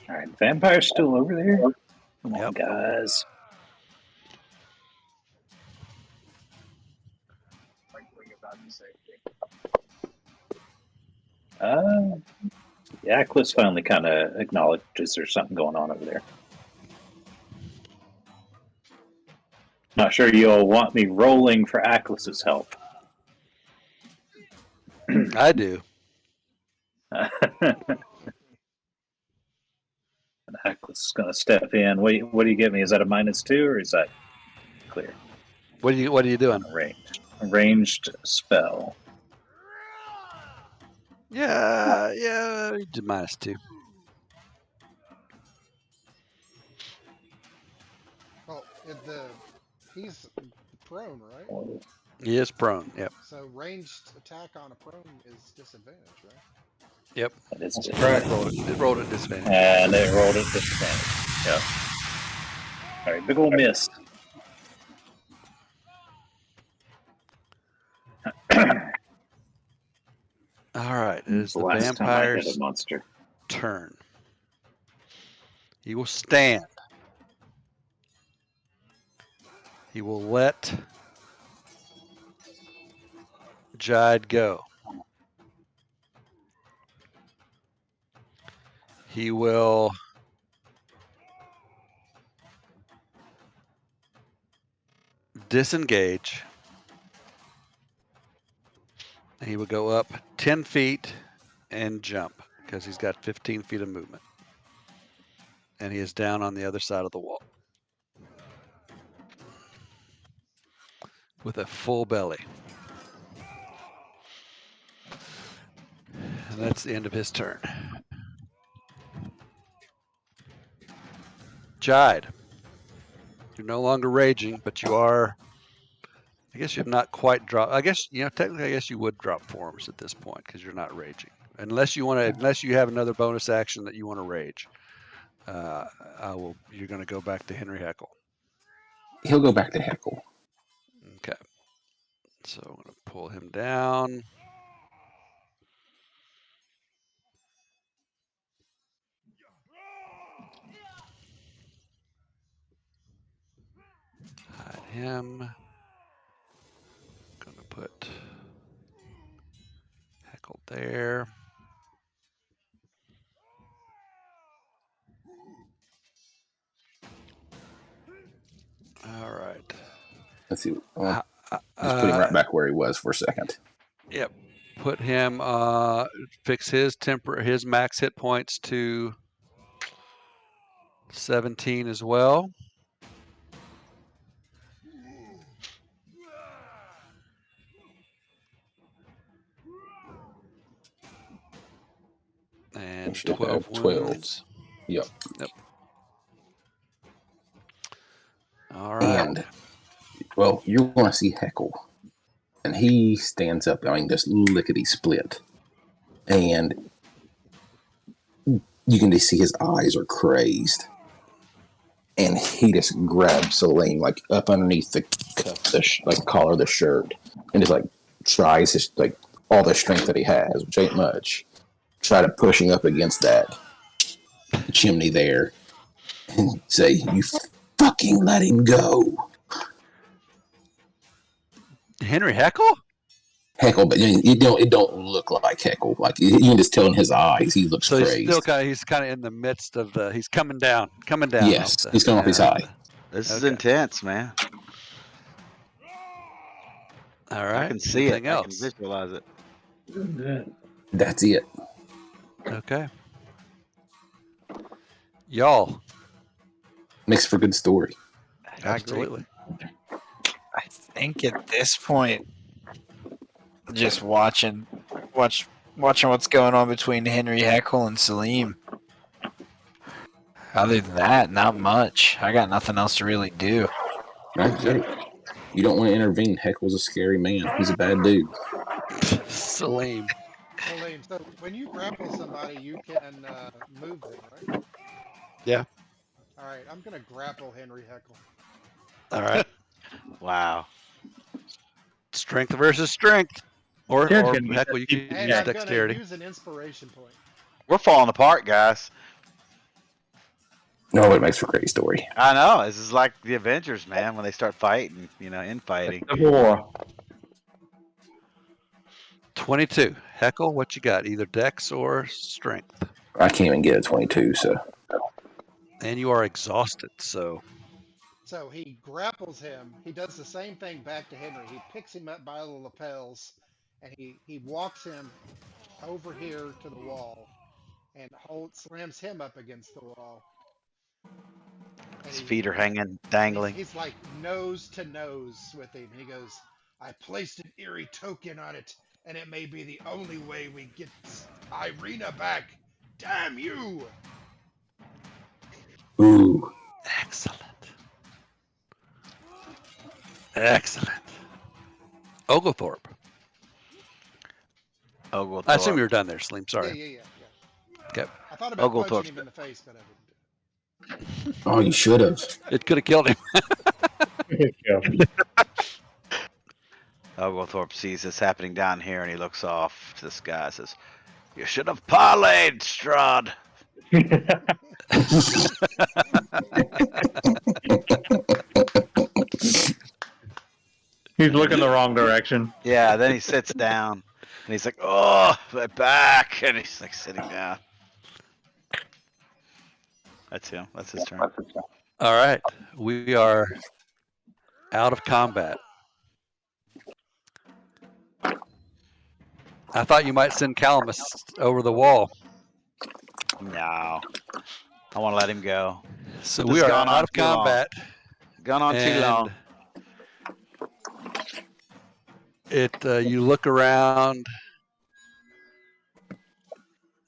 All right, vampire's still over there. Come on, guys. Ackles finally kind of acknowledges there's something going on over there. Not sure you'll want me rolling for Ackles' help. I do. Ackles is going to step in. What do you give me? Is that a -2 or is that clear? What are you doing? Ranged spell. Yeah, you did -2. Well, he's prone, right? He is prone. Yep. So ranged attack on a prone is disadvantage, right? Yep. That is correct. It rolled at disadvantage. And it rolled at disadvantage. Yep. All right, big old miss. All right, it is the vampire's turn. He will stand. He will let Jide go. He will disengage. And he will go up 10 feet and jump because he's got 15 feet of movement. And he is down on the other side of the wall with a full belly. And that's the end of his turn. Jide, you're no longer raging, but you are I guess you have not quite dropped. I guess technically, I guess you would drop forms at this point because you're not raging, unless you want to. Unless you have another bonus action that you want to rage. You're going to go back to Henry Heckle. He'll go back to Heckle. Okay. So I'm going to pull him down. Hide him. Going to put Heckle there. All right. Let's see. Just put him right back where he was for a second. Yep. Put him. Fix his his max hit points to 17 as well. And 12 wounds. Yep. All right. And, well, you're going to see Heckle. And he stands up, just lickety split. And you can just see his eyes are crazed. And he just grabs Salim, up underneath the cuff, collar of the shirt. And just, tries his, all the strength that he has, which ain't much. Try to push him up against that chimney there. And say, you fucking let him go. Henry Heckle? Heckle, but it don't look like Heckle. You can just tell in his eyes, he looks so crazed. He's kind of in the midst of he's coming down. Yes, he's coming off his high. This is intense, man. All right. I can see Anything it. else? I can visualize it. That's it. Okay. Y'all. Makes for a good story. Absolutely. I think at this point, just watching what's going on between Henry Heckle and Salim. Other than that, not much. I got nothing else to really do. Okay. You don't want to intervene. Heckle's a scary man. He's a bad dude. Salim. So when you grapple somebody, you can move them, right? Yeah. All right, I'm gonna grapple Henry Heckle. All right. Wow. Strength versus strength. Or Heckle, you can and use I'm dexterity. gonna use an inspiration point. We're falling apart, guys. No, it makes for a great story. I know. This is like the Avengers, man, when they start fighting, infighting. War. 22. Heckle, what you got? Either dex or strength. I can't even get a 22, so. And you are exhausted, so. So he grapples him. He does the same thing back to Henry. He picks him up by the lapels, and he walks him over here to the wall, and slams him up against the wall. And His feet are hanging, dangling. He's like nose to nose with him. He goes, "I placed an eerie token on it, and it may be the only way we get Ireena back. Damn you!" Ooh. Excellent. Oglethorpe. I assume you were done there, Salim. Sorry. Yeah. Okay. I thought about punching him in the face, but I didn't. Oh, you should have. It could have killed him. Oglethorpe sees this happening down here, and he looks off to the sky and says, "You should have parlayed, Strahd." He's looking the wrong direction. Yeah, then he sits down, and he's like, "Oh, my back," and he's like sitting down. That's him. That's his turn. All right. We are out of combat. I thought you might send Calamus over the wall. No. I want to let him go. So we are out of combat. Gone on too long. You look around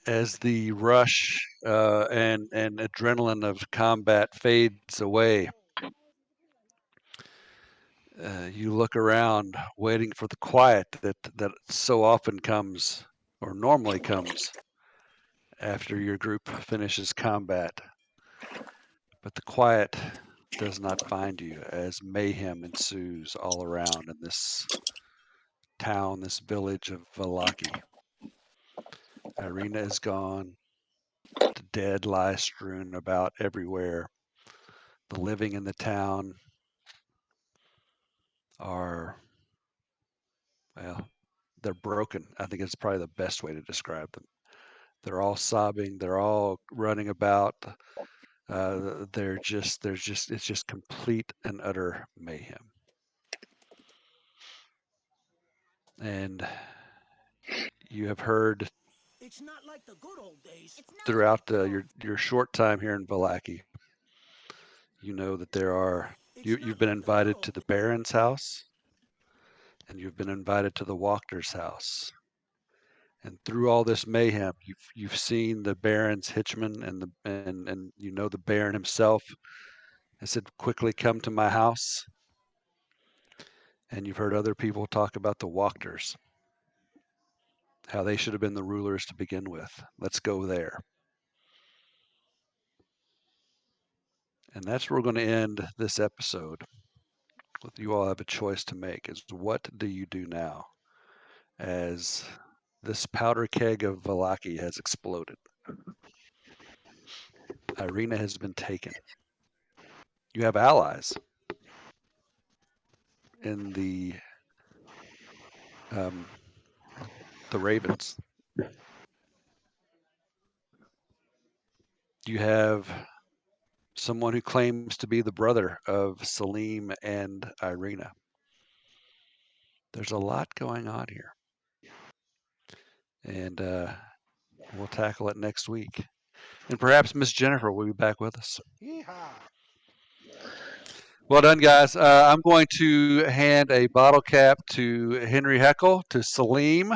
as the rush and adrenaline of combat fades away. You look around, waiting for the quiet that so often comes, or normally comes, after your group finishes combat. But the quiet does not find you as mayhem ensues all around in this town, this village of Valaki. Ireena is gone. The dead lie strewn about everywhere. The living in the town are, well, they're broken. I think it's probably the best way to describe them. They're all sobbing. They're all running about. It's just complete and utter mayhem. And you have heard It's not like the good old days. throughout your short time here in Valaki, you know that you've been invited to the Baron's house, and you've been invited to the Wachters' house. And through all this mayhem, you've seen the Baron's hitchman and you know the Baron himself. I said, quickly come to my house. And you've heard other people talk about the Wachters, how they should have been the rulers to begin with. Let's go there. And that's where we're going to end this episode. You all have a choice to make, is what do you do now as this powder keg of Valaki has exploded? Ireena has been taken. You have allies in the Ravens. You have someone who claims to be the brother of Salim and Ireena. There's a lot going on here. And we'll tackle it next week. And perhaps Miss Jennifer will be back with us. Yeehaw. Well done, guys. I'm going to hand a bottle cap to Henry Heckle, to Salim,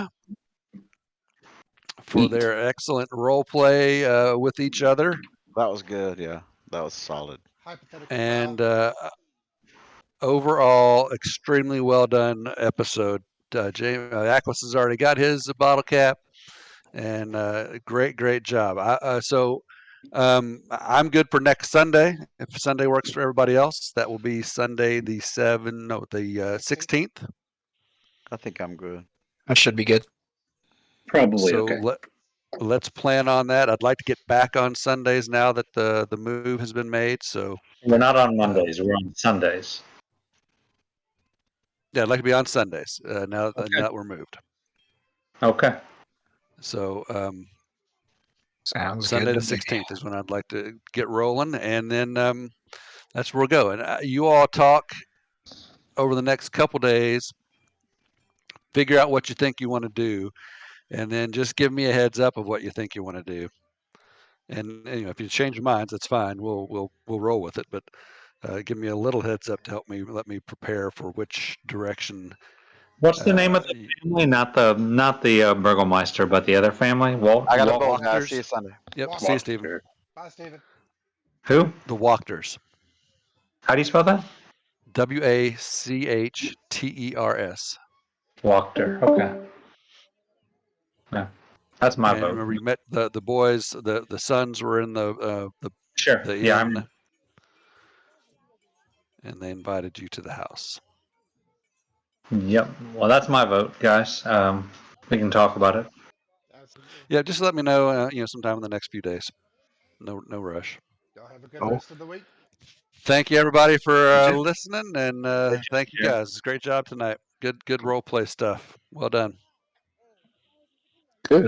for their excellent role play with each other. That was good. Yeah, that was solid. Hypothetical And foul. overall, extremely well done episode. James Ackles has already got his bottle cap, and great job. So I'm good for next Sunday. If Sunday works for everybody else, that will be Sunday the 16th. I think I'm good. That should be good. Probably So okay. let's plan on that. I'd like to get back on Sundays now that the move has been made. So we're not on Mondays. We're on Sundays. Yeah, I'd like to be on Sundays now that we're moved. Okay. So Sounds Sunday good. the 16th is when I'd like to get rolling, and then that's where we'll go. And you all talk over the next couple days, figure out what you think you want to do, and then just give me a heads up of what you think you want to do. And if you change your minds, that's fine. We'll roll with it. But give me a little heads up to let me prepare for which direction. What's the name of the family? Not the Burgomeister, but the other family. I got a boat, Wachters. guys. See you Sunday. Yep. Wachters. See you, Stephen. Bye, Stephen. Who? The Wachters. How do you spell that? Wachters. Wachter. Okay. Yeah, that's my vote. Remember, you met the boys. The sons were in the sure. The yeah, inn, and they invited you to the house. Yep. Well, that's my vote, guys. We can talk about it. Absolutely. Yeah, just let me know. Sometime in the next few days. No rush. Y'all have a good rest of the week. Thank you, everybody, for listening, and thank you, guys. Great job tonight. Good role play stuff. Well done. Good.